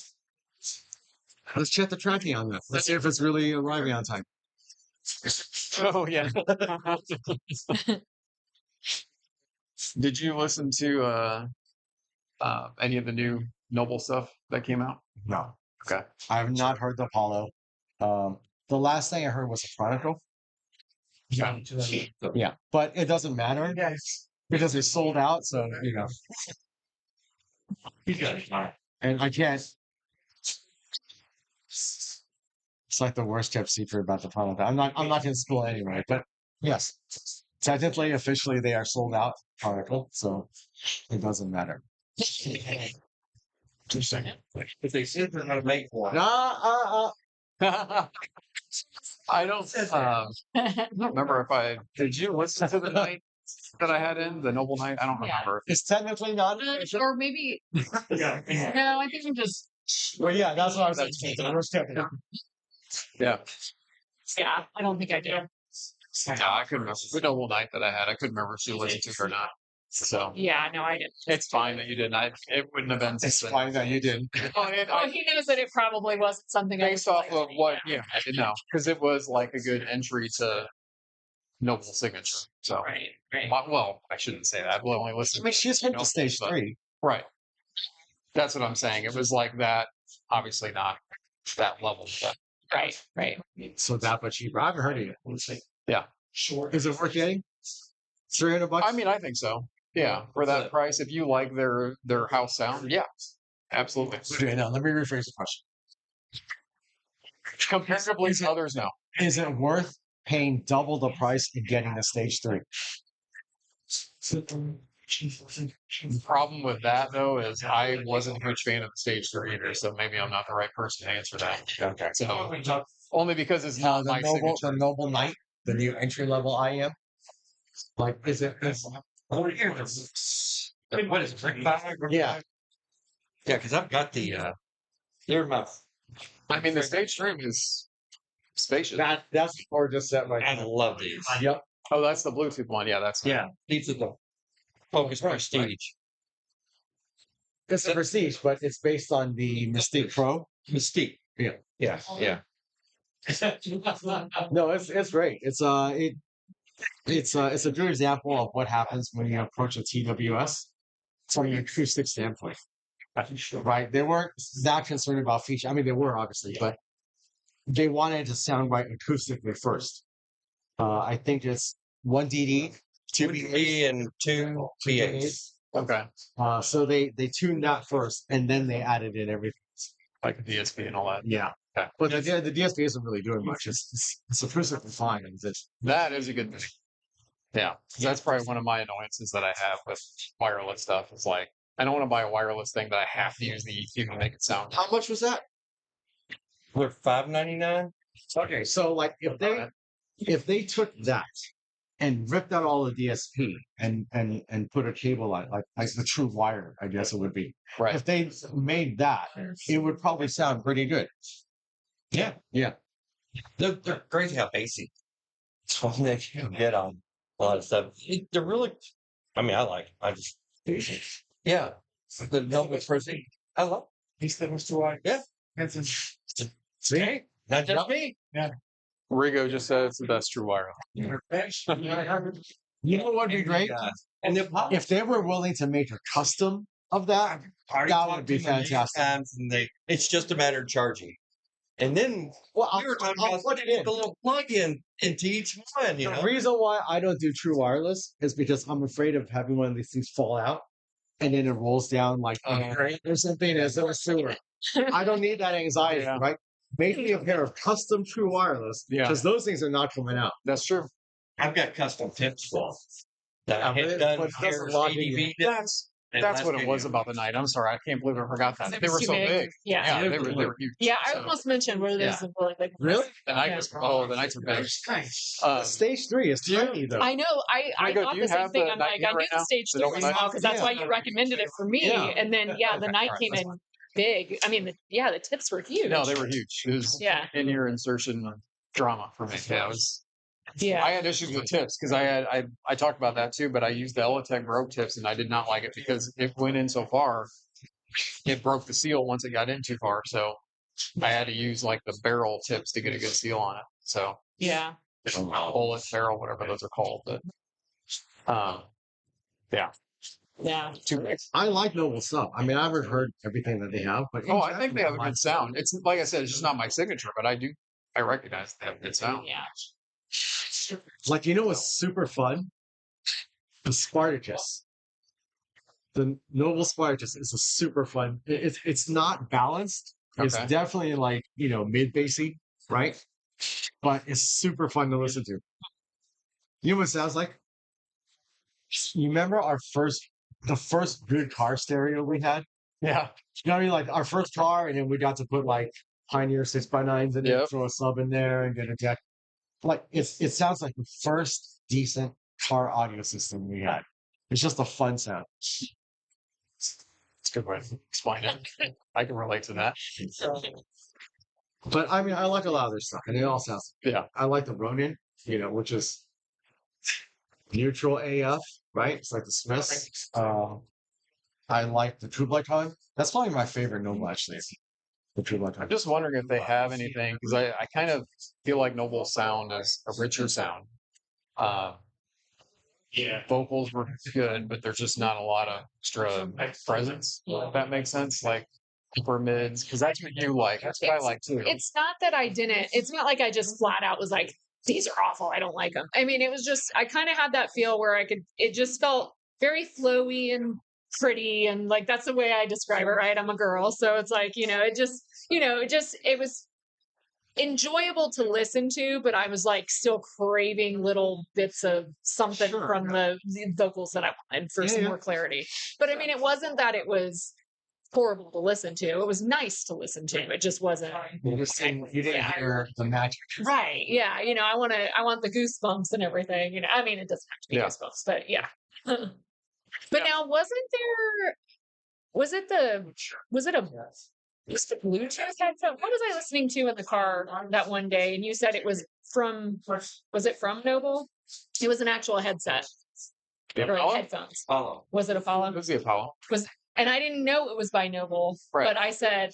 Speaker 3: Let's check the tracking on that. Let's see if it's really arriving on time.
Speaker 1: Oh yeah. Did you listen to any of the new Noble stuff that came out?
Speaker 3: No.
Speaker 1: Okay.
Speaker 3: I have not heard the Apollo. The last thing I heard was a Chronicle. Yeah, but it doesn't matter because it's sold out. So you know, and I can't. It's like the worst kept secret about the Chronicle. I'm not going to spoil it anyway. But yes, technically, officially, they are sold out. Chronicle, so it doesn't matter.
Speaker 1: Interesting.
Speaker 6: If they said they're going to make one,
Speaker 1: I don't remember if I did. You listen to the night that I had in the Noble Night? I don't
Speaker 2: Yeah.
Speaker 1: remember.
Speaker 3: It's technically not.
Speaker 2: Or maybe. No, I think I'm just.
Speaker 3: Well, yeah, that's what I was
Speaker 1: That's-
Speaker 3: saying.
Speaker 1: Yeah.
Speaker 2: Yeah, I don't think I do.
Speaker 1: No, I couldn't remember the Noble Night that I had. I couldn't remember if you listened to it or not. So
Speaker 2: Yeah, no, I didn't.
Speaker 1: it's fine that you didn't. It wouldn't have been.
Speaker 3: It's fine that you didn't.
Speaker 2: Oh, he knows that it probably wasn't something I
Speaker 1: Based off of what, yeah, I didn't know, because it was like a good entry to Noble signature. So,
Speaker 2: Right, right.
Speaker 1: well, I shouldn't say that. We'll only listen.
Speaker 3: I mean, she's hit
Speaker 1: No,
Speaker 3: the stage
Speaker 1: but-
Speaker 3: 3.
Speaker 1: Right. That's what I'm saying. It was like that. Obviously not that level. But
Speaker 2: Right, right.
Speaker 3: So that much cheaper. I haven't heard of it.
Speaker 1: Yeah.
Speaker 3: Is it worth getting? $300?
Speaker 1: I mean, I think so. Yeah, for that price, if you like their house sound, yeah, absolutely.
Speaker 3: Okay, now let me rephrase the question.
Speaker 1: Comparatively to others, no.
Speaker 3: Is it worth paying double the price and getting the stage 3?
Speaker 1: The problem with that though is I wasn't a huge fan of the stage 3 either, so maybe I'm not the right person to answer that.
Speaker 3: Okay.
Speaker 1: So only because it's
Speaker 3: Now
Speaker 1: not my
Speaker 3: the
Speaker 1: signature.
Speaker 3: Noble Knight, the new entry level IM, Like, is it?
Speaker 6: What is it?
Speaker 3: Yeah,
Speaker 6: Yeah, because I've got the they're my
Speaker 1: I mean, the stage room is spacious.
Speaker 3: that's a gorgeous set right
Speaker 6: I
Speaker 3: there.
Speaker 6: love these.
Speaker 3: Yep.
Speaker 1: Oh, that's the Bluetooth one. Yeah, that's
Speaker 6: Yeah, these are the Focus Prestige.
Speaker 3: It's a Prestige, but it's based on the Mystique Pro.
Speaker 6: Mystique.
Speaker 3: Yeah.
Speaker 6: Yeah, yeah.
Speaker 3: No, it's great. It's a good example of what happens when you approach a TWS from an acoustic standpoint. Right? They weren't that concerned about feature. I mean, they were obviously, but they wanted to sound right acoustically first. I think it's one DD, two
Speaker 6: B and two B8s.
Speaker 1: okay.
Speaker 3: So they tuned that first, and then they added in everything.
Speaker 1: Like the DSP and all that.
Speaker 3: Yeah.
Speaker 1: Okay.
Speaker 3: But the DSP isn't really doing much. It's acoustically fine.
Speaker 1: That is a good thing. Yeah, 'cause that's probably one of my annoyances that I have with wireless stuff. Is like I don't want to buy a wireless thing that I have to use the EQ to make it sound.
Speaker 3: How much was that?
Speaker 6: We're $5.99.
Speaker 3: Okay, so like if they took that and ripped out all the DSP and put a cable on it, like the true wire, I guess it would be.
Speaker 1: Right.
Speaker 3: If they made that, it would probably sound pretty good.
Speaker 6: Yeah,
Speaker 3: Yeah.
Speaker 6: they're crazy how basic. It's one they can get on a lot of stuff. They're really. I mean, I like. I just. Yeah, the Velvet Prestige. I love. These things too. Yeah,
Speaker 3: See?
Speaker 6: not just me.
Speaker 1: Rigo just said it's the best true wireless.
Speaker 3: You know what would be great?
Speaker 6: And
Speaker 3: If they were willing to make a custom of that, that would be fantastic.
Speaker 6: It's just a matter of charging. And then
Speaker 3: Well,
Speaker 6: we were talking
Speaker 3: I'll
Speaker 6: about
Speaker 3: plug it in.
Speaker 6: the little plug-in into each one, you
Speaker 3: The
Speaker 6: know.
Speaker 3: reason why I don't do true wireless is because I'm afraid of having one of these things fall out and then it rolls down like a drain or something as a sewer. I don't need that anxiety,
Speaker 1: Yeah.
Speaker 3: right? Make me a pair of custom true wireless
Speaker 1: Yeah.
Speaker 3: because those things are not coming out.
Speaker 1: That's true.
Speaker 6: I've got custom tips for that I
Speaker 3: Yeah,
Speaker 6: hit
Speaker 3: but
Speaker 6: done
Speaker 3: it
Speaker 6: here
Speaker 3: doesn't log in.
Speaker 6: ADV.
Speaker 1: That's what it was about the night. I'm sorry, I can't believe I forgot that.
Speaker 2: It
Speaker 1: They
Speaker 2: was
Speaker 1: were
Speaker 2: too
Speaker 1: so
Speaker 2: big.
Speaker 1: big.
Speaker 2: Yeah.
Speaker 1: Yeah, they were huge.
Speaker 2: Yeah, I
Speaker 1: So,
Speaker 2: almost mentioned where there's some really big.
Speaker 3: Really?
Speaker 1: the night was the nights were big.
Speaker 3: Stage 3 is tiny though.
Speaker 2: I know. I
Speaker 1: Rigo,
Speaker 2: thought
Speaker 1: do you
Speaker 2: the same
Speaker 1: have
Speaker 2: thing.
Speaker 1: the
Speaker 2: I'm
Speaker 1: night
Speaker 2: like,
Speaker 1: here
Speaker 2: I knew
Speaker 1: right
Speaker 2: the
Speaker 1: now?
Speaker 2: stage
Speaker 1: The
Speaker 2: 3
Speaker 1: Dolby
Speaker 2: was
Speaker 1: Night?
Speaker 2: small because that's why
Speaker 3: Yeah.
Speaker 2: you recommended it for me.
Speaker 3: Yeah.
Speaker 2: And then the night came in big. I mean, the tips were huge.
Speaker 1: No, they were huge. It was
Speaker 2: Yeah.
Speaker 1: in-ear insertion drama for me. Yeah, it was.
Speaker 2: Yeah.
Speaker 1: I had issues with tips because I talked about that too, but I used the Elitech Brogue tips and I did not like it because it went in so far, it broke the seal once it got in too far. So I had to use like the barrel tips to get a good seal on it. So
Speaker 2: Yeah.
Speaker 1: bullet barrel, whatever those are called. But yeah,
Speaker 2: Yeah.
Speaker 1: too big.
Speaker 3: I like Noble stuff. I mean, I haven't heard everything that they have, but in
Speaker 1: Oh, I think they have a
Speaker 3: general,
Speaker 1: good sound. It's like I said, it's just not my signature, but I recognize they have a good sound.
Speaker 2: Yeah.
Speaker 3: like you know what's super fun? The Spartacus. The Noble Spartacus is a super fun. It's not balanced. It's
Speaker 1: Okay.
Speaker 3: definitely like mid bassy, right? But it's super fun to listen to. You know what it sounds like? You remember the first good car stereo we had?
Speaker 1: Yeah.
Speaker 3: You know what I mean? Like our first car, and then we got to put like Pioneer 6x9s in it,
Speaker 1: Yep.
Speaker 3: throw a sub in there, and get a deck. Like it sounds like the first decent car audio system we had. It's just a fun sound.
Speaker 1: It's a good way to explain it. I can relate to that.
Speaker 3: But I mean, I like a lot of their stuff, and it all sounds.
Speaker 1: Yeah.
Speaker 3: I like the Ronin, which is neutral AF, right? It's like the Smiths. I like the True Blood Con. That's probably my favorite Noble, actually. The True Blood Con.
Speaker 1: I'm just wondering if they have anything because I kind of feel like Noble's sound is a richer sound. Vocals were good, but there's just not a lot of extra presence. If that makes sense, like upper mids, because that's what you like. That's what I like too.
Speaker 2: It's not that I didn't. It's not like I just flat out was like, these are awful. I don't like them. I mean, it was just, I kind of had that feel where it just felt very flowy and pretty. And like, that's the way I describe it, right? I'm a girl. So it's like, it was enjoyable to listen to, but I was like still craving little bits of something from the vocals that I wanted for some more clarity. But I mean, it wasn't that it was horrible to listen to. It was nice to listen to. It just wasn't
Speaker 3: You didn't hear the magic.
Speaker 2: right. Yeah, I want the goosebumps and everything. I mean, it doesn't have to be goosebumps, but yeah. But now, was it the Bluetooth headphone? What was I listening to in the car that one day? And you said it was was it from Noble? It was an actual headset. Or headphones.
Speaker 6: Follow.
Speaker 2: Was it a Follow?
Speaker 1: It was the Apollo.
Speaker 2: And I didn't know it was by Noble, but I said,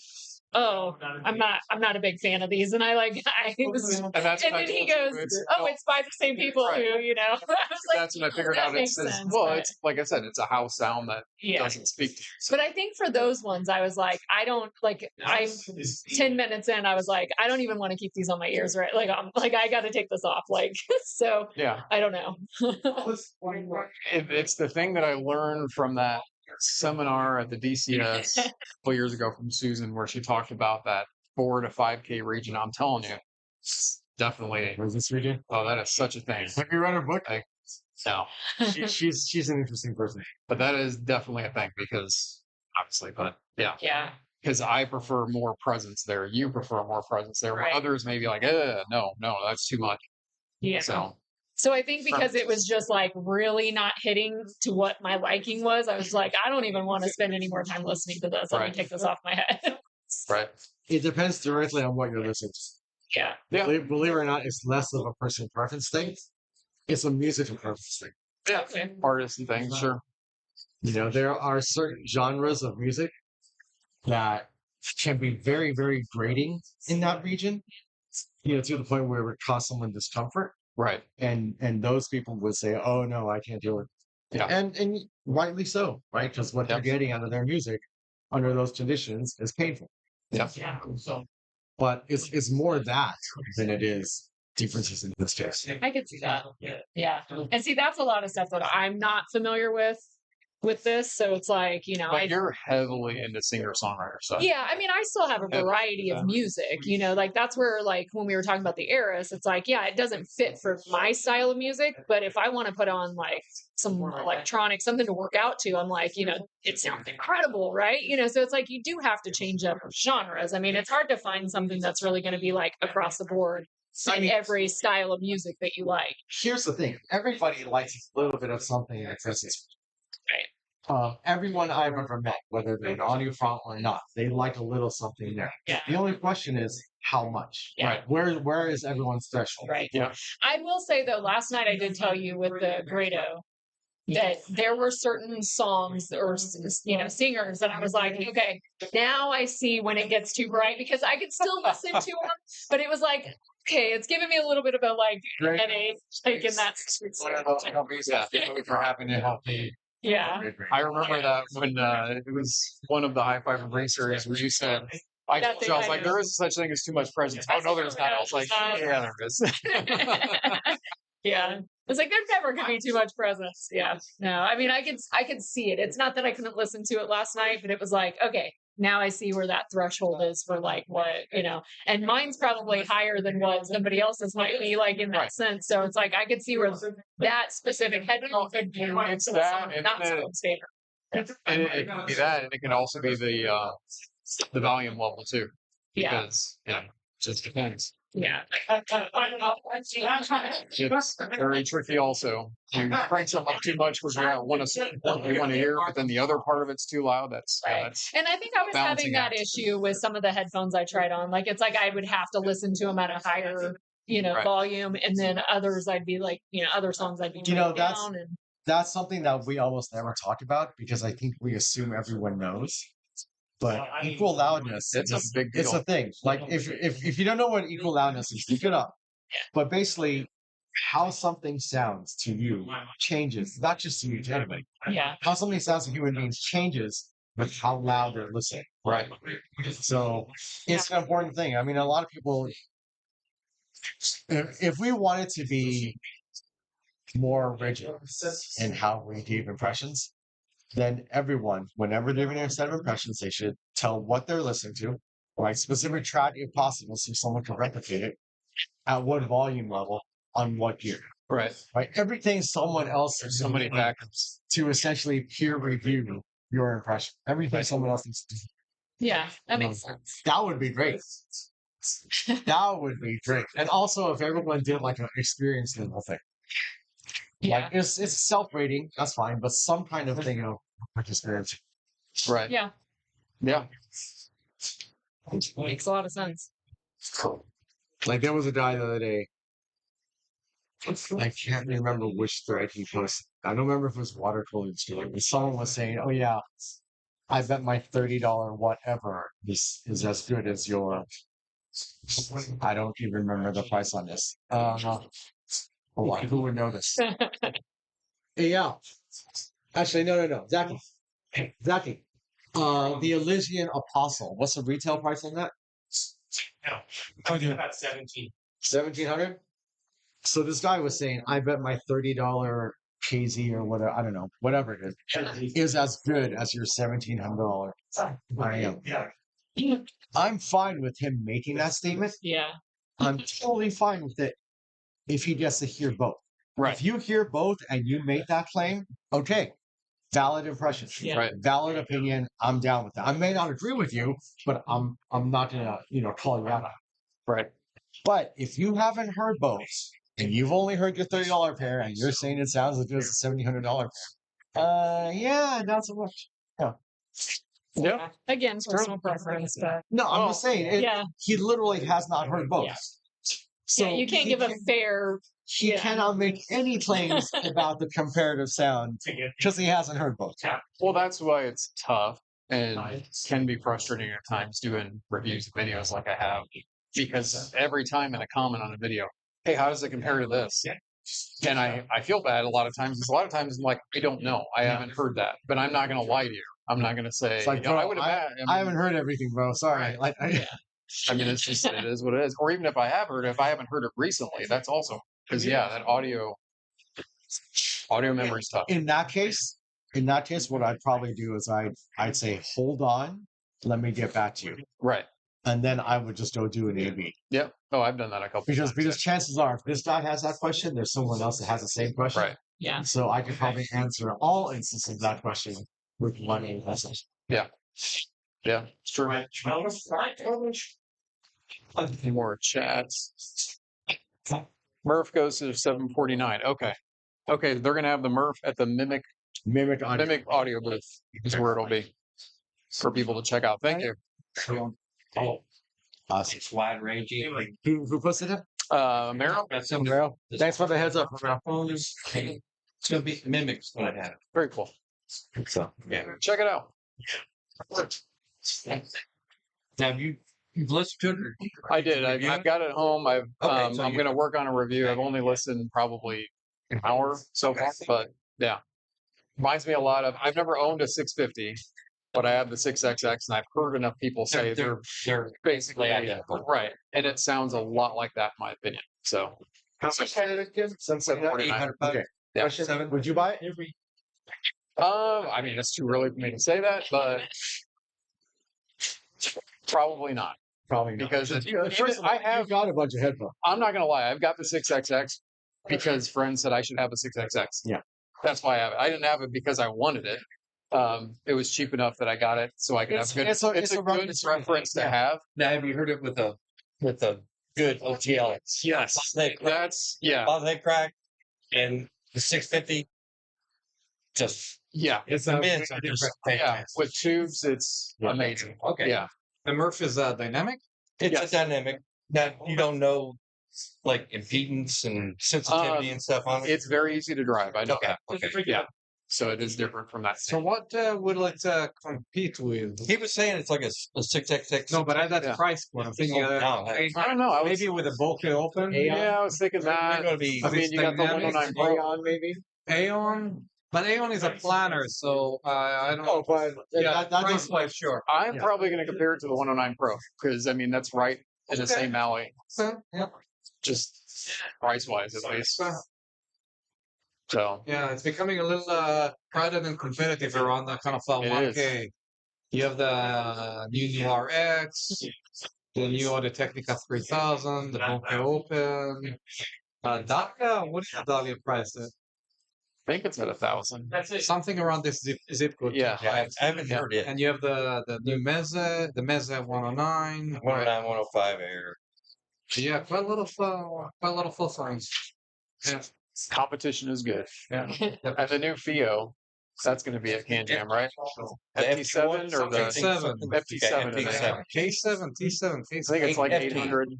Speaker 2: "Oh, I'm not a big fan of these." And I was, and then he goes, "Oh, it's by the same people who, I was like,
Speaker 1: that's when I figured out it says,
Speaker 2: sense,
Speaker 1: well,
Speaker 2: but-
Speaker 1: it's like I said, it's a house sound that doesn't speak to you. So,
Speaker 2: But I think for those ones, I was like, I'm 10 minutes in, I was like, I don't even want to keep these on my ears, right? Like, I'm like, I got to take this off. Like, so
Speaker 1: yeah,
Speaker 2: I don't know.
Speaker 1: it's the thing that I learned from that seminar at the DCS a couple years ago from Susan, where she talked about that 4 to 5K region. I'm telling you, definitely.
Speaker 3: What is this region?
Speaker 1: Oh, that is such a thing.
Speaker 3: Have you read her book?
Speaker 1: No,
Speaker 3: She's an interesting person.
Speaker 1: but that is definitely a thing because obviously, but yeah,
Speaker 2: Yeah.
Speaker 1: because I prefer more presence there. You prefer more presence there.
Speaker 2: Right.
Speaker 1: Others may be like, no, that's too much.
Speaker 2: Yeah. So I think because it was just like really not hitting to what my liking was, I was like, I don't even want to spend any more time listening to this. I'm going to take this off my head.
Speaker 1: Right.
Speaker 3: It depends directly on what you're listening to.
Speaker 2: Yeah.
Speaker 1: Yeah.
Speaker 3: Believe it or not, it's less of a personal preference thing. It's a musical preference thing.
Speaker 1: Yeah.
Speaker 2: Okay.
Speaker 1: Artists and things, sure.
Speaker 3: There are certain genres of music that can be very, very grating in that region. To the point where it would cause someone discomfort.
Speaker 1: Right.
Speaker 3: And those people would say, "Oh no, I can't do it."
Speaker 1: Yeah.
Speaker 3: And rightly so, right? Because what they're getting out of their music under those conditions is painful.
Speaker 1: Yeah.
Speaker 2: Yeah.
Speaker 3: But it's more that than it is differences in this case.
Speaker 2: I could see that. Yeah. And see, that's a lot of stuff that I'm not familiar with this. So it's like,
Speaker 1: But you're heavily into singer-songwriter stuff.
Speaker 2: yeah, I mean, I still have a variety of music, like that's where, like, when we were talking about the Eris, it's like, yeah, it doesn't fit for my style of music, but if I want to put on like some electronic, something to work out to, I'm like, it sounds incredible, right? So it's like, you do have to change up genres. I mean, it's hard to find something that's really going to be like across the board in every style of music that you like.
Speaker 3: Here's the thing: everybody likes a little bit of something in existence.
Speaker 2: Right.
Speaker 3: Everyone I've ever met, whether they're an audiophile or not, they like a little something there.
Speaker 2: Yeah.
Speaker 3: The only question is how much.
Speaker 2: Yeah.
Speaker 3: Right. Where is everyone's threshold?
Speaker 2: Right.
Speaker 1: Yeah.
Speaker 2: I will say though, last night I did tell you with the Grado that there were certain songs or singers that I was like, okay, now I see when it gets too bright, because I could still listen to them, but it was like, okay, it's giving me a little bit of a like headache, like in that.
Speaker 1: For having it help me.
Speaker 2: Yeah.
Speaker 1: I remember that when it was one of the High Five and Ring series where you said, I was like, there is such thing as too much presence. Oh, no, there's not. I was like, yeah, there is.
Speaker 2: Yeah. It's like, there's never going to be too much presence. Yeah. No, I mean, I could see it. It's not that I couldn't listen to it last night, but it was like, okay, now I see where that threshold is for like what, and mine's probably higher than what somebody else's might be, like, in that sense. So it's like, I could see where that specific headphone could be
Speaker 1: It's that, and
Speaker 2: not so favorite.
Speaker 1: And it can be that, and it can also be the volume level too.
Speaker 2: Yeah.
Speaker 1: Because, it just depends.
Speaker 2: Yeah.
Speaker 1: It's very tricky also. You crank something up too much because you want to hear, but then the other part of it's too loud. That's
Speaker 2: And I think I was having
Speaker 1: balancing
Speaker 2: that
Speaker 1: act.
Speaker 2: issue with some of the headphones I tried on. Like, it's like I would have to listen to them at a higher, volume, and then others I'd be like, other songs I'd be turning down. And
Speaker 3: That's something that we almost never talk about because I think we assume everyone knows. But equal loudness,
Speaker 1: it's a big deal.
Speaker 3: it's a thing. Like if you don't know what equal loudness is, look it up. But basically, how something sounds to you changes, not just to you, to anybody.
Speaker 2: yeah.
Speaker 3: How something sounds to human beings changes with how loud they're listening.
Speaker 1: Right.
Speaker 3: So it's an important thing. I mean, a lot of people, if we wanted to be more rigid in how we give impressions, then everyone, whenever they're giving a set of impressions, they should tell what they're listening to, right? Specific track if possible, so someone can replicate it at what volume level on what gear.
Speaker 1: Right.
Speaker 3: Right? Everything someone else is
Speaker 1: There's so many factors.
Speaker 3: to essentially peer review your impression. Everything someone else needs to do.
Speaker 2: Yeah, that makes sense.
Speaker 3: That would be great. That would be great. And also, if everyone did like an experience level thing,
Speaker 2: Yeah.
Speaker 3: like it's self-rating, that's fine, but some kind of thing of experience.
Speaker 1: Right.
Speaker 2: Yeah.
Speaker 1: Yeah.
Speaker 2: Makes a lot of sense.
Speaker 3: Like there was a guy the other day. I can't remember which thread he posted. I don't remember if it was water cooling story, but someone was saying, "Oh yeah, I bet my $30 whatever is as good as your." I don't even remember the price on this. Hold on, who would know this? Yeah. Actually, no. Zachy. The Elysian Apostle. What's the retail price on that?
Speaker 4: About 17.
Speaker 3: 1,700. So this guy was saying, I bet my $30 KZ or whatever, I don't know, whatever it is as good as your $1,700. I am. I'm fine with him making that statement.
Speaker 2: Yeah.
Speaker 3: I'm totally fine with it if he gets to hear both.
Speaker 1: Right.
Speaker 3: If you hear both and you make that claim, okay, valid impression,
Speaker 2: Yeah.
Speaker 1: Right.
Speaker 3: valid opinion. I'm down with that. I may not agree with you, but I'm not gonna call you out on it.
Speaker 1: Right.
Speaker 3: But if you haven't heard both and you've only heard your $30 pair and you're saying it sounds as good as a $1,700 pair, yeah, not so much.
Speaker 1: Yeah.
Speaker 2: Again, personal preference, but
Speaker 3: No, I'm just saying
Speaker 2: yeah.
Speaker 3: he literally has not heard both.
Speaker 2: Yeah.
Speaker 3: So
Speaker 2: yeah, you can't
Speaker 3: he
Speaker 2: give a fair.
Speaker 3: He
Speaker 2: Yeah.
Speaker 3: cannot make any claims about the comparative sound because he hasn't heard both.
Speaker 1: Well, that's why it's tough and can be frustrating at times doing reviews of videos like I have, because every time in a comment on a video, hey, how does it compare to this? And I feel bad a lot of times, because a lot of times I'm like, I don't know. I haven't heard that, but I'm not going to lie to you. I'm not going to say,
Speaker 3: It's like,
Speaker 1: "Yeah, I
Speaker 3: bro,
Speaker 1: would have.
Speaker 3: I haven't heard everything, bro. Sorry.
Speaker 1: Right.
Speaker 3: Like,
Speaker 1: I mean, it's just, it is what it is. Or even if I have heard it, if I haven't heard it recently, that's also, because yeah, that audio memory is tough.
Speaker 3: in that case, what I'd probably do is I'd say, hold on, let me get back to you.
Speaker 1: Right.
Speaker 3: And then I would just go do an A/B.
Speaker 1: Yep. Oh, I've done that a couple
Speaker 3: Because
Speaker 1: times.
Speaker 3: chances are, if this guy has that question, there's someone else that has the same question.
Speaker 1: Right.
Speaker 2: Yeah.
Speaker 3: So I could probably answer all instances of that question with one message.
Speaker 1: Yeah. Yeah. It's true. Any more chats? Murph goes to 749. Okay. Okay, they're gonna have the Murph at the Mimic audio booth is where it'll be for people to check out. Thank you.
Speaker 3: Awesome.
Speaker 6: It's wide ranging.
Speaker 3: Who posted it?
Speaker 1: Meryl?
Speaker 6: That's something.
Speaker 3: Meryl. Thanks for the heads up, Meryl.
Speaker 6: It's gonna be mimics what I have.
Speaker 1: Very cool.
Speaker 3: So
Speaker 6: Yeah.
Speaker 1: Check it out.
Speaker 6: Now you've listened to it? Or
Speaker 1: I did. I've got it at home.
Speaker 6: Okay, so
Speaker 1: I'm
Speaker 6: you-
Speaker 1: gonna work on a review. I've only listened probably an hour so far, but yeah. Reminds me a lot of, I've never owned a 650, but I have the 6XX, and I've heard enough people say
Speaker 6: they're
Speaker 1: basically
Speaker 6: identical.
Speaker 1: right, and it sounds a lot like that, in my opinion. So
Speaker 3: how much had it again? 749.
Speaker 6: 800
Speaker 3: Okay.
Speaker 1: yeah.
Speaker 3: Question: would you buy it?
Speaker 1: I mean, it's too early for me to say that, but probably not.
Speaker 3: Probably not.
Speaker 1: Because
Speaker 3: First of all,
Speaker 1: I have.
Speaker 3: you got a bunch of headphones.
Speaker 1: I'm not gonna lie. I've got the 6XX because friends said I should have a 6XX.
Speaker 3: Yeah.
Speaker 1: That's why I have it. I didn't have it because I wanted it. It was cheap enough that I got it, so I could have good. It's a good reference to have.
Speaker 6: Now have you heard it with a good OTL?
Speaker 1: Yes, that's yeah,
Speaker 6: Bosniak crack and the 650. Just
Speaker 1: yeah,
Speaker 6: it's a mid.
Speaker 1: yeah. With tubes, it's amazing.
Speaker 6: Okay.
Speaker 1: Yeah,
Speaker 5: The Murph is dynamic.
Speaker 6: It's
Speaker 1: Yes.
Speaker 6: a dynamic. Now you don't know like impedance and sensitivity and stuff on it.
Speaker 1: it's very easy to drive. I know
Speaker 6: Okay.
Speaker 1: that.
Speaker 6: Okay.
Speaker 1: Yeah, so it is different from that.
Speaker 5: So what would it compete with?
Speaker 6: He was saying it's like a 6XX.
Speaker 5: No, but at that
Speaker 1: Yeah.
Speaker 5: price point, I'm thinking
Speaker 6: No,
Speaker 1: I don't know. I was,
Speaker 5: maybe with a bulky open.
Speaker 1: yeah, I was thinking
Speaker 6: They're
Speaker 1: that.
Speaker 6: going to be.
Speaker 1: I mean, you got the
Speaker 5: dynamic.
Speaker 1: 109 Pro.
Speaker 3: Aeon, maybe.
Speaker 5: Aeon, but Aeon is a planner, so I don't know.
Speaker 3: Oh, but that
Speaker 5: price
Speaker 3: doesn't.
Speaker 5: wise, sure.
Speaker 1: I'm
Speaker 3: Yeah.
Speaker 1: probably going to compare it to the 109 Pro because I mean that's right in the same alley,
Speaker 5: So, yeah.
Speaker 1: just price wise at least. So
Speaker 5: Yeah, it's becoming a little crowded and competitive around that kind of
Speaker 1: It
Speaker 5: 1K. You have the new RX, the new Audio Technica 3000, the Bunker Open. Dahlia, what is the Dahlia price at?
Speaker 1: think it's at 1,000.
Speaker 5: Something around this zip code.
Speaker 1: Yeah.
Speaker 6: I haven't
Speaker 1: Yeah.
Speaker 6: heard it.
Speaker 5: And you have the new Meza, the Meza 109.
Speaker 6: 109, 105 air.
Speaker 5: Yeah, quite a lot of full size. Yeah.
Speaker 1: Competition is good.
Speaker 5: Yeah.
Speaker 1: And the new FIO, that's going to be at CanJam, right?
Speaker 6: The
Speaker 1: FT7 or the
Speaker 5: F7.
Speaker 1: FT7? I think.
Speaker 6: FT7.
Speaker 5: K7, T7,
Speaker 1: I think it's like
Speaker 6: FT.
Speaker 1: 800.
Speaker 6: I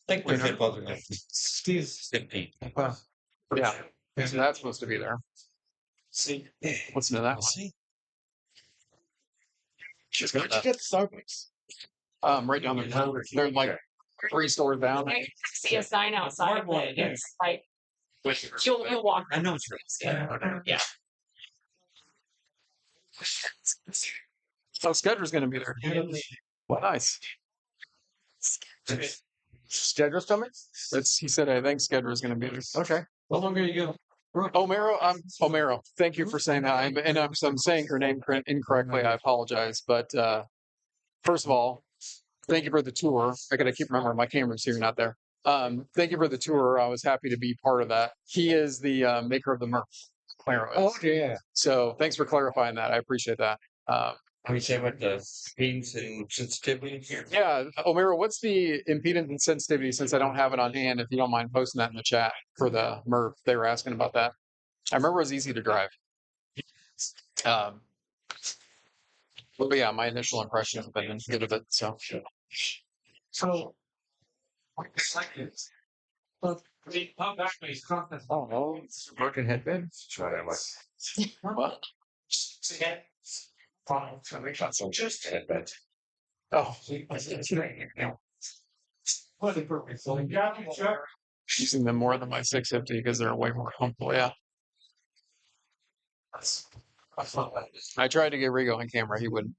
Speaker 6: think we're hit both of them.
Speaker 5: Steve.
Speaker 6: 15.
Speaker 1: Yeah. So that's supposed to be there.
Speaker 4: See,
Speaker 1: Listen to that one.
Speaker 6: See?
Speaker 1: She's
Speaker 3: Where'd
Speaker 1: got
Speaker 3: you get the Starbucks?
Speaker 1: right down there. They're like 3 stores down.
Speaker 2: I see a sign outside, but it's like you'll walk.
Speaker 6: I know it's right.
Speaker 2: Yeah.
Speaker 1: So Skedger's going to be there. Well, nice.
Speaker 3: Skedger's coming?
Speaker 1: He said, I think Skedger's going to be there.
Speaker 3: Okay.
Speaker 5: How long are you going?
Speaker 1: Omero, thank you for saying that. I'm saying her name incorrectly. I apologize. But first of all, thank you for the tour. I got to keep remembering my camera's here, not there. Thank you for the tour. I was happy to be part of that. He is the maker of the Murph. Claro is.
Speaker 3: Oh, okay, yeah.
Speaker 1: So thanks for clarifying that. I appreciate that.
Speaker 6: Can we say about the speeds and sensitivity?
Speaker 1: Yeah, Omero, what's the impedance and sensitivity? Since I don't have it on hand, if you don't mind posting that in the chat for the Murph, they were asking about that. I remember it was easy to drive. But yeah, my initial impression has been good of it. So
Speaker 3: Oh, no. Broken headband? Try that one.
Speaker 1: what?
Speaker 3: Just headband.
Speaker 1: Oh, using them more than my 650 because they're way more comfortable. Yeah. I tried to get Rigo on camera. He wouldn't.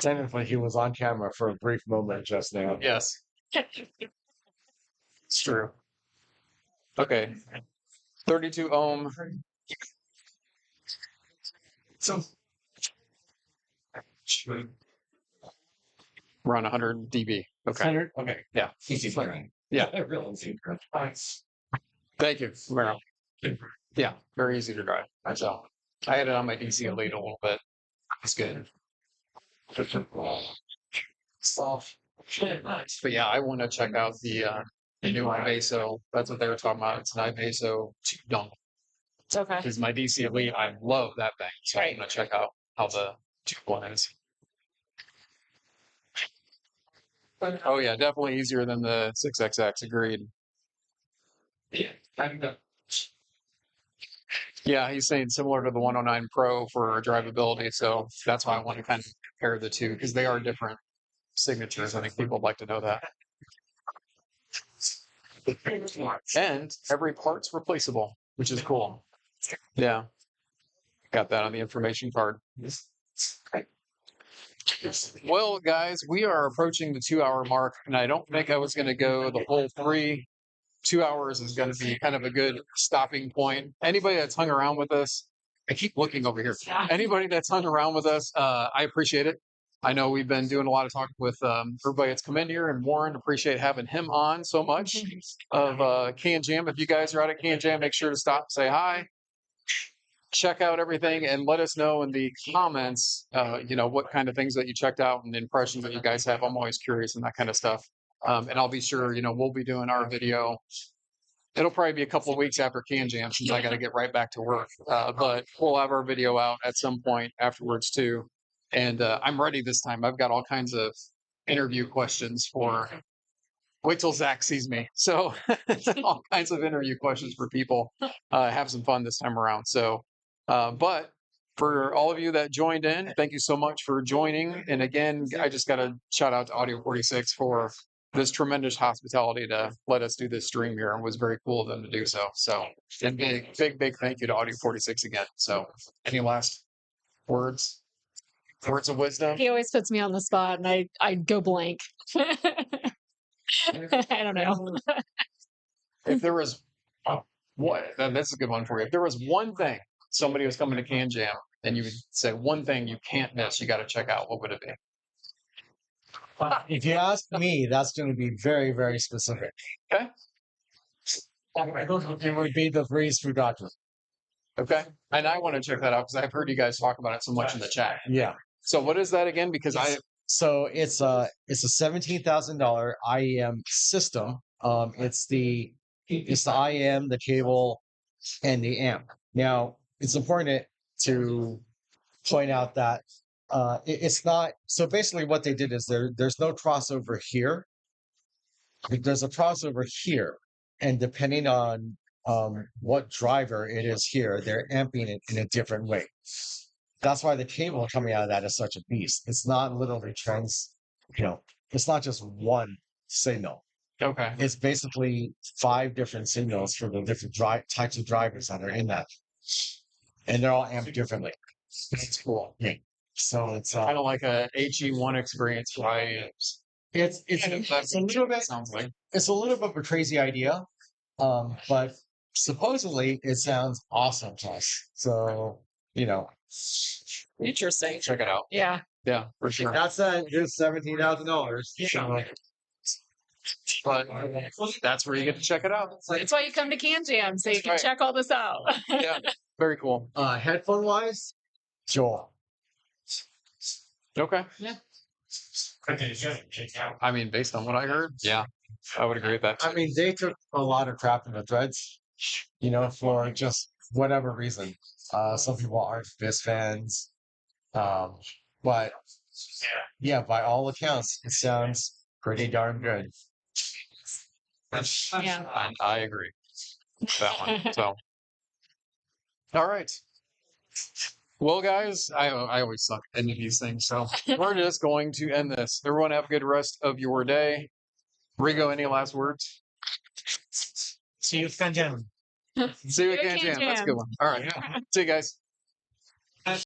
Speaker 3: Technically, he was on camera for a brief moment just now.
Speaker 1: Yes, it's true. Okay. 32 ohm. We're on 100 dB. Okay.
Speaker 3: Okay.
Speaker 1: Yeah.
Speaker 6: Easy flying.
Speaker 1: Yeah.
Speaker 6: Really easy.
Speaker 1: Thank you, Romero. Yeah, very easy to drive. So I had it on my DC Elite a little bit. It's good. But yeah, I want to check out the new iBasso. That's what they were talking about. It's an iBasso 2 dongle.
Speaker 2: It's okay.
Speaker 1: Because my DC Elite, I love that thing. So I'm going to check out how the 2 one is. Oh yeah, definitely easier than the 6XX. Agreed. Yeah, he's saying similar to the 109 Pro for drivability. So that's why I want to kind of compare the two because they are different signatures. I think people would like to know that. And every part's replaceable, which is cool. Yeah. Got that on the information card. Well, guys, we are approaching the 2-hour mark, and I don't think I was going to go the whole 3. 2 hours is going to be kind of a good stopping point. Anybody that's hung around with us, I keep looking over here. Anybody that's hung around with us, I appreciate it. I know we've been doing a lot of talking with everybody that's come in here, and Warren, appreciate having him on so much of CanJam. If you guys are out at CanJam, make sure to stop, say hi, check out everything, and let us know in the comments, what kind of things that you checked out and impressions that you guys have. I'm always curious and that kind of stuff. And I'll be sure, we'll be doing our video. It'll probably be a couple of weeks after CanJam since I got to get right back to work. But we'll have our video out at some point afterwards too. And I'm ready this time. I've got all kinds of interview questions for. Wait till Zach sees me. So all kinds of interview questions for people. Have some fun this time around. So, but for all of you that joined in, thank you so much for joining. And again, I just got to shout out to Audio46 for this tremendous hospitality to let us do this stream here. It was very cool of them to do so. So, and big thank you to Audio46 again. So, any last words? Words of wisdom?
Speaker 2: He always puts me on the spot, and I go blank. I don't know.
Speaker 1: If there was that's a good one for you. If there was one thing somebody was coming to CanJam and you would say one thing you can't miss, you got to check out, what would it be?
Speaker 3: If you ask me, that's going to be very, very specific.
Speaker 1: Okay.
Speaker 3: It would be the Breeze Food Doctor.
Speaker 1: Okay. And I want to check that out because I've heard you guys talk about it so much in the chat.
Speaker 3: Yeah.
Speaker 1: So what is that again? Because
Speaker 3: So it's a $17,000 IEM system. It's the IEM, the cable, and the amp. Now it's important to point out that it's not. So basically, what they did is there's no crossover here. There's a crossover here, and depending on what driver it is here, they're amping it in a different way. That's why the cable coming out of that is such a beast. It's not literally it's not just one signal.
Speaker 1: okay.
Speaker 3: It's basically 5 different signals for the different types of drivers that are in that. And they're all amped differently.
Speaker 1: That's cool.
Speaker 3: Yeah. So it's
Speaker 1: Kind of like a HE1 experience, right?
Speaker 3: it's a little bit
Speaker 1: Sounds like.
Speaker 3: it's a little bit of a crazy idea. But supposedly it sounds awesome to us. So,
Speaker 2: Interesting.
Speaker 1: Check it out.
Speaker 2: Yeah.
Speaker 1: Yeah, for sure.
Speaker 3: that's just $17,000.
Speaker 1: But that's where you get to check it out.
Speaker 2: That's why you come to CanJam, so you
Speaker 1: That's
Speaker 2: can
Speaker 1: right.
Speaker 2: check all this out.
Speaker 1: Yeah, very cool.
Speaker 3: Headphone wise, Joel.
Speaker 1: Okay.
Speaker 2: Yeah.
Speaker 1: I mean, based on what I heard, yeah, I would agree with that.
Speaker 3: I mean, they took a lot of crap in the threads, for just whatever reason. Some people aren't Fizz fans. But yeah, by all accounts, it sounds pretty darn good.
Speaker 2: Yeah.
Speaker 1: And I agree with that one. So, all right. Well, guys, I always suck at ending these things, so we're just going to end this. Everyone have a good rest of your day. Rigo, any last words?
Speaker 4: See you at CanJam.
Speaker 1: See you
Speaker 2: See you
Speaker 1: again,
Speaker 2: at
Speaker 1: Jam. That's a
Speaker 2: CanJam.
Speaker 1: good one. All right. See you guys.